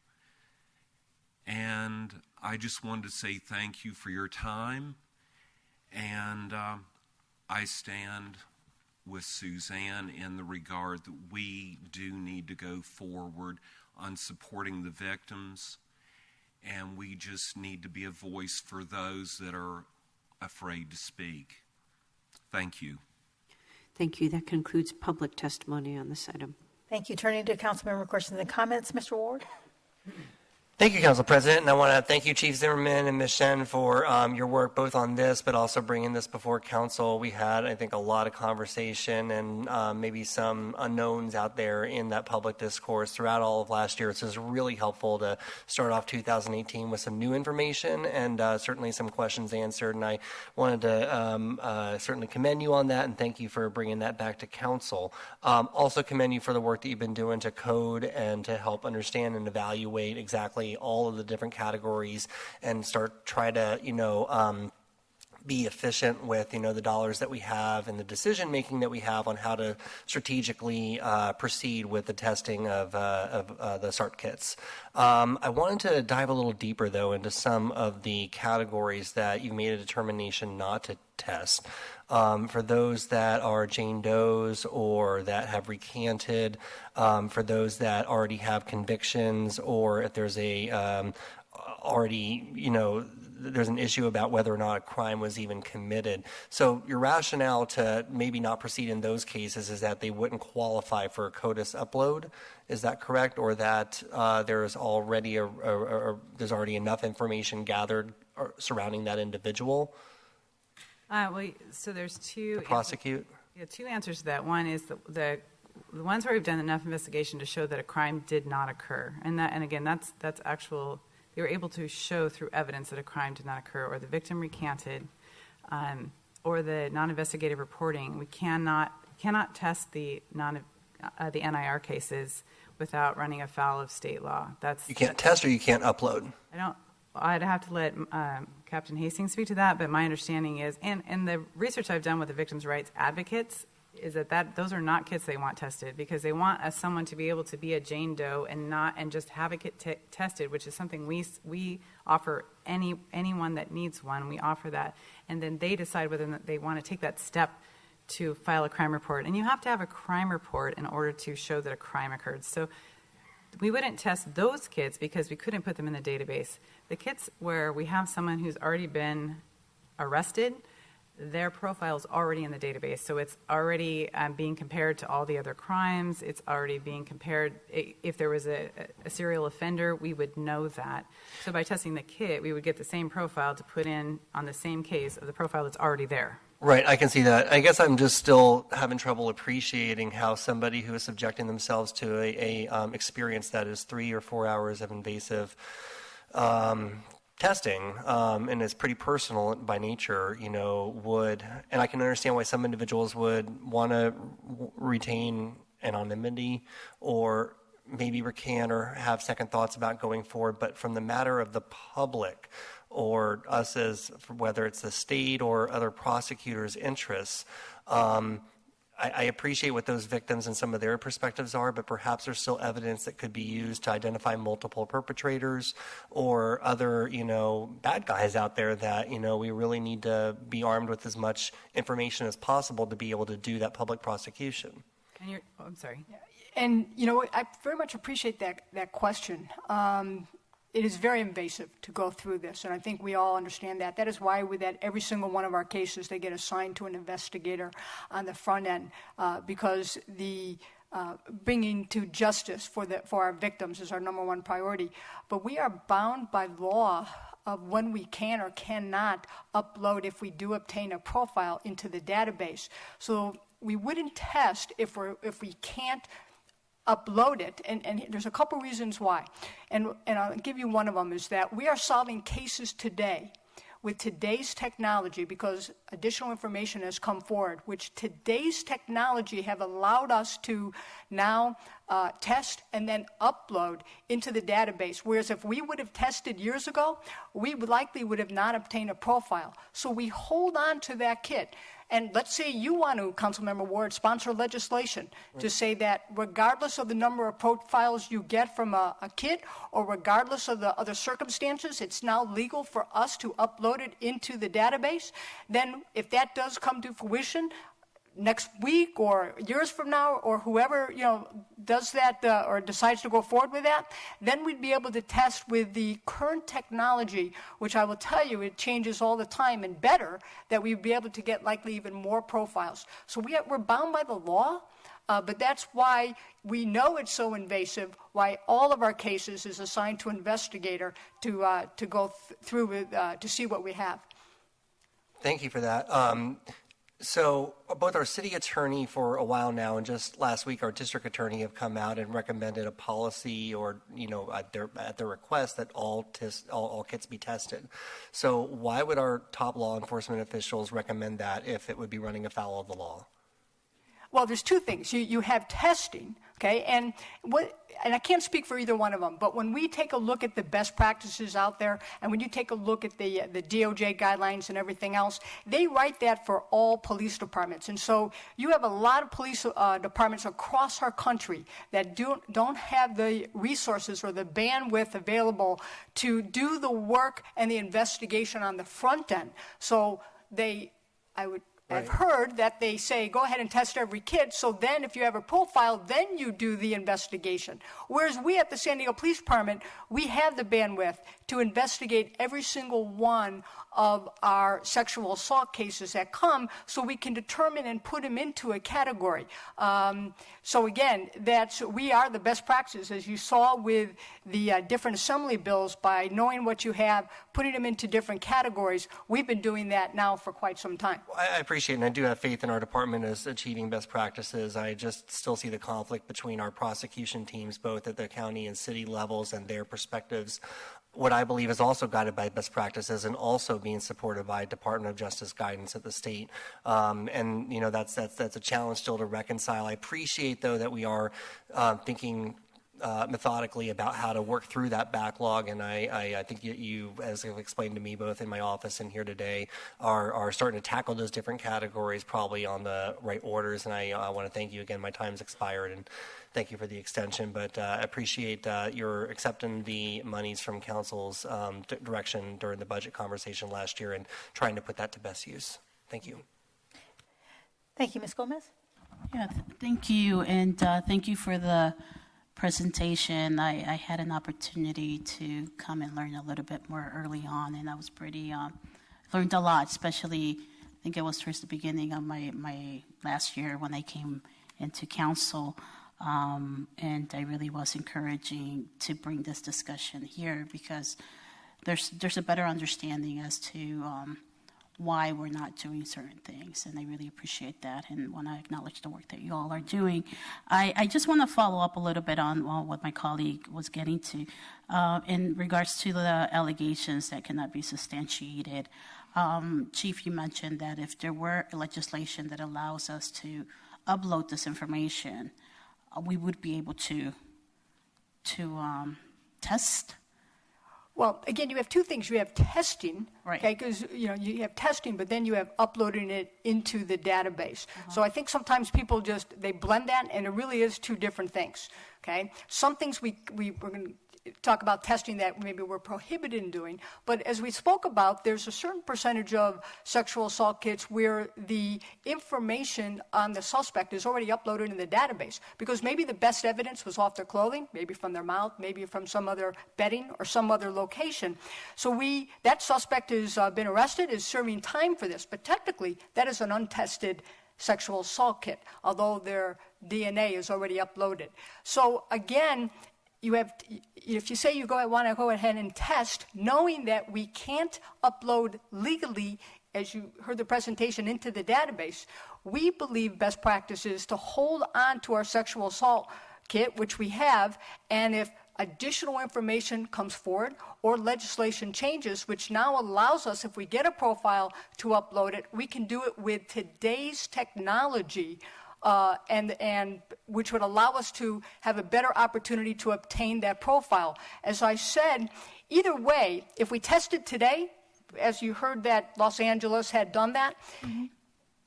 And I just wanted to say thank you for your time. And I stand with Suzanne in the regard that we do need to go forward on supporting the victims, and we just need to be a voice for those that are afraid to speak. Thank you. Thank you. That concludes public testimony on this item. Thank you. Turning to council member questions and comments, Mr. Ward. Thank you, Council President, and I want to thank you, Chief Zimmerman and Ms. Shen, for your work both on this, but also bringing this before Council. We had, I think, a lot of conversation and maybe some unknowns out there in that public discourse throughout all of last year. So it's really helpful to start off 2018 with some new information and certainly some questions answered. And I wanted to certainly commend you on that and thank you for bringing that back to Council. Also commend you for the work that you've been doing to code and to help understand and evaluate exactly all of the different categories and try to, be efficient with, the dollars that we have and the decision making that we have on how to strategically proceed with the testing of the SART kits. I wanted to dive a little deeper, though, into some of the categories that you've made a determination not to test. For those that are Jane Does or that have recanted, for those that already have convictions, or if there's there's an issue about whether or not a crime was even committed. So your rationale to maybe not proceed in those cases is that they wouldn't qualify for a CODIS upload. Is that correct? Or that there's already there's already enough information gathered surrounding that individual? So there's two. To prosecute? Two answers to that. One is the ones where we've done enough investigation to show that a crime did not occur, and again that's actual. They were able to show through evidence that a crime did not occur, or the victim recanted, or the non-investigative reporting. We cannot test the NIR cases without running afoul of state law. You can't test or you can't upload. I'd have to let Captain Hastings speak to that, but my understanding is, and the research I've done with the victims' rights advocates, is that those are not kits they want tested, because they want someone to be able to be a Jane Doe and just have a kit tested, which is something we offer anyone that needs one. We offer that, and then they decide whether they want to take that step to file a crime report. And you have to have a crime report in order to show that a crime occurred. So we wouldn't test those kits because we couldn't put them in the database. The kits where we have someone who's already been arrested, their profile is already in the database, so it's already being compared to all the other crimes. It's already being compared. If there was a serial offender, we would know that. So by testing the kit, we would get the same profile to put in on the same case of the profile that's already there. Right, I can see that. I guess I'm just still having trouble appreciating how somebody who is subjecting themselves to a experience that is 3 or 4 hours of invasive testing, and it's pretty personal by nature, would, and I can understand why some individuals would want to retain anonymity or maybe recant or have second thoughts about going forward, but from the matter of the public or us as, whether it's the state or other prosecutors' interests, I appreciate what those victims and some of their perspectives are, but perhaps there's still evidence that could be used to identify multiple perpetrators or other, bad guys out there that, we really need to be armed with as much information as possible to be able to do that public prosecution. And I'm sorry. And, I very much appreciate that question. It is very invasive to go through this, and I think we all understand that. That is why with that, every single one of our cases, they get assigned to an investigator on the front end, because the bringing to justice for our victims is our number one priority. But we are bound by law of when we can or cannot upload, if we do obtain a profile, into the database. So we wouldn't test if we can't upload it, and there's a couple reasons why, and I'll give you one of them, is that we are solving cases today with today's technology because additional information has come forward, which today's technology have allowed us to now test and then upload into the database, whereas if we would have tested years ago, we likely would have not obtained a profile. So we hold on to that kit. And let's say you want to, Councilmember Ward, sponsor legislation to say that regardless of the number of profiles you get from a kit or regardless of the other circumstances, it's now legal for us to upload it into the database. Then if that does come to fruition, next week or years from now, or whoever, does that or decides to go forward with that, then we'd be able to test with the current technology, which I will tell you, it changes all the time and better, that we'd be able to get likely even more profiles. So we're bound by the law, but that's why we know it's so invasive, why all of our cases is assigned to an investigator to go through with, to see what we have. Thank you for that. So both our city attorney for a while now and just last week our district attorney have come out and recommended a policy or, at their request that all kits be tested. So why would our top law enforcement officials recommend that if it would be running afoul of the law? Well, there's two things. You have testing, okay, and I can't speak for either one of them, but when we take a look at the best practices out there, and when you take a look at the DOJ guidelines and everything else, they write that for all police departments. And so you have a lot of police departments across our country that don't have the resources or the bandwidth available to do the work and the investigation on the front end. So I've heard that they say, go ahead and test every kid, so then if you have a profile, then you do the investigation. Whereas we at the San Diego Police Department, we have the bandwidth to investigate every single one of our sexual assault cases that come, so we can determine and put them into a category. So again, we are the best practices, as you saw with the different assembly bills, by knowing what you have, putting them into different categories. We've been doing that now for quite some time. I appreciate it, and I do have faith in our department as achieving best practices. I just still see the conflict between our prosecution teams, both at the county and city levels, and their perspectives. What I believe is also guided by best practices and also being supported by Department of Justice guidance at the state. And that's a challenge still to reconcile. I appreciate, though, that we are thinking methodically about how to work through that backlog, and I think you, as you've explained to me both in my office and here today, are starting to tackle those different categories probably on the right orders, and I want to thank you again. My time's expired, and thank you for the extension, but I appreciate your accepting the monies from council's direction during the budget conversation last year and trying to put that to best use. Thank you. Thank you, Ms. Gomez. Yeah, thank you, and thank you for the presentation. I had an opportunity to come and learn a little bit more early on, and I was pretty learned a lot, especially I think it was towards the beginning of my last year when I came into council, and I really was encouraging to bring this discussion here because there's a better understanding as to why we're not doing certain things, and I really appreciate that and want to acknowledge the work that you all are doing. I just want to follow up a little bit on what my colleague was getting to in regards to the allegations that cannot be substantiated. Chief, you mentioned that if there were legislation that allows us to upload this information, we would be able to test. Well, again, you have two things. You have testing, right? Okay, because you have testing, but then you have uploading it into the database. So I think sometimes people they blend that, and it really is two different things. Okay, some things we're going to talk about testing that maybe we're prohibited in doing, but as we spoke about, there's a certain percentage of sexual assault kits where the information on the suspect is already uploaded in the database, because maybe the best evidence was off their clothing, maybe from their mouth, maybe from some other bedding or some other location. So that suspect has been arrested, is serving time for this, but technically that is an untested sexual assault kit, although their DNA is already uploaded. So again, if you say you want to go ahead and test, knowing that we can't upload legally, as you heard the presentation, into the database, we believe best practice is to hold on to our sexual assault kit, which we have, and if additional information comes forward or legislation changes, which now allows us, if we get a profile, to upload it, we can do it with today's technology, and which would allow us to have a better opportunity to obtain that profile. As I said, either way, if we tested today, as you heard that Los Angeles had done that,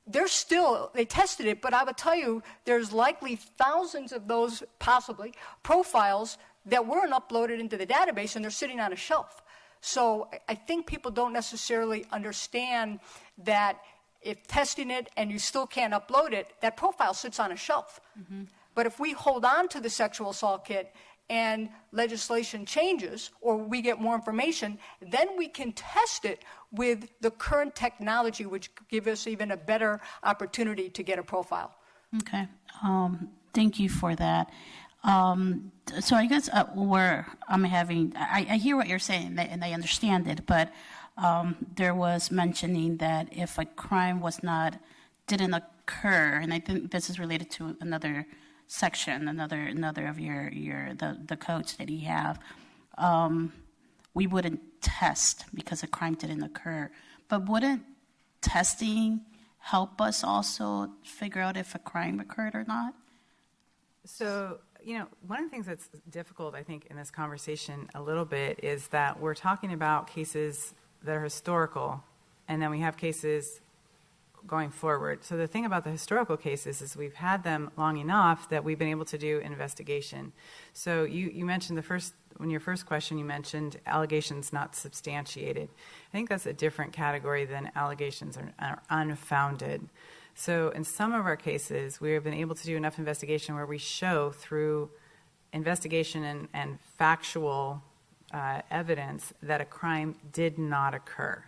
they tested it, but I would tell you there's likely thousands of those, possibly, profiles that weren't uploaded into the database, and they're sitting on a shelf. So I think people don't necessarily understand that if testing it and you still can't upload it, that profile sits on a shelf. But if we hold on to the sexual assault kit and legislation changes or we get more information, then we can test it with the current technology, which give us even a better opportunity to get a profile. Okay. Thank you for that. So I guess I hear what you're saying and I understand it, but there was mentioning that if a crime didn't occur, and I think this is related to another section, another of the codes that you have, we wouldn't test because a crime didn't occur. But wouldn't testing help us also figure out if a crime occurred or not? So, one of the things that's difficult, I think, in this conversation a little bit is that we're talking about cases that are historical, and then we have cases going forward. So the thing about the historical cases is we've had them long enough that we've been able to do investigation. So you mentioned when your first question, you mentioned allegations not substantiated. I think that's a different category than allegations are unfounded. So in some of our cases, we have been able to do enough investigation where we show through investigation and factual evidence that a crime did not occur.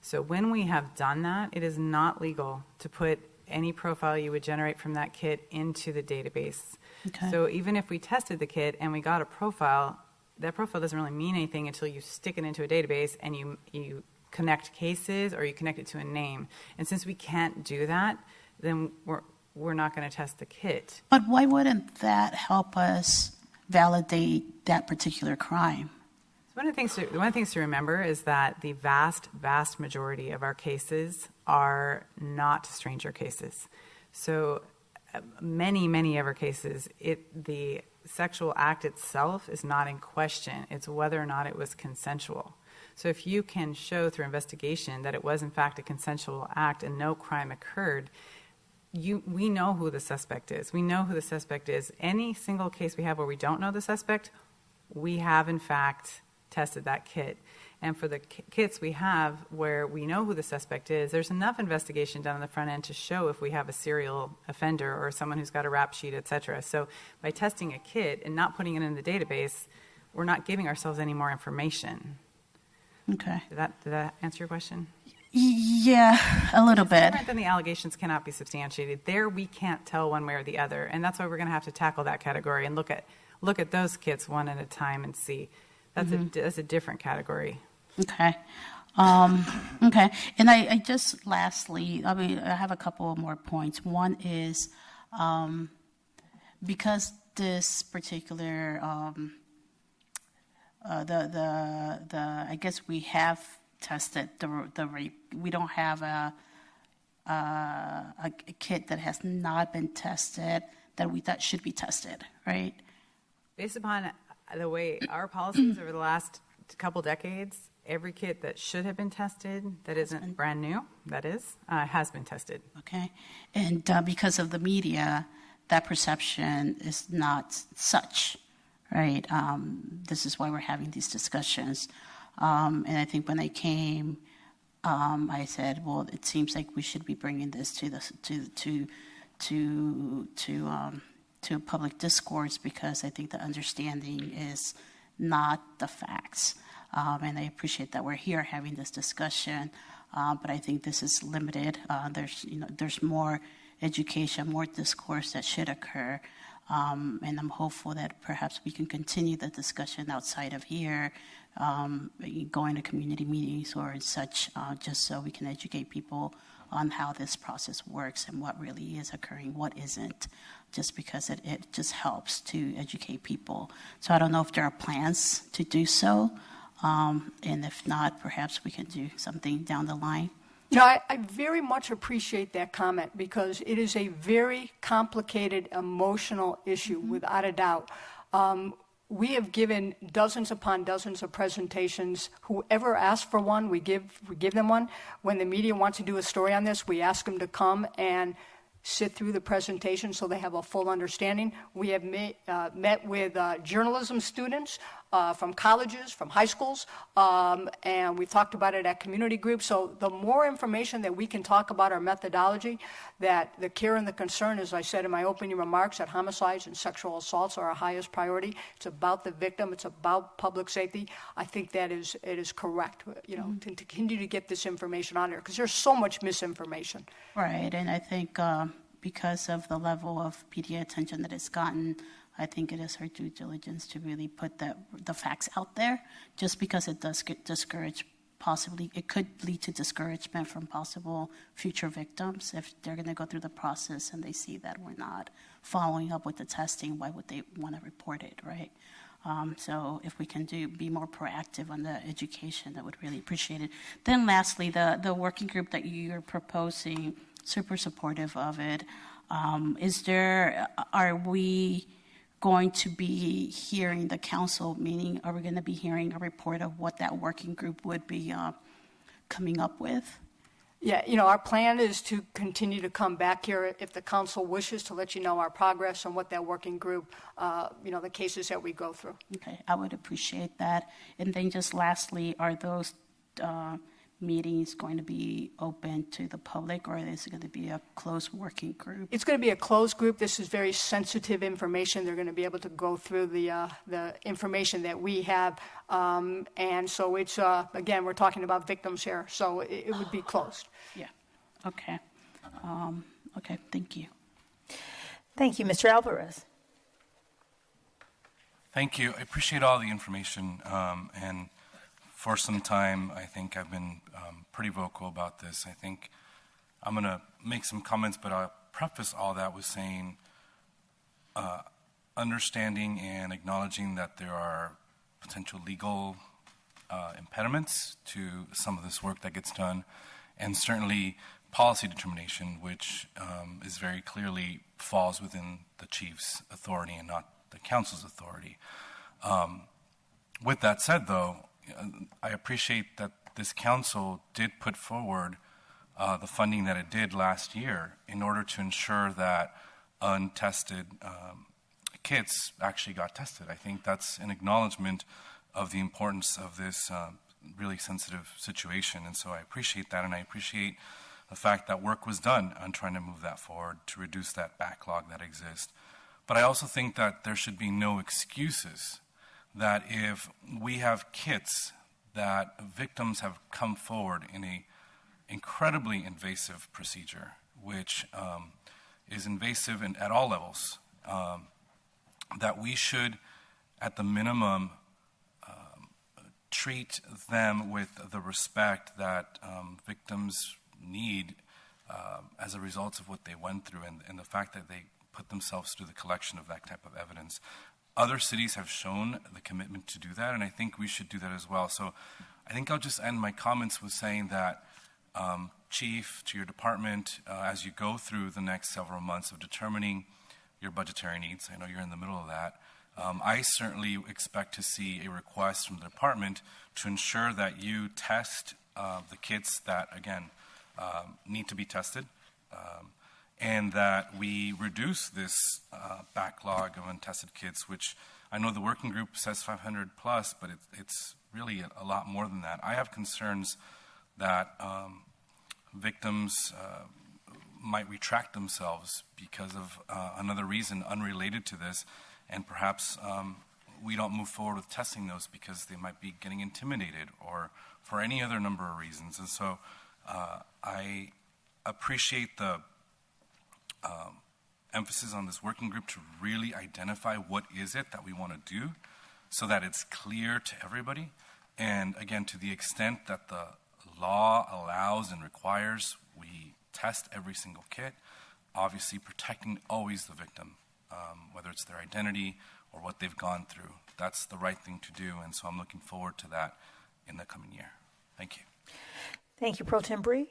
So when we have done that, it is not legal to put any profile you would generate from that kit into the database. Okay. So even if we tested the kit and we got a profile, that profile doesn't really mean anything until you stick it into a database and you connect cases or you connect it to a name. And since we can't do that, then we're not going to test the kit. But why wouldn't that help us validate that particular crime? One of the things to remember is that the vast majority of our cases are not stranger cases. So many of our cases, the sexual act itself is not in question. It's whether or not it was consensual. So if you can show through investigation that it was in fact a consensual act and no crime occurred, we know who the suspect is. We know who the suspect is. Any single case we have where we don't know the suspect, we have in fact tested that kit. And for the kits we have where we know who the suspect is, there's enough investigation done on the front end to show if we have a serial offender or someone who's got a rap sheet, etc. So by testing a kit and not putting it in the database, we're not giving ourselves any more information. Okay. Did that answer your question? Yeah, a little bit. Different than the allegations cannot be substantiated. There we can't tell one way or the other, and that's why we're going to have to tackle that category and look at those kits one at a time and see. That's a different category. Okay. Okay. And I just lastly, I have a couple more points. One is because this particular I guess we have tested the rape. We don't have a kit that has not been tested that we thought should be tested, right? Based upon the way our policies over the last couple decades, every kit that should have been tested, that isn't brand new, has been tested. Okay. And because of the media, that perception is not such, right? This is why we're having these discussions. And I think when I came, I said, well, it seems like we should be bringing this to public discourse because I think the understanding is not the facts. And I appreciate that we're here having this discussion, but I think this is limited. There's more education, more discourse that should occur, and I'm hopeful that perhaps we can continue the discussion outside of here, going to community meetings or such, just so we can educate people on how this process works and what really is occurring, what isn't, just because it just helps to educate people. So I don't know if there are plans to do so, and if not, perhaps we can do something down the line. I very much appreciate that comment because it is a very complicated, emotional issue, without a doubt. We have given dozens upon dozens of presentations. Whoever asks for one, we give them one. When the media wants to do a story on this, we ask them to come and sit through the presentation so they have a full understanding. We have met with journalism students from colleges, from high schools, and we talked about it at community groups. So the more information that we can talk about our methodology, that the care and the concern, as I said in my opening remarks, that homicides and sexual assaults are our highest priority. It's about the victim. It's about public safety. I think that it is correct, to continue to get this information on there, because there's so much misinformation. Right, and I think because of the level of media attention that it's gotten, I think it is our due diligence to really put the facts out there, just because it does discourage, possibly, it could lead to discouragement from possible future victims. If they're going to go through the process and they see that we're not following up with the testing, why would they want to report it, right? So if we can be more proactive on the education, I would really appreciate it. Then lastly, the working group that you're proposing, super supportive of it. Are we going to be hearing the council, meaning are we going to be hearing a report of what that working group would be coming up with? Yeah, our plan is to continue to come back here if the council wishes, to let you know our progress on what that working group, the cases that we go through. Okay, I would appreciate that. And then just lastly, are those meetings going to be open to the public, or is it going to be a closed working group? It's going to be a closed group. This is very sensitive information. They're going to be able to go through the information that we have. And so it's, again, we're talking about victims here, so it would be closed. Yeah. Okay. Okay, thank you. Thank you. Mr. Alvarez. Thank you. I appreciate all the information, and for some time, I think I've been pretty vocal about this. I think I'm going to make some comments, but I'll preface all that with saying understanding and acknowledging that there are potential legal impediments to some of this work that gets done, and certainly policy determination, which is very clearly falls within the chief's authority and not the council's authority. With that said, though, I appreciate that this council did put forward the funding that it did last year in order to ensure that untested kits actually got tested. I think that's an acknowledgement of the importance of this really sensitive situation, and so I appreciate that, and I appreciate the fact that work was done on trying to move that forward to reduce that backlog that exists. But I also think that there should be no excuses that if we have kits that victims have come forward in a incredibly invasive procedure, which is invasive at all levels, that we should, at the minimum, treat them with the respect that victims need as a result of what they went through, and the fact that they put themselves through the collection of that type of evidence. Other cities have shown the commitment to do that, and I think we should do that as well. So I think I'll just end my comments with saying that, Chief, to your department, as you go through the next several months of determining your budgetary needs, I know you're in the middle of that, I certainly expect to see a request from the department to ensure that you test the kits that, again, need to be tested, and that we reduce this backlog of untested kits, which I know the working group says 500 plus, but it's really a lot more than that. I have concerns that victims might retract themselves because of another reason unrelated to this, and perhaps we don't move forward with testing those because they might be getting intimidated or for any other number of reasons. And so I appreciate the emphasis on this working group to really identify what is it that we want to do so that it's clear to everybody. And again, to the extent that the law allows and requires, we test every single kit, obviously protecting always the victim, whether it's their identity or what they've gone through. That's the right thing to do, and so I'm looking forward to that in the coming year. Thank you. Thank you, Pro Tem Bree.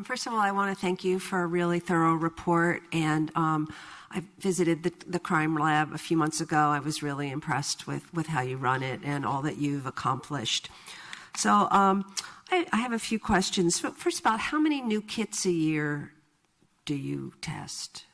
First of all, I want to thank you for a really thorough report, and I visited the crime lab a few months ago. I was really impressed with how you run it and all that you've accomplished. So I have a few questions. First, about how many new kits a year do you test?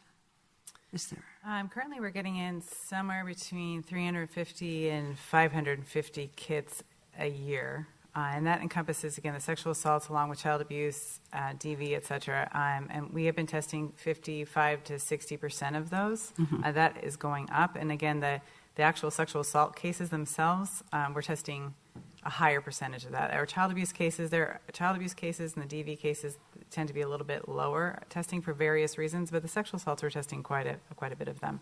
Is there? Currently, we're getting in somewhere between 350 and 550 kits a year. And that encompasses, again, the sexual assaults along with child abuse, DV, et cetera. And we have been testing 55 to 60% of those. That is going up. And again, the actual sexual assault cases themselves, we're testing a higher percentage of that. Our child abuse cases, and the DV cases tend to be a little bit lower testing for various reasons, but the sexual assaults, we're testing quite a bit of them.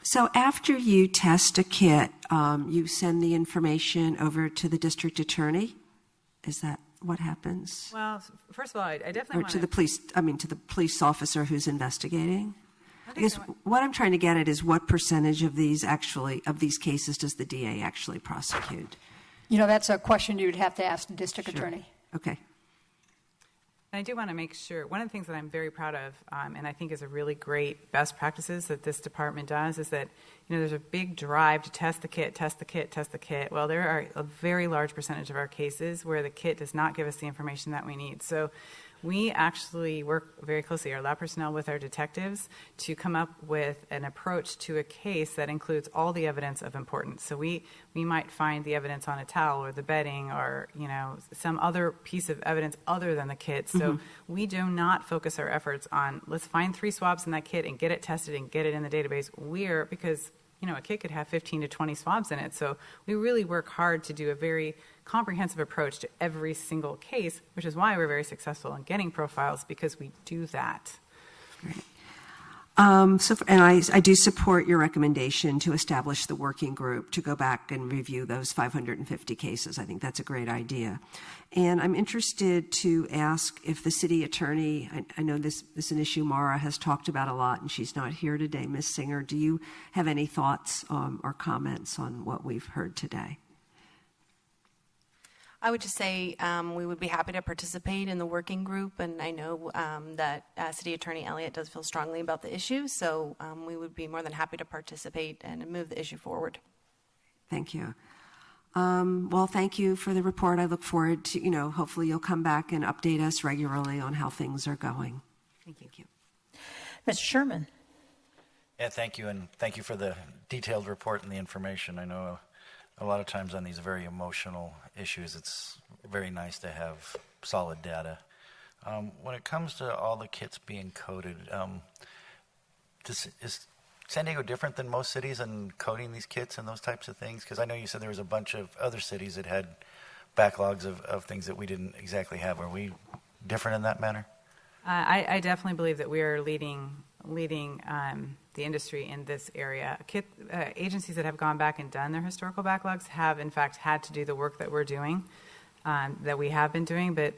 So after you test a kit, you send the information over to the district attorney? Is that what happens? Well, first of all, I definitely Or want to the police, to the police officer who's investigating? I guess what I'm trying to get at is what percentage of these cases does the DA actually prosecute? That's a question you'd have to ask the district attorney. Okay. I do want to make sure, one of the things that I'm very proud of, and I think is a really great best practices that this department does, is that, there's a big drive to test the kit, test the kit, test the kit. Well, there are a very large percentage of our cases where the kit does not give us the information that we need. So we actually work very closely, our lab personnel with our detectives, to come up with an approach to a case that includes all the evidence of importance. So we might find the evidence on a towel or the bedding or, some other piece of evidence other than the kit. So we do not focus our efforts on, let's find 3 swabs in that kit and get it tested and get it in the database. Because a kit could have 15 to 20 swabs in it. So we really work hard to do a very comprehensive approach to every single case, which is why we're very successful in getting profiles, because we do that. Great. I do support your recommendation to establish the working group to go back and review those 550 cases. I think that's a great idea. And I'm interested to ask if the city attorney, I know this is an issue Mara has talked about a lot, and she's not here today. Ms. Singer, do you have any thoughts or comments on what we've heard today? I would just say we would be happy to participate in the working group, and I know that City Attorney Elliott does feel strongly about the issue, so we would be more than happy to participate and move the issue forward. Thank you. Well, thank you for the report. I look forward to, hopefully you'll come back and update us regularly on how things are going. Thank you. Mr. Sherman. Yeah, thank you, and thank you for the detailed report and the information. I know a lot of times on these very emotional issues, it's very nice to have solid data. When it comes to all the kits being coded, is San Diego different than most cities in coding these kits and those types of things? Because I know you said there was a bunch of other cities that had backlogs of things that we didn't exactly have. Are we different in that manner? I definitely believe that we are leading the industry in this area. Agencies that have gone back and done their historical backlogs have, in fact, had to do the work that we're doing, that we have been doing, but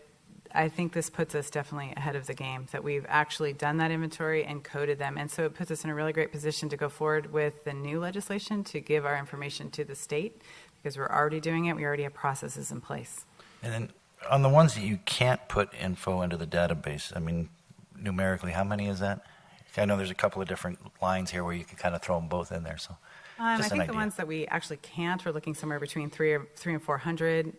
I think this puts us definitely ahead of the game, that we've actually done that inventory and coded them. And so it puts us in a really great position to go forward with the new legislation to give our information to the state, because we're already doing it. We already have processes in place. And then on the ones that you can't put info into the database, I mean, numerically, how many is that? I know there's a couple of different lines here where you can kind of throw them both in there. So, I think the ones that we actually can't, we're looking somewhere between 300 and 400,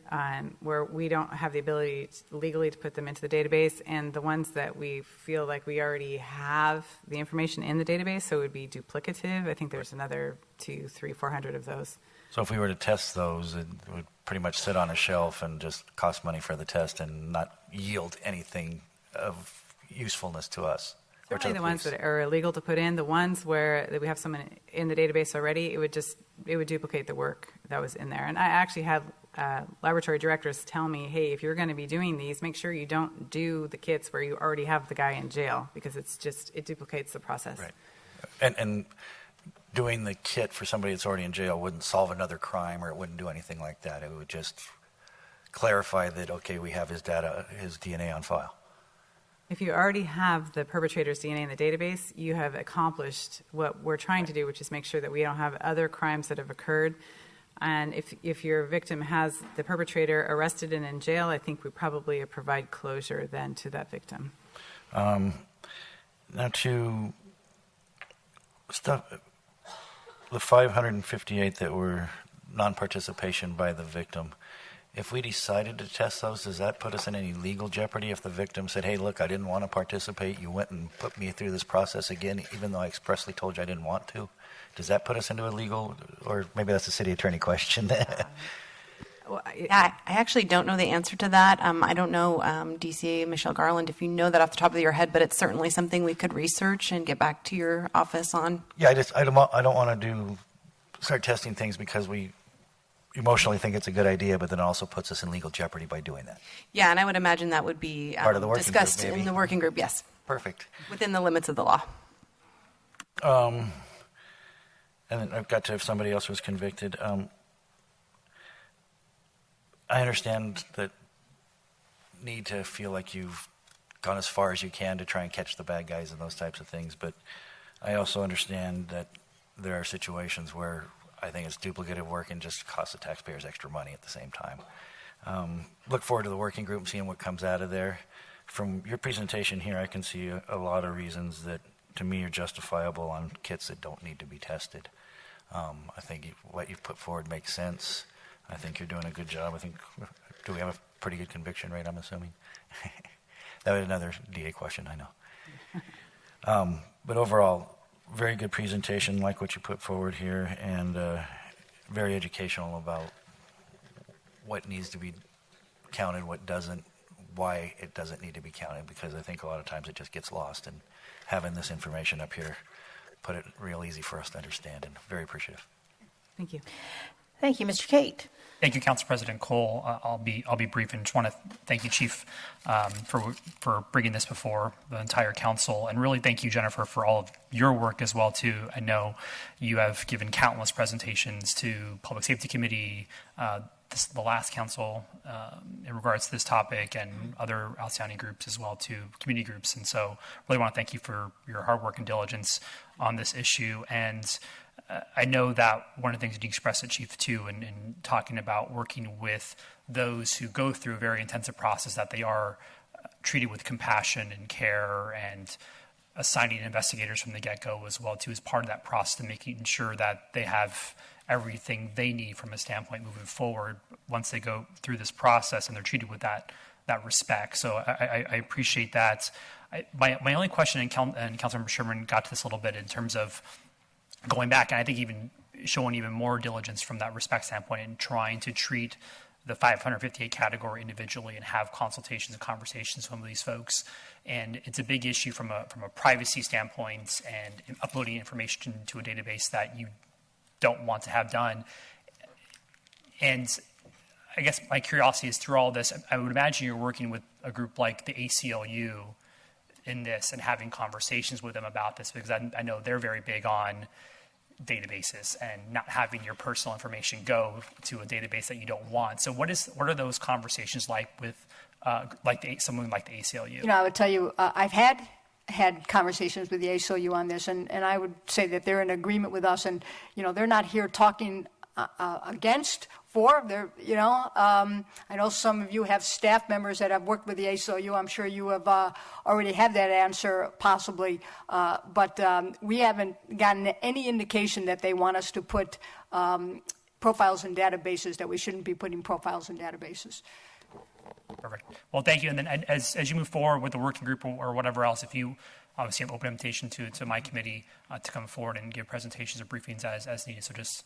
where we don't have the ability legally to put them into the database, and the ones that we feel like we already have the information in the database, so it would be duplicative. I think there's another 200, 300, 400 of those. So if we were to test those, it would pretty much sit on a shelf and just cost money for the test and not yield anything of usefulness to us. Certainly the ones that are illegal to put in, the ones where we have someone in the database already, it would duplicate the work that was in there. And I actually had laboratory directors tell me, hey, if you're going to be doing these, make sure you don't do the kits where you already have the guy in jail, because it duplicates the process. Right. And doing the kit for somebody that's already in jail wouldn't solve another crime, or it wouldn't do anything like that. It would just clarify that, okay, we have his DNA on file. If you already have the perpetrator's DNA in the database, you have accomplished what we're trying to do, which is make sure that we don't have other crimes that have occurred. And if your victim has the perpetrator arrested and in jail, I think we probably provide closure then to that victim. Now to the 558 that were non-participation by the victim, If we decided to test those, does that put us in any legal jeopardy if the victim said, hey, look, I didn't want to participate, you went and put me through this process again, even though I expressly told you I didn't want to? Does that put us into a legal, or maybe that's a city attorney question? Well, I actually don't know the answer to that. I don't know, DCA Michelle Garland, if you know that off the top of your head, but it's certainly something we could research and get back to your office on. Yeah, I don't want to start testing things because we emotionally think it's a good idea, but then it also puts us in legal jeopardy by doing that. Yeah, and I would imagine that would be Part of the working discussed group, maybe. in the working group, yes. Perfect. Within the limits of the law. And then I've got to have somebody else who's convicted. I understand that need to feel like you've gone as far as you can to try and catch the bad guys and those types of things, but I also understand that there are situations where I think it's duplicative work and just costs the taxpayers extra money at the same time. Look forward to the working group and seeing what comes out of there. From your presentation here, I can see a lot of reasons that, to me, are justifiable on kits that don't need to be tested. I think what you've put forward makes sense. I think you're doing a good job. I think, do we have a pretty good conviction rate, I'm assuming? That was another DA question, I know. But overall, very good presentation, like what you put forward here, and very educational about what needs to be counted, what doesn't, why it doesn't need to be counted, because I think a lot of times it just gets lost, and having this information up here put it real easy for us to understand, and very appreciative. Thank you. Thank you, Mr. Kate. Thank you, Council President Cole. I'll be brief, and just want to thank you, Chief, for bringing this before the entire council, and really thank you, Jennifer, for all of your work as well too. I know you have given countless presentations to Public Safety Committee, the last council, in regards to this topic, and other outstanding groups as well too, community groups, and so really want to thank you for your hard work and diligence on this issue. And I know that one of the things that you expressed at Chief too, in talking about working with those who go through a very intensive process, that they are treated with compassion and care, and assigning investigators from the get-go as well too, as part of that process, and making sure that they have everything they need from a standpoint moving forward once they go through this process, and they're treated with that respect. So I appreciate that. My only question, and Councilmember Sherman got to this a little bit in terms of going back, and I think even showing even more diligence from that respect standpoint, and trying to treat the 558 category individually and have consultations and conversations with some of these folks. And it's a big issue from a privacy standpoint, and in uploading information to a database that you don't want to have done. And I guess my curiosity is, through all this, I would imagine you're working with a group like the ACLU in this and having conversations with them about this, because I know they're very big on databases and not having your personal information go to a database that you don't want. So what are those conversations like with someone like the ACLU? I would tell you, I've had conversations with the ACLU on this, and I would say that they're in agreement with us, and they're not here talking against, for. I know some of you have staff members that have worked with the ACLU. I'm sure you have already had that answer, possibly, but we haven't gotten any indication that they want us to put profiles in databases, that we shouldn't be putting profiles in databases. Perfect. Well, thank you. And then as you move forward with the working group or whatever else, if you obviously have open invitation to my committee to come forward and give presentations or briefings as needed. So just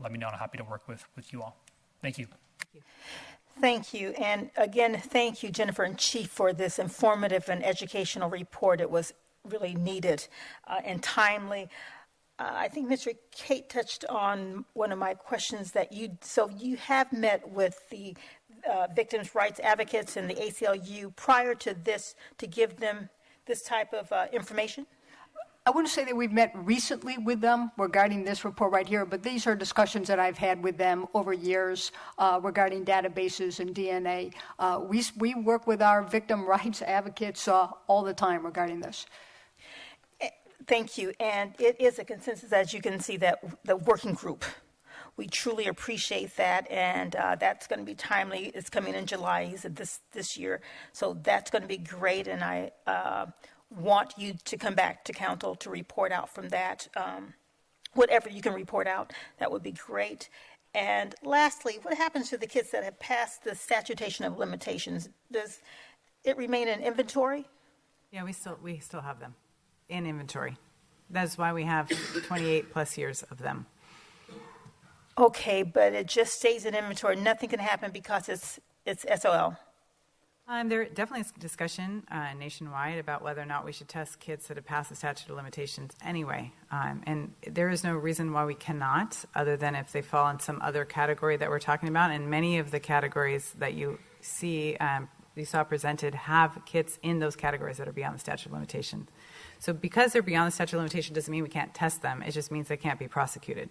let me know. I'm happy to work with you all. Thank you. Thank you. And again, thank you, Jennifer and Chief, for this informative and educational report. It was really needed and timely. I think Mr. Kate touched on one of my questions, that you have met with the victims' rights advocates and the ACLU prior to this to give them this type of information? I wouldn't say that we've met recently with them regarding this report right here, but these are discussions that I've had with them over years regarding databases and DNA. We work with our victim rights advocates all the time regarding this. Thank you. And it is a consensus, as you can see, that the working group, we truly appreciate that, and that's going to be timely. It's coming in July, he said, this year. So that's going to be great, and I want you to come back to council to report out from that. Whatever you can report out, that would be great. And lastly, what happens to the kids that have passed the statute of limitations? Does it remain in inventory? Yeah, we still have them in inventory. That's why we have 28 plus years of them. Okay, but it just stays in inventory. Nothing can happen because it's SOL. There definitely is discussion nationwide about whether or not we should test kids that have passed the statute of limitations anyway. And there is no reason why we cannot, other than if they fall in some other category that we're talking about. And many of the categories that you saw presented have kids in those categories that are beyond the statute of limitations. So because they're beyond the statute of limitations doesn't mean we can't test them. It just means they can't be prosecuted.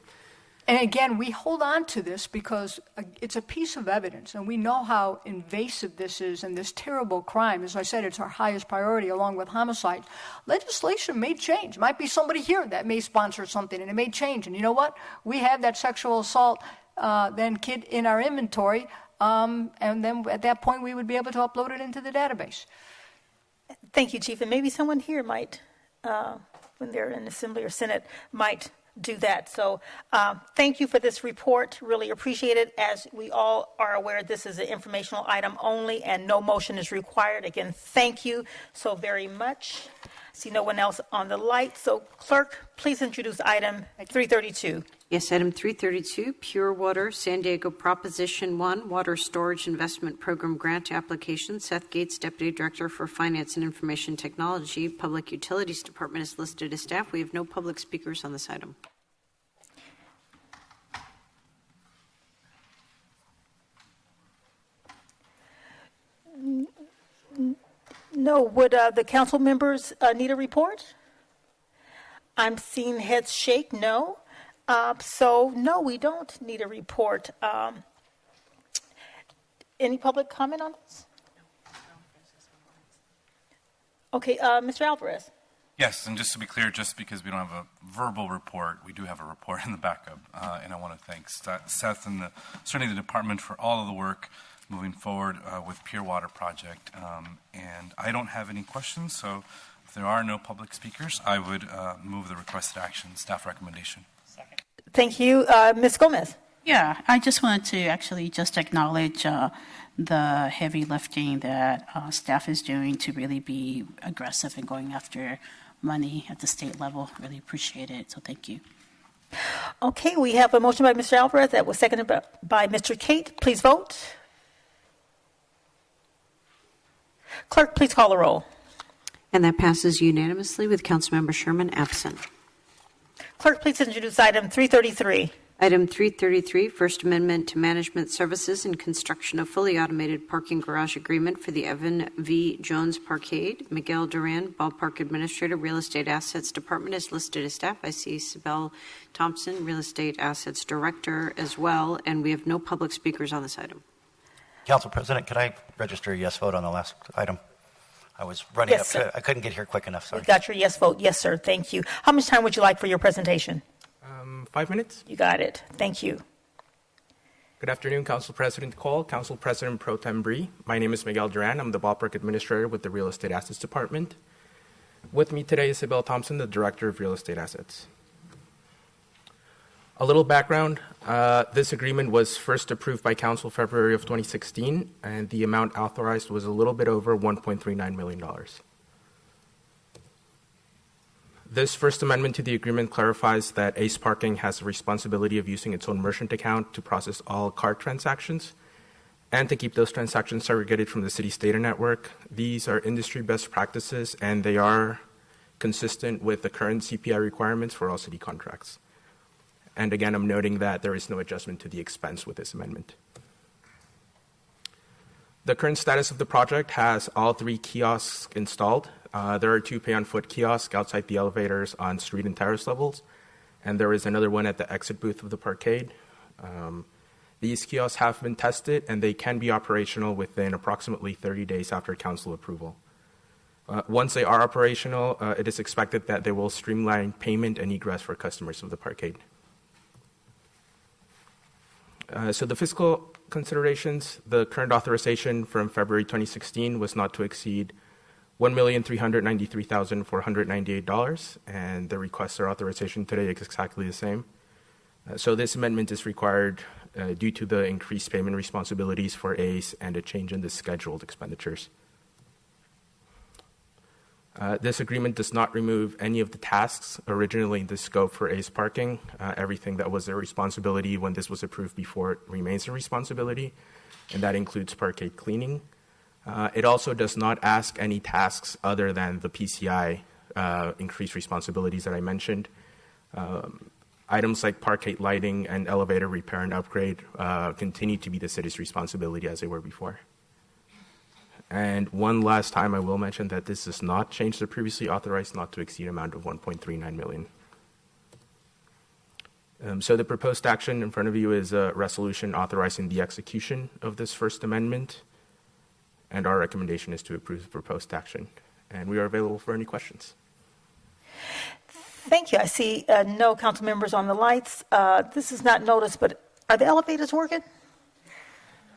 And again, we hold on to this because it's a piece of evidence, and we know how invasive this is and this terrible crime. As I said, it's our highest priority along with homicide. Legislation may change. Might be somebody here that may sponsor something, and it may change. And you know what? We have that sexual assault then kid in our inventory, and then at that point we would be able to upload it into the database. Thank you, Chief. And maybe someone here might, when they're in Assembly or Senate, might do that. So thank you for this report. Really appreciate it. As we all are aware, this is an informational item only and no motion is required. Again, thank you so very much. See no one else on the light. So clerk, please introduce item 332. Yes, item 332, Pure Water San Diego Proposition 1 Water Storage Investment Program Grant Application. Seth Gates, Deputy Director for Finance and Information Technology, Public Utilities Department, is listed as staff. We have no public speakers on this item. No. Would the council members need a report? I'm seeing heads shake. No. So, no, we don't need a report. Any public comment on this? Okay, Mr. Alvarez. Yes, and just to be clear, just because we don't have a verbal report, we do have a report in the backup. And I want to thank Seth and certainly the department for all of the work moving forward with Pure Water Project. And I don't have any questions, so if there are no public speakers, I would move the requested action, staff recommendation. Thank you. Ms. Gomez. Yeah, I just wanted to actually just acknowledge the heavy lifting that staff is doing to really be aggressive in going after money at the state level. Really appreciate it, so thank you. Okay, we have a motion by Mr. Alvarez that was seconded by Mr. Kate. Please vote. Clerk, please call the roll. And that passes unanimously with Councilmember Sherman absent. Clerk, please introduce item 333. Item 333, First Amendment to Management Services and Construction of Fully Automated Parking Garage Agreement for the Evan V. Jones Parkade. Miguel Duran, Ballpark Administrator, Real Estate Assets Department, is listed as staff. I see Sibel Thompson, Real Estate Assets Director, as well, and we have no public speakers on this item. Council President, could I register a yes vote on the last item? I was running Yes, up to, I couldn't get here quick enough, sorry. You got your yes vote. Yes, sir. Thank you. How much time would you like for your presentation? 5 minutes. You got it. Thank you. Good afternoon, Council President Cole, Council President Pro Tem Bree. My name is Miguel Duran. I'm the Ballpark Administrator with the Real Estate Assets Department. With me today is Sibel Thompson, the Director of Real Estate Assets. A little background. This agreement was first approved by Council February of 2016, and the amount authorized was a little bit over $1.39 million. This First Amendment to the agreement clarifies that Ace Parking has the responsibility of using its own merchant account to process all card transactions and to keep those transactions segregated from the city's data network. These are industry best practices, and they are consistent with the current CPI requirements for all city contracts. And again, I'm noting that there is no adjustment to the expense with this amendment. The current status of the project has all 3 kiosks installed. There are 2 pay-on-foot kiosks outside the elevators on street and terrace levels, and there is another one at the exit booth of the parkade. These kiosks have been tested, and they can be operational within approximately 30 days after council approval. Once they are operational, it is expected that they will streamline payment and egress for customers of the parkade. So the fiscal considerations, the current authorization from February 2016 was not to exceed $1,393,498, and the request for authorization today is exactly the same. So this amendment is required due to the increased payment responsibilities for ACE and a change in the scheduled expenditures. This agreement does not remove any of the tasks originally in the scope for ACE parking. Everything that was their responsibility when this was approved before remains their responsibility, and that includes parkade cleaning. It also does not ask any tasks other than the PCI increased responsibilities that I mentioned. Items like parkade lighting and elevator repair and upgrade continue to be the city's responsibility as they were before. And one last time, I will mention that this does not change the previously authorized not to exceed amount of $1.39 million. So the proposed action in front of you is a resolution authorizing the execution of this First Amendment, and our recommendation is to approve the proposed action. And we are available for any questions. Thank you. I see no council members on the lights. This is not noticed, but are the elevators working?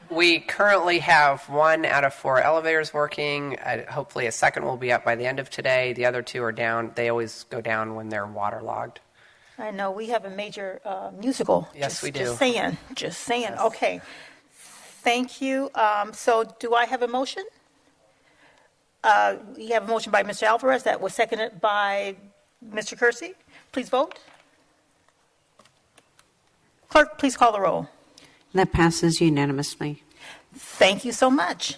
We currently have 1 out of 4 elevators working. Hopefully a second will be up by the end of today. The other 2 are down. They always go down when they're waterlogged. I know we have a major musical. Yes, we do. Just saying. Yes. Okay. Thank you. So do I have a motion? We have a motion by Mr. Alvarez that was seconded by Mr. Kersey. Please vote. Clerk, please call the roll. That passes unanimously. Thank you so much.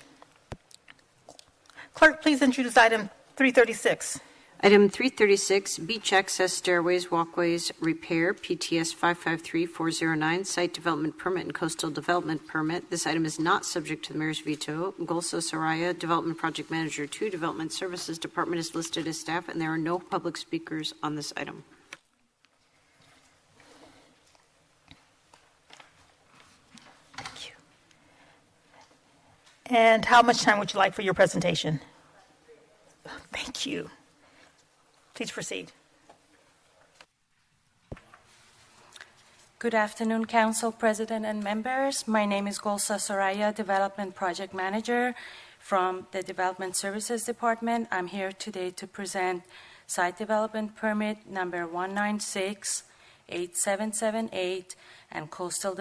Clerk, please introduce item 336. Item 336, beach access stairways, walkways, repair, PTS 553409, site development permit and coastal development permit. This item is not subject to the mayor's veto. Golsa Soraya, Development Project Manager 2, Development Services Department is listed as staff, and there are no public speakers on this item. Thank you. And how much time would you like for your presentation? Thank you. Please proceed. Good afternoon, Council President and members. My name is Golsa Soraya, Development Project Manager from the Development Services Department. I'm here today to present Site Development Permit number 1968778 and Coastal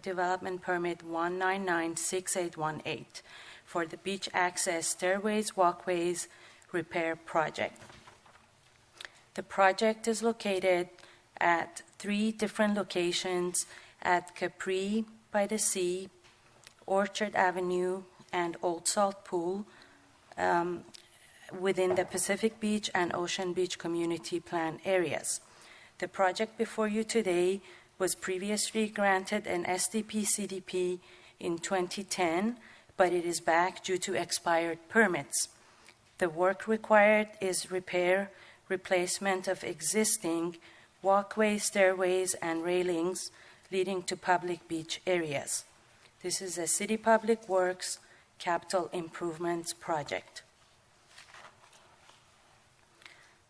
Development Permit 1996818 for the Beach Access Stairways, Walkways Repair Project. The project is located at 3 different locations at Capri by the Sea, Orchard Avenue, and Old Salt Pool within the Pacific Beach and Ocean Beach Community Plan areas. The project before you today was previously granted an SDP-CDP in 2010, but it is back due to expired permits. The work required is replacement of existing walkways, stairways, and railings leading to public beach areas. This is a City Public Works Capital Improvements project.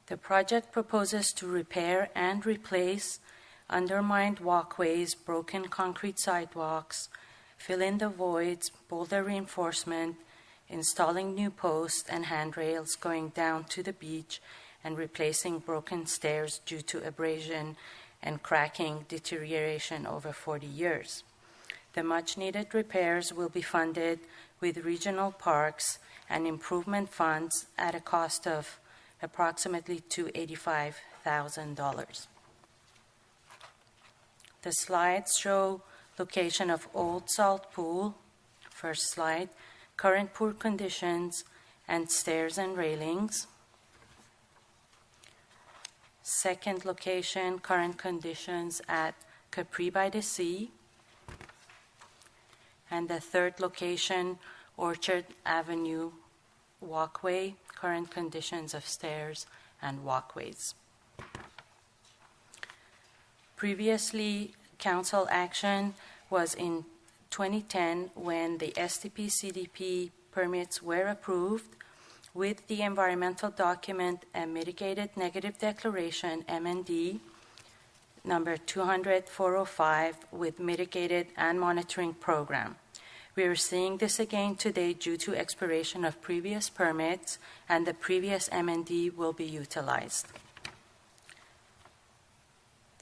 The project proposes to repair and replace undermined walkways, broken concrete sidewalks, fill in the voids, boulder reinforcement, installing new posts and handrails going down to the beach, and replacing broken stairs due to abrasion and cracking deterioration over 40 years. The much-needed repairs will be funded with regional parks and improvement funds at a cost of approximately $285,000. The slides show location of Old Salt Pool, first slide, current pool conditions, and stairs and railings. Second location, current conditions at Capri by the Sea. And the third location, Orchard Avenue walkway, current conditions of stairs and walkways. Previously, council action was in 2010 when the SDP-CDP permits were approved with the environmental document and mitigated negative declaration, MND, number 200-405 with mitigated and monitoring program. We are seeing this again today due to expiration of previous permits, and the previous MND will be utilized.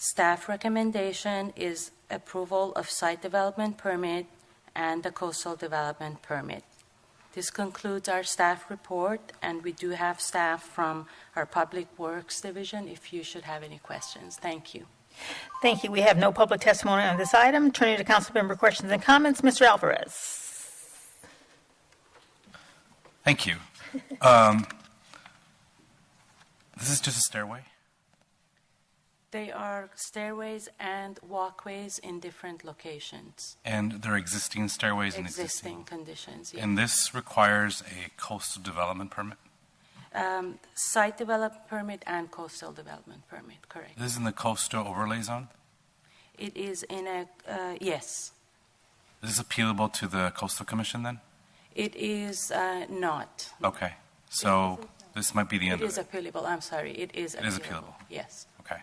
Staff recommendation is approval of site development permit and the coastal development permit. This concludes our staff report, and we do have staff from our Public Works Division if you should have any questions. Thank you. Thank you. We have no public testimony on this item. Turning to council member questions and comments, Mr. Alvarez. Thank you. This is just a stairway? They are stairways and walkways in different locations. And there are existing stairways and Existing conditions, yes. And this requires a coastal development permit? Site development permit and coastal development permit, correct. This is in the coastal overlay zone? It is in a, yes. Is this appealable to the Coastal Commission then? It is not. Okay. So this might be the end It of is it. appealable, I'm sorry, it is appealable. It is appealable. Yes. Okay.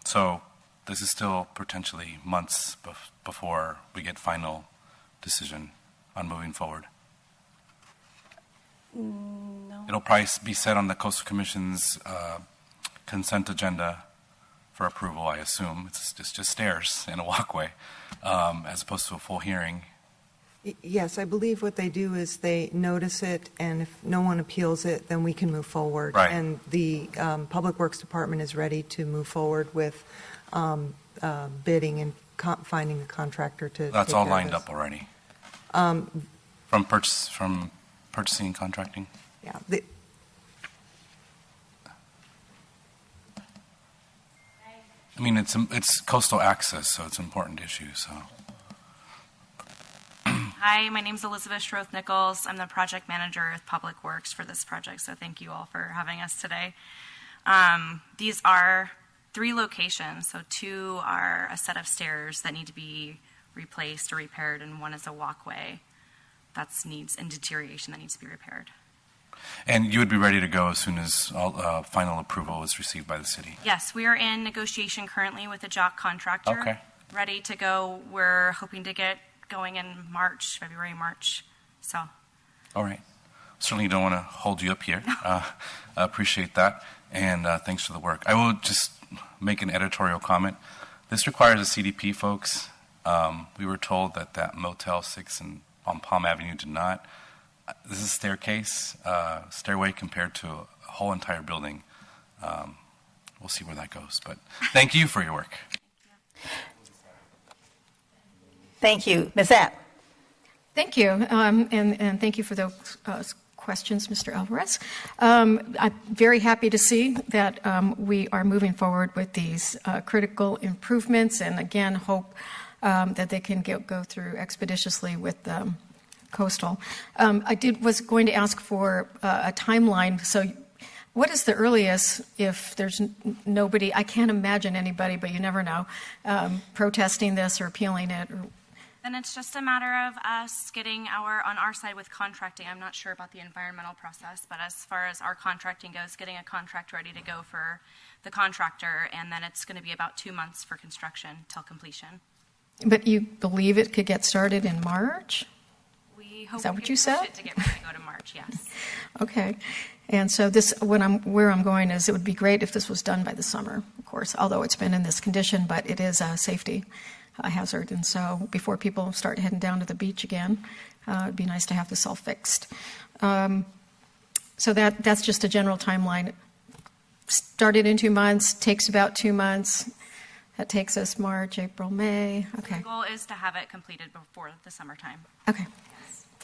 So this is still potentially months before we get final decision on moving forward. No. It'll probably be set on the Coastal Commission's consent agenda for approval, I assume. It's just stairs and a walkway, as opposed to a full hearing. Yes, I believe what they do is they notice it, and if no one appeals it, then we can move forward. Right. And the Public Works Department is ready to move forward with bidding and finding a contractor to. That's take all care of lined this. up already? Um, From purchasing and contracting? Yeah. I mean, it's coastal access, so it's an important issue, so. Hi, my name is Elizabeth Schroth-Nichols. I'm the project manager with Public Works for this project, so thank you all for having us today. These are 3 locations, so 2 are a set of stairs that need to be replaced or repaired, and 1 is a walkway that needs and deterioration that needs to be repaired. And you would be ready to go as soon as final approval is received by the city? Yes, we are in negotiation currently with a jock contractor. Okay. Ready to go. We're hoping to get going in February, March. So. All right. Certainly don't want to hold you up here. I appreciate that, and thanks for the work. I will just make an editorial comment. This requires a CDP, folks. We were told that Motel 6 on Palm Avenue did not. This is a stairway compared to a whole entire building. We'll see where that goes, but thank you for your work. Thank you. Ms. App. Thank you, and thank you for those questions, Mr. Alvarez. I'm very happy to see that we are moving forward with these critical improvements, and again, hope that they can go through expeditiously with Coastal. I was going to ask for a timeline. So what is the earliest, if there's nobody, I can't imagine anybody, but you never know, protesting this or appealing it? Then it's just a matter of us getting on our side with contracting. I'm not sure about the environmental process, but as far as our contracting goes, getting a contract ready to go for the contractor, and then it's going to be about 2 months for construction till completion. But you believe it could get started in March? We hope Is that we what can you push said? it to get ready to go to March, yes. Okay. And so where I'm going is it would be great if this was done by the summer, of course, although it's been in this condition, but it is a safety hazard. And so before people start heading down to the beach again, it'd be nice to have this all fixed. So that's just a general timeline. Started in 2 months, takes about 2 months. That takes us March, April, May. Okay. The goal is to have it completed before the summertime. Okay.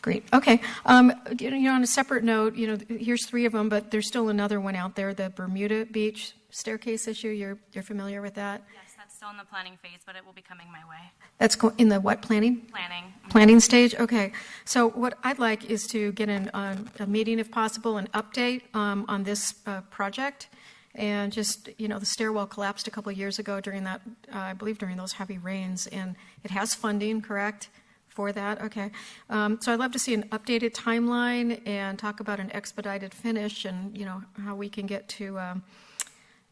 Great. Okay. On a separate note, here's 3 of them, but there's still another one out there, the Bermuda Beach staircase issue. You're familiar with that? Yes, that's still in the planning phase, but it will be coming my way. That's in the what, planning? Planning. Planning stage? Okay. So what I'd like is to get a meeting, if possible, an update on this project. And just, the stairwell collapsed a couple of years ago during that, I believe during those heavy rains, and it has funding, correct, for that? Okay. So I'd love to see an updated timeline and talk about an expedited finish and, how we can get to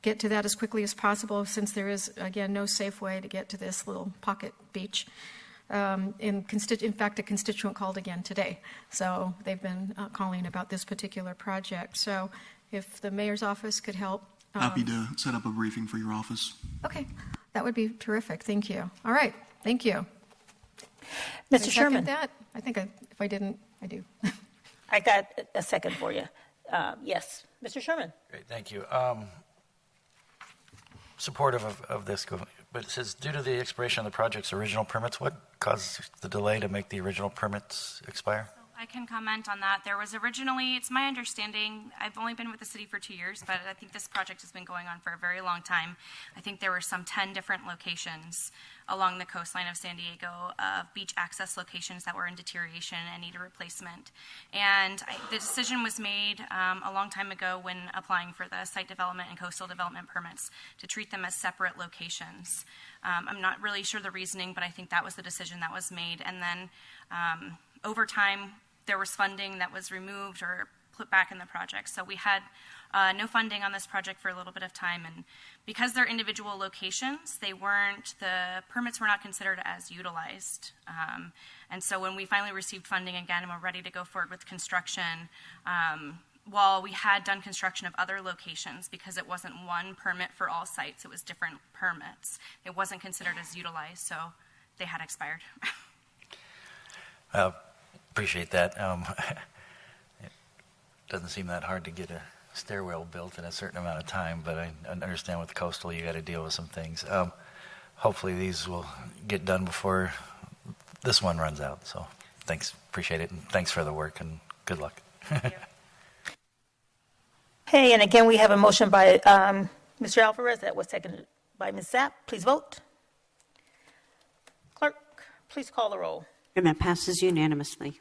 that as quickly as possible, since there is, again, no safe way to get to this little pocket beach. In fact, a constituent called again today. So they've been calling about this particular project. So if the mayor's office could help Happy to set up a briefing for your office. Okay, that would be terrific. Thank you. All right, thank you. Mr. Can I Sherman. second that? I think if I didn't, I do. I got a second for you. Yes, Mr. Sherman. Great, thank you. Supportive of this, but it says due to the expiration of the project's original permits, what caused the delay to make the original permits expire? I can comment on that. There was originally, it's my understanding, I've only been with the city for 2 years, but I think this project has been going on for a very long time. I think there were some 10 different locations along the coastline of San Diego of beach access locations that were in deterioration and need a replacement. And the decision was made a long time ago when applying for the site development and coastal development permits to treat them as separate locations. I'm not really sure the reasoning, but I think that was the decision that was made. And then over time, there was funding that was removed or put back in the project. So we had no funding on this project for a little bit of time. And because they're individual locations, the permits were not considered as utilized. And so when we finally received funding again and we're ready to go forward with construction, while we had done construction of other locations, because it wasn't one permit for all sites, it was different permits, it wasn't considered as utilized, so they had expired. Appreciate that. It doesn't seem that hard to get a stairwell built in a certain amount of time, but I understand with coastal you got to deal with some things. Hopefully these will get done before this one runs out. So thanks, appreciate it, and thanks for the work, and good luck. Hey, and again, we have a motion by Mr. Alvarez that was seconded by Ms. Zapp. Please vote. Clerk, please call the roll. And that passes unanimously.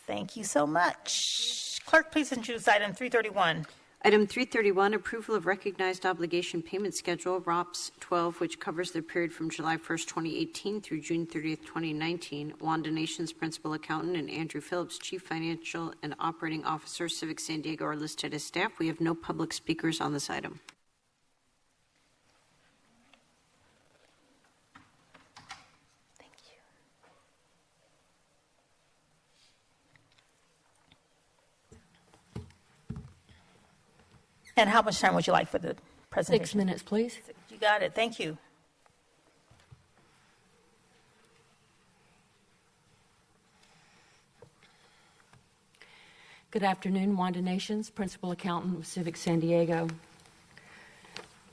Thank you so much. Clerk, please introduce item 331. Item 331, approval of recognized obligation payment schedule, ROPS 12, which covers the period from July 1st, 2018 through June 30th, 2019. Wanda Nations, Principal Accountant, and Andrew Phillips, Chief Financial and Operating Officer, Civic San Diego, are listed as staff. We have no public speakers on this item. And how much time would you like for the presentation? 6 minutes, please. You got it. Thank you. Good afternoon, Wanda Nations, Principal Accountant with Civic San Diego.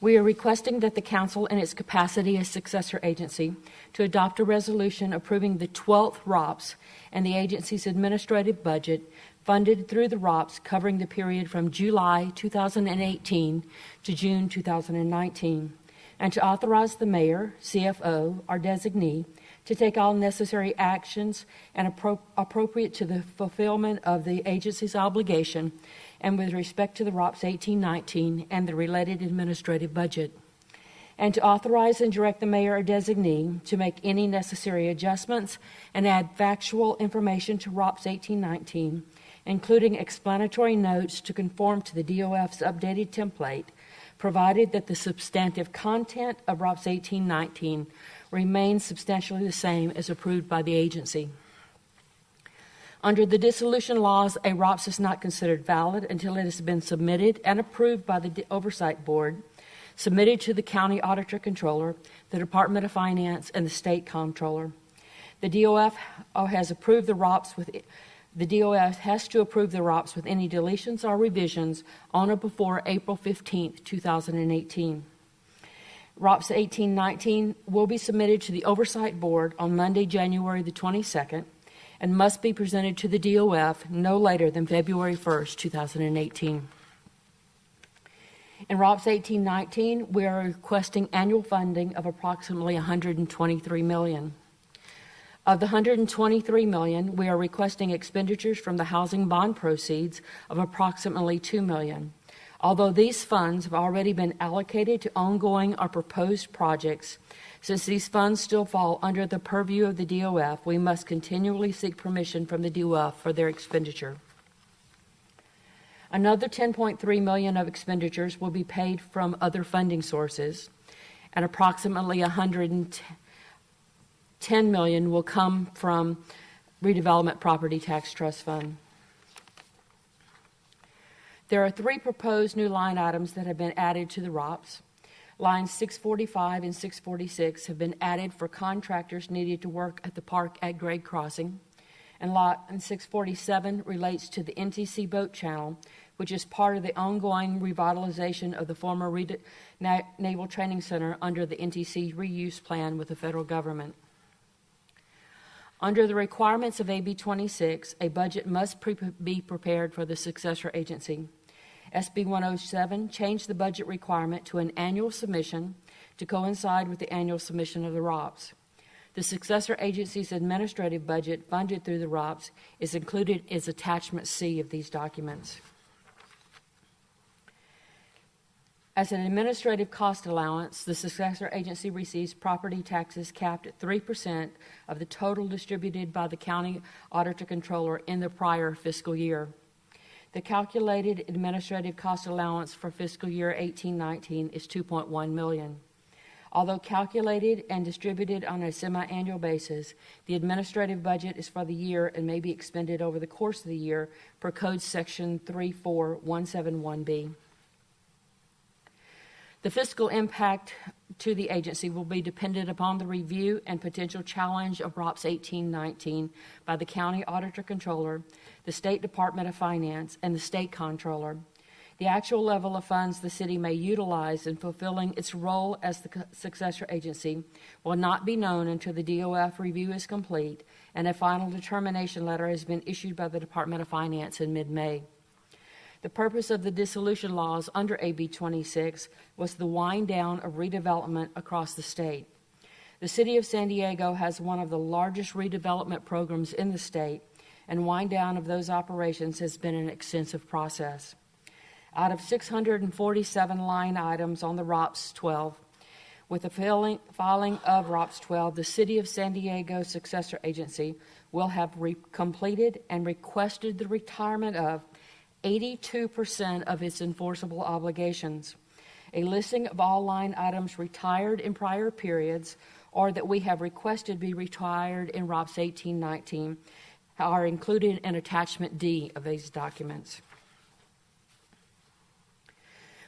We are requesting that the Council, in its capacity as successor agency, to adopt a resolution approving the 12th ROPS and the agency's administrative budget funded through the ROPS covering the period from July 2018 to June 2019, and to authorize the mayor, CFO, or designee to take all necessary actions and appropriate to the fulfillment of the agency's obligation and with respect to the ROPS 1819 and the related administrative budget, and to authorize and direct the mayor or designee to make any necessary adjustments and add factual information to ROPS 1819, including explanatory notes to conform to the DOF's updated template, provided that the substantive content of ROPS 1819 remains substantially the same as approved by the agency. Under the dissolution laws, a ROPS is not considered valid until it has been submitted and approved by the Oversight Board, submitted to the County Auditor Controller, the Department of Finance, and the State Comptroller. The DOF has approved the ROPS with The DOF has to approve the ROPS with any deletions or revisions on or before April 15, 2018. ROPS 1819 will be submitted to the Oversight Board on Monday, January the 22nd, and must be presented to the DOF no later than February 1, 2018. In ROPS 1819, we are requesting annual funding of approximately $123 million. Of the $123 million, we are requesting expenditures from the housing bond proceeds of approximately $2 million. Although these funds have already been allocated to ongoing or proposed projects, since these funds still fall under the purview of the DOF, we must continually seek permission from the DOF for their expenditure. Another $10.3 million of expenditures will be paid from other funding sources, and approximately $110 million will come from Redevelopment Property Tax Trust Fund. There are 3 proposed new line items that have been added to the ROPS. Lines 645 and 646 have been added for contractors needed to work at the park at grade crossing. And line 647 relates to the NTC boat channel, which is part of the ongoing revitalization of the former Naval Training Center under the NTC reuse plan with the federal government. Under the requirements of AB 26, a budget must be prepared for the successor agency. SB 107 changed the budget requirement to an annual submission to coincide with the annual submission of the ROPS. The successor agency's administrative budget funded through the ROPS is included as Attachment C of these documents. As an administrative cost allowance, the successor agency receives property taxes capped at 3% of the total distributed by the county auditor controller in the prior fiscal year. The calculated administrative cost allowance for fiscal year 18-19 is $2.1 million. Although calculated and distributed on a semi-annual basis, the administrative budget is for the year and may be expended over the course of the year per Code Section 34171B. The fiscal impact to the agency will be dependent upon the review and potential challenge of ROPS 18-19 by the County Auditor Controller, the State Department of Finance, and the State Comptroller. The actual level of funds the city may utilize in fulfilling its role as the successor agency will not be known until the DOF review is complete and a final determination letter has been issued by the Department of Finance in mid-May. The purpose of the dissolution laws under AB 26 was the wind down of redevelopment across the state. The City of San Diego has one of the largest redevelopment programs in the state, and wind down of those operations has been an extensive process. Out of 647 line items on the ROPS 12, with the filing of ROPS 12, the City of San Diego successor agency will have completed and requested the retirement of 82% of its enforceable obligations. A listing of all line items retired in prior periods or that we have requested be retired in ROPS 18-19 are included in Attachment D of these documents.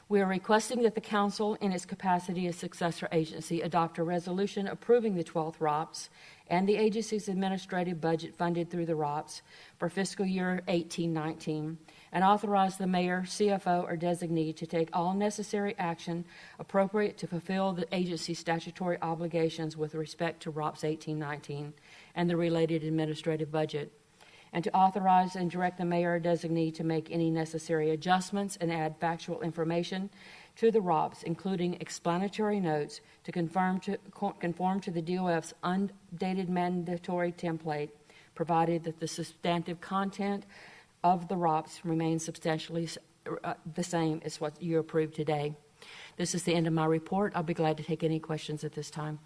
We are requesting that the Council, in its capacity as successor agency, adopt a resolution approving the 12th ROPS and the agency's administrative budget funded through the ROPS for fiscal year 18-19, and authorize the mayor, CFO, or designee to take all necessary action appropriate to fulfill the agency's statutory obligations with respect to ROPS 18-19 and the related administrative budget, and to authorize and direct the mayor or designee to make any necessary adjustments and add factual information to the ROPS, including explanatory notes to conform to the DOF's undated mandatory template, provided that the substantive content of the ROPS remains substantially the same as what you approved today. This is the end of my report. I'll be glad to take any questions at this time.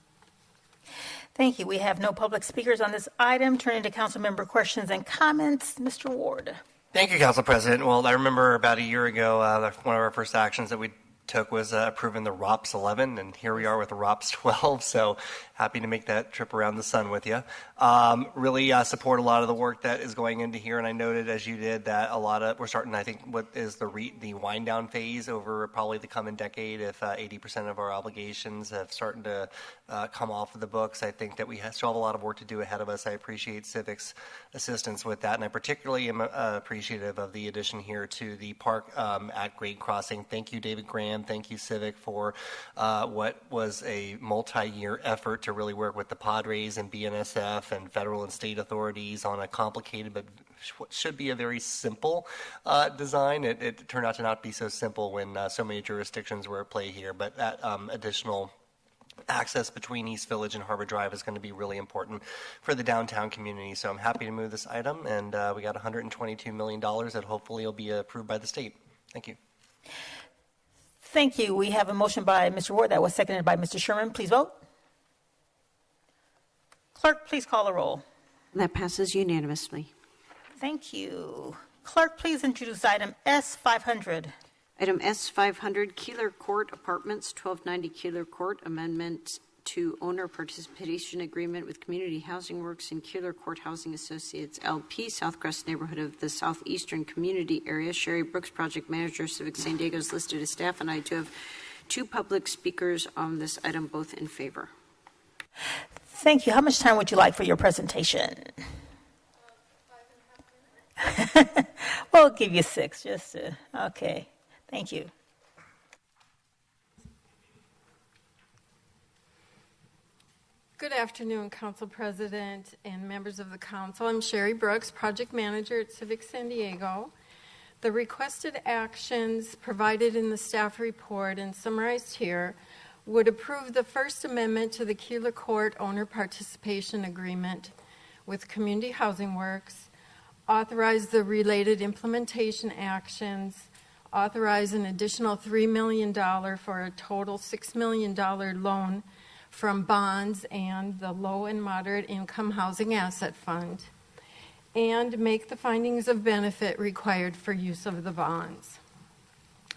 Thank you. We have no public speakers on this item. Turning to council member questions and comments. Mr. Ward. Thank you, Council President. Well, I remember about a year ago, one of our first actions that we took was approving the ROPS 11, and here we are with the ROPS 12, so happy to make that trip around the sun with you. Really support a lot of the work that is going into here, and I noted, as you did, that we're starting, I think, what is the wind down phase over probably the coming decade. If 80% of our obligations have starting to come off of the books, I think that we still have a lot of work to do ahead of us. I appreciate Civic's assistance with that, and I particularly am appreciative of the addition here to the park at grade crossing. Thank you, David Graham. Thank you, Civic, for what was a multi-year effort to really work with the Padres and BNSF and federal and state authorities on a complicated but what should be a very simple design. It turned out to not be so simple when so many jurisdictions were at play here, but that additional access between East Village and Harbor Drive is going to be really important for the downtown community. So I'm happy to move this item, and we got $122 million that hopefully will be approved by the state. Thank you. Thank you. We have a motion by Mr. Ward that was seconded by Mr. Sherman. Please vote. Clerk, please call the roll. That passes unanimously. Thank you. Clerk, please introduce item S500. Item S500, Keeler Court Apartments, 1290 Keeler Court, Amendment to owner participation agreement with Community Housing Works and Keeler Court Housing Associates, LP, Southcrest neighborhood of the Southeastern Community Area. Sherry Brooks, project manager, Civic San Diego, is listed as staff, and I do have two public speakers on this item, both in favor. Thank you. How much time would you like for your presentation? 5.5 minutes. We'll give you 6. Okay. Thank you. Good afternoon, Council President and members of the Council. I'm Sherry Brooks, Project Manager at Civic San Diego. The requested actions provided in the staff report and summarized here would approve the First Amendment to the Keeler Court Owner Participation Agreement with Community Housing Works, authorize the related implementation actions, authorize an additional $3 million for a total $6 million loan from bonds and the Low and Moderate Income Housing Asset Fund, and make the findings of benefit required for use of the bonds.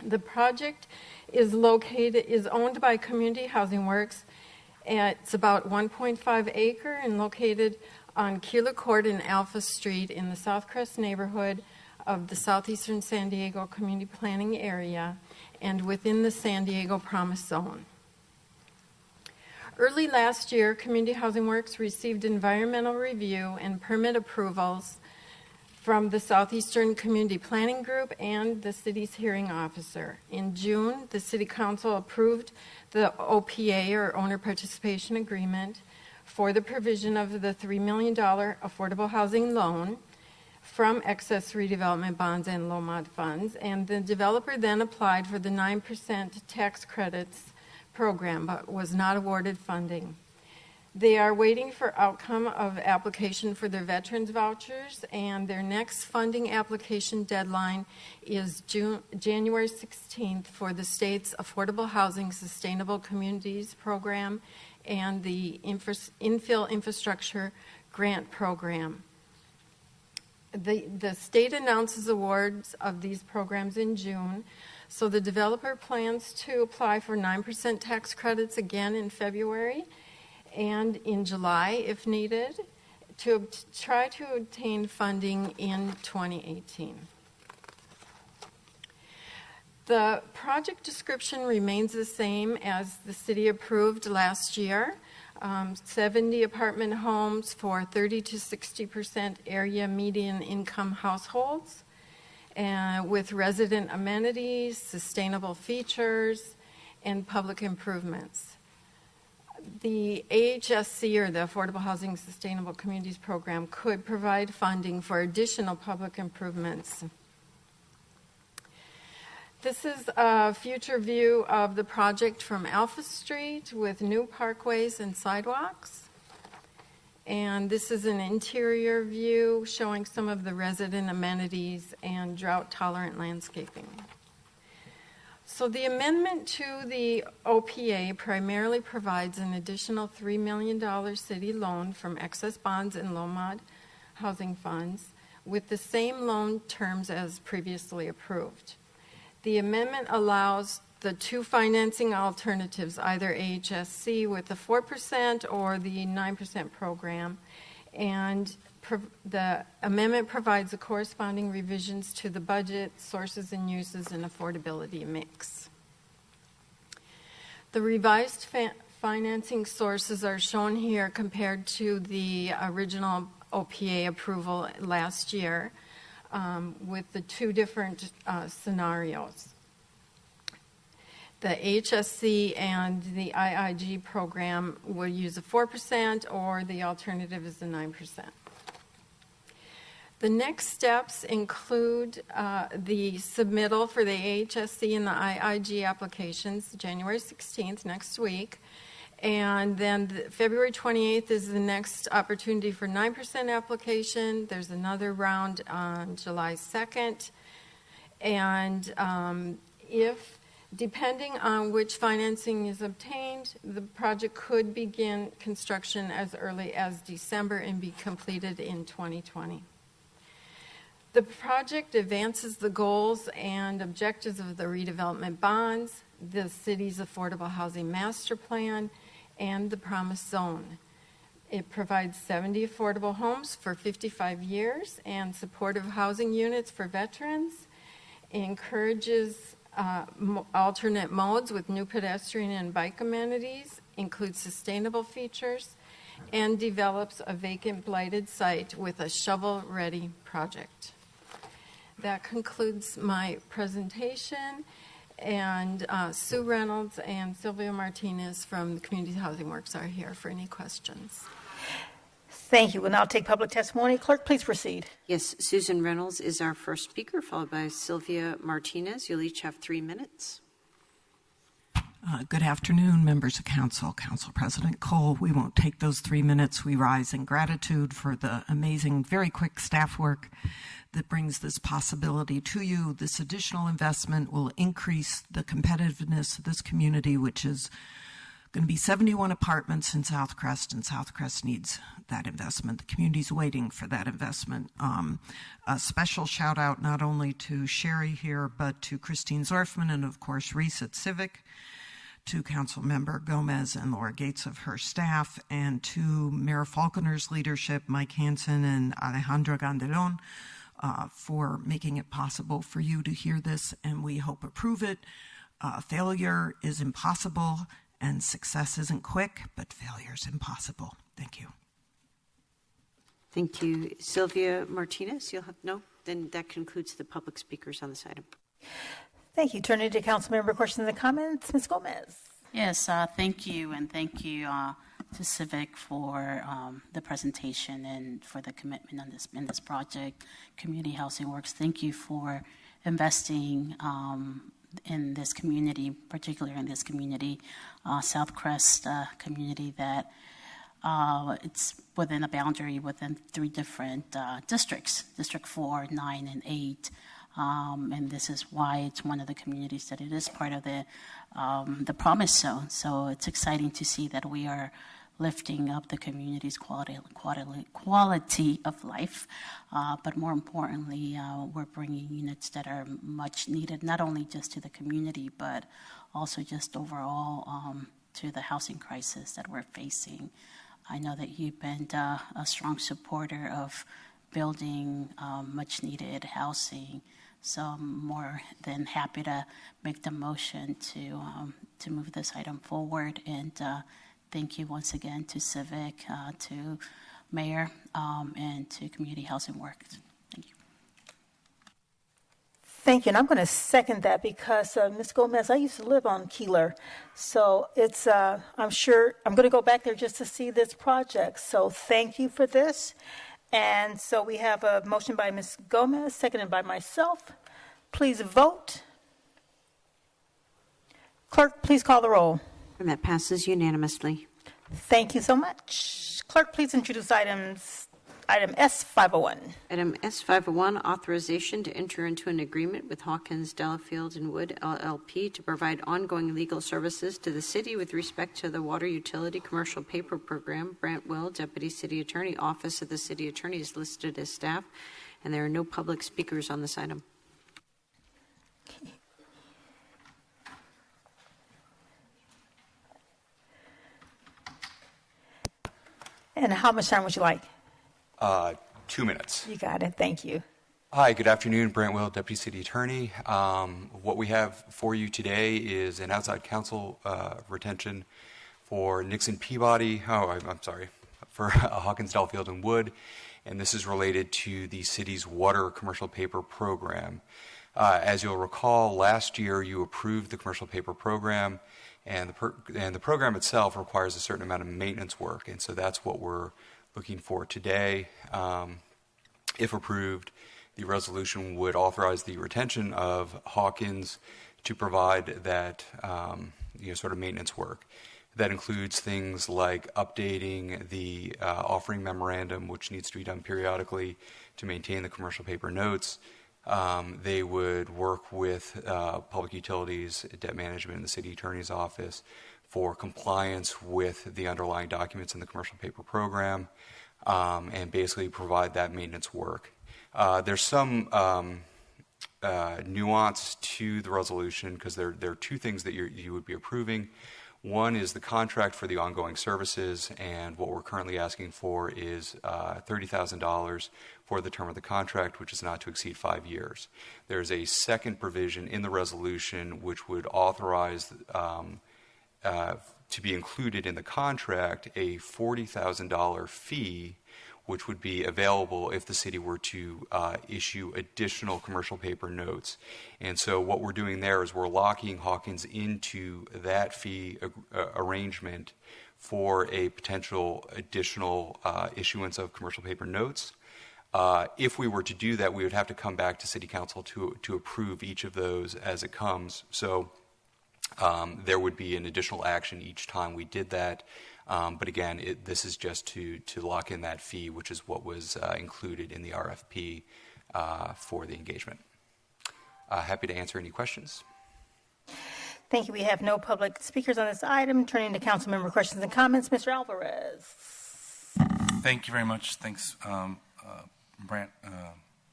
The project is owned by Community Housing Works. It's about 1.5 acre and located on Keeler Court and Alpha Street in the Southcrest neighborhood of the Southeastern San Diego Community Planning Area and within the San Diego Promise Zone. Early last year, Community Housing Works received environmental review and permit approvals from the Southeastern Community Planning Group and the city's hearing officer. In June, the City Council approved the OPA, or Owner Participation Agreement, for the provision of the $3 million affordable housing loan from excess redevelopment bonds and low-mod funds, and the developer then applied for the 9% tax credits program, but was not awarded funding. They are waiting for outcome of application for their veterans vouchers, and their next funding application deadline is January 16th for the state's Affordable Housing Sustainable Communities Program and the Infill Infrastructure Grant Program. The state announces awards of these programs in June, so the developer plans to apply for 9% tax credits again in February and in July, if needed, to try to obtain funding in 2018. The project description remains the same as the city approved last year. 70 apartment homes for 30 to 60% area median income households, with resident amenities, sustainable features, and public improvements. The AHSC, or the Affordable Housing Sustainable Communities Program, could provide funding for additional public improvements. This is a future view of the project from Alpha Street with new parkways and sidewalks. And this is an interior view showing some of the resident amenities and drought-tolerant landscaping. So the amendment to the OPA primarily provides an additional $3 million city loan from excess bonds and low-mod housing funds with the same loan terms as previously approved. The amendment allows the two financing alternatives, either AHSC with the 4% or the 9% program, and the amendment provides the corresponding revisions to the budget, sources and uses, and affordability mix. The revised financing sources are shown here compared to the original OPA approval last year, with the two different scenarios. The HSC and the IIG program will use a 4%, or the alternative is the 9%. The next steps include the submittal for the AHSC and the IIG applications, January 16th, next week. And then February 28th is the next opportunity for 9% application. There's another round on July 2nd. And depending on which financing is obtained, the project could begin construction as early as December and be completed in 2020. The project advances the goals and objectives of the redevelopment bonds, the city's affordable housing master plan, and the Promise Zone. It provides 70 affordable homes for 55 years and supportive housing units for veterans, encourages alternate modes with new pedestrian and bike amenities, includes sustainable features, and develops a vacant blighted site with a shovel-ready project. That concludes my presentation, and Sue Reynolds and Sylvia Martinez from the Community Housing Works are here for any questions. Thank you. We'll now take public testimony. Clerk, please proceed. Yes, Susan Reynolds is our first speaker, followed by Sylvia Martinez. You'll each have 3 minutes. Good afternoon, members of council, Council President Cole. We won't take those 3 minutes. We rise in gratitude for the amazing, very quick staff work that brings this possibility to you. This additional investment will increase the competitiveness of this community, which is going to be 71 apartments in Southcrest, and Southcrest needs that investment. The community's waiting for that investment. A special shout out not only to Sherry here, but to Christine Zorfman and of course Reese at Civic, to Council Member Gomez and Laura Gates of her staff, and to Mayor Falconer's leadership, Mike Hansen and Alejandra Gandelon, for making it possible for you to hear this, and we hope approve it. Failure is impossible, and success isn't quick, but failure is impossible. Thank you. Thank you. Sylvia Martinez, you'll have no? Then that concludes the public speakers on this item. Thank you. Turning to council member questions and comments. Ms. Gomez. Yes, thank you, and thank you to Civic for the presentation and for the commitment on in this project. Community Housing Works, thank you for investing in this community, particularly in this community, Southcrest community that it's within a boundary within 3 different districts, District 4, 9, and 8. And this is why it's one of the communities that it is part of the Promise Zone. So it's exciting to see that we are lifting up the community's quality of life. But more importantly, we're bringing units that are much needed, not only just to the community, but also just overall to the housing crisis that we're facing. I know that you've been a strong supporter of building much needed housing. So I'm more than happy to make the motion to move this item forward. And thank you once again to Civic, to Mayor, and to Community Housing Works. Thank you. Thank you. And I'm going to second that because, Ms. Gomez, I used to live on Keeler. So it's, I'm sure, I'm going to go back there just to see this project. So thank you for this. And so we have a motion by Ms. Gomez, seconded by myself. Please vote. Clerk, please call the roll. And that passes unanimously. Thank you so much. Clerk, please introduce item S501. Item S501, authorization to enter into an agreement with Hawkins, Delafield, and Wood, LLP to provide ongoing legal services to the city with respect to the Water Utility Commercial Paper Program. Brant Will, Deputy City Attorney, Office of the City Attorney, is listed as staff, and there are no public speakers on this item. And how much time would you like? 2 minutes. You got it. Thank you. Hi, good afternoon. Brant Will, Deputy City Attorney. What we have for you today is an outside counsel retention for Nixon Peabody. I'm sorry, for Hawkins, Delafield, and Wood. And this is related to the city's water commercial paper program. As you'll recall, last year you approved the commercial paper program, and the program itself requires a certain amount of maintenance work, and so that's what we're looking for today. If approved, the resolution would authorize the retention of Hawkins to provide that sort of maintenance work. That includes things like updating the offering memorandum, which needs to be done periodically to maintain the commercial paper notes. They would work with public utilities, debt management, and the city attorney's office for compliance with the underlying documents in the commercial paper program, and basically provide that maintenance work. There's some nuance to the resolution because there are 2 things that you would be approving. One is the contract for the ongoing services, and what we're currently asking for is $30,000 for the term of the contract, which is not to exceed 5 years. There's a second provision in the resolution which would authorize to be included in the contract a $40,000 fee, which would be available if the city were to issue additional commercial paper notes. And so what we're doing there is we're locking Hawkins into that fee arrangement for a potential additional issuance of commercial paper notes. If we were to do that, we would have to come back to City Council to approve each of those as it comes. So there would be an additional action each time we did that. But again, this is just to lock in that fee, which is what was included in the RFP for the engagement. Happy to answer any questions. Thank you. We have no public speakers on this item. Turning to council member questions and comments, Mr. Alvarez. Thank you very much. Thanks, Brant,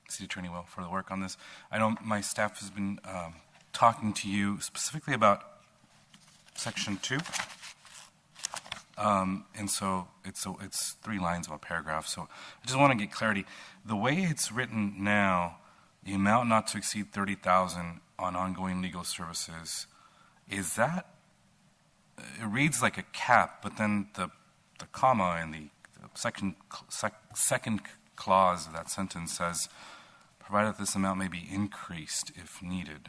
City Attorney Will, for the work on this. I know my staff has been talking to you specifically about Section 2. And so it's 3 lines of a paragraph. So I just want to get clarity. The way it's written now, the amount not to exceed $30,000 on ongoing legal services, is that, it reads like a cap, but then the comma in the second clause of that sentence says, provided that this amount may be increased if needed.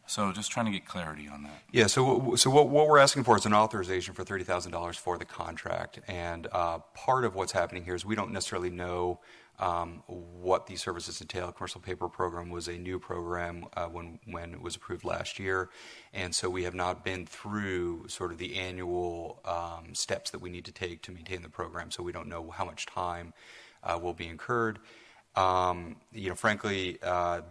So just trying to get clarity on that. Yeah, so what we're asking for is an authorization for $30,000 for the contract. And part of what's happening here is we don't necessarily know what these services entail. Commercial paper program was a new program when it was approved last year. And so we have not been through sort of the annual steps that we need to take to maintain the program. So we don't know how much time will be incurred. Frankly,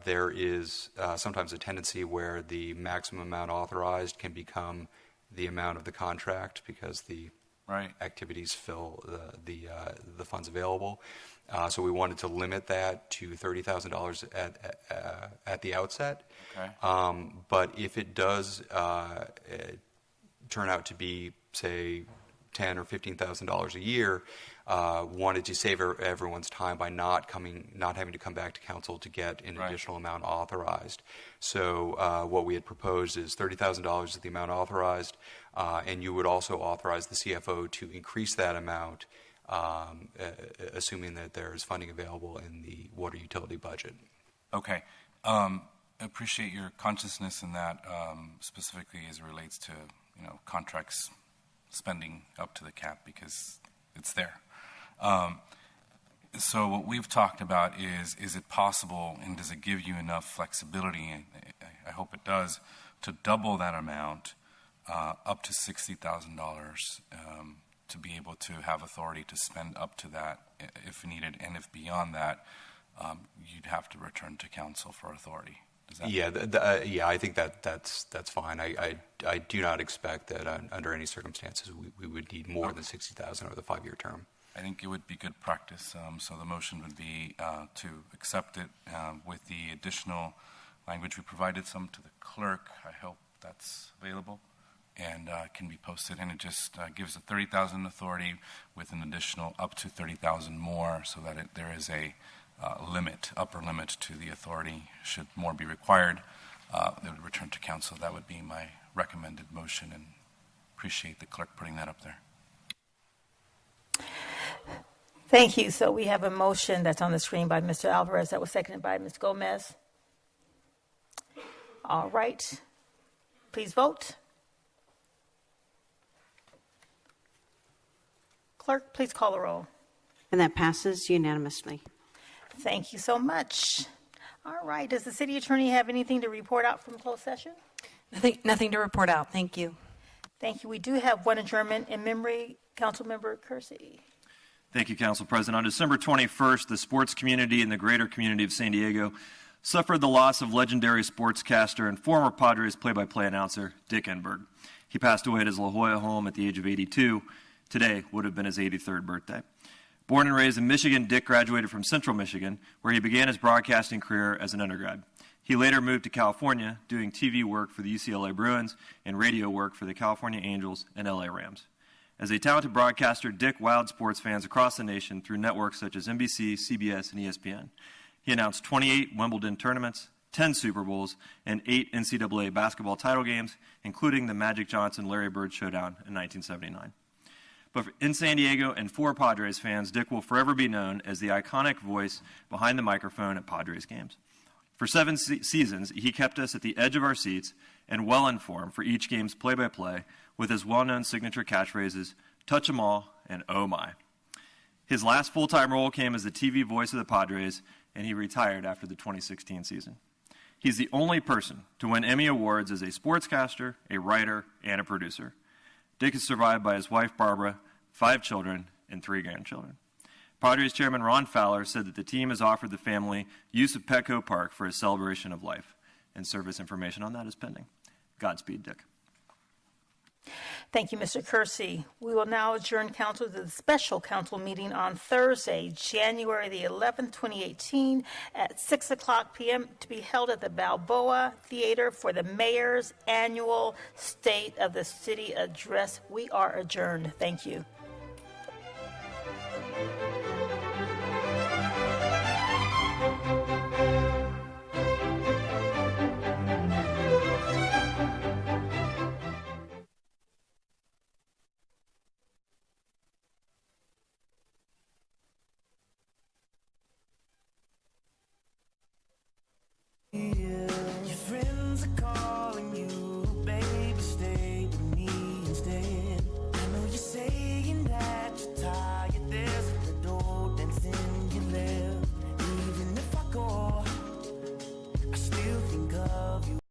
there is sometimes a tendency where the maximum amount authorized can become the amount of the contract because the activities fill the funds available. So we wanted to limit that to $30,000 at the outset. Okay. But if it does turn out to be, say, $10,000 or $15,000 a year, wanted to save everyone's time by not having to come back to council to get an additional amount authorized. So what we had proposed is $30,000 is the amount authorized, and you would also authorize the CFO to increase that amount, assuming that there is funding available in the water utility budget. Okay. I appreciate your consciousness in that, specifically as it relates to contracts spending up to the cap, because it's there. So what we've talked about is it possible, and does it give you enough flexibility, and I hope it does, to double that amount up to $60,000 to be able to have authority to spend up to that if needed, and if beyond that, you'd have to return to council for authority. Yeah, I think that's fine. I do not expect that under any circumstances we would need more than $60,000 over the 5-year term. I think it would be good practice. So the motion would be to accept it with the additional language. We provided some to the clerk. I hope that's available and can be posted. And it just gives a $30,000 authority with an additional up to $30,000 more, so that there is a upper limit to the authority. Should more be required, it would return to council. That would be my recommended motion, and appreciate the clerk putting that up there. Thank you. So we have a motion that's on the screen by Mr. Alvarez that was seconded by Ms. Gomez. All right. Please vote. Clerk, please call the roll. And that passes unanimously. Thank you so much. All right. Does the city attorney have anything to report out from closed session? Nothing to report out. Thank you. Thank you. We do have one adjournment in memory. Councilmember Kersey. Thank you, Council President. On December 21st, the sports community and the greater community of San Diego suffered the loss of legendary sportscaster and former Padres play-by-play announcer Dick Enberg. He passed away at his La Jolla home at the age of 82. Today would have been his 83rd birthday. Born and raised in Michigan, Dick graduated from Central Michigan, where he began his broadcasting career as an undergrad. He later moved to California, doing TV work for the UCLA Bruins and radio work for the California Angels and LA Rams. As a talented broadcaster, Dick wowed sports fans across the nation through networks such as NBC, CBS, and ESPN. He announced 28 Wimbledon tournaments, 10 Super Bowls, and 8 NCAA basketball title games, including the Magic Johnson-Larry Bird showdown in 1979. But in San Diego and for Padres fans, Dick will forever be known as the iconic voice behind the microphone at Padres games. For 7 seasons, he kept us at the edge of our seats and well-informed for each game's play-by-play with his well-known signature catchphrases, touch 'em all, and oh my. His last full-time role came as the TV voice of the Padres, and he retired after the 2016 season. He's the only person to win Emmy Awards as a sportscaster, a writer, and a producer. Dick is survived by his wife, Barbara, 5 children, and 3 grandchildren. Padres chairman Ron Fowler said that the team has offered the family use of Petco Park for a celebration of life, and service information on that is pending. Godspeed, Dick. Thank you, Mr. Kersey. We will now adjourn council to the special council meeting on Thursday, January the 11th, 2018, at 6 o'clock p.m. to be held at the Balboa Theater for the Mayor's Annual State of the City Address. We are adjourned. Thank you.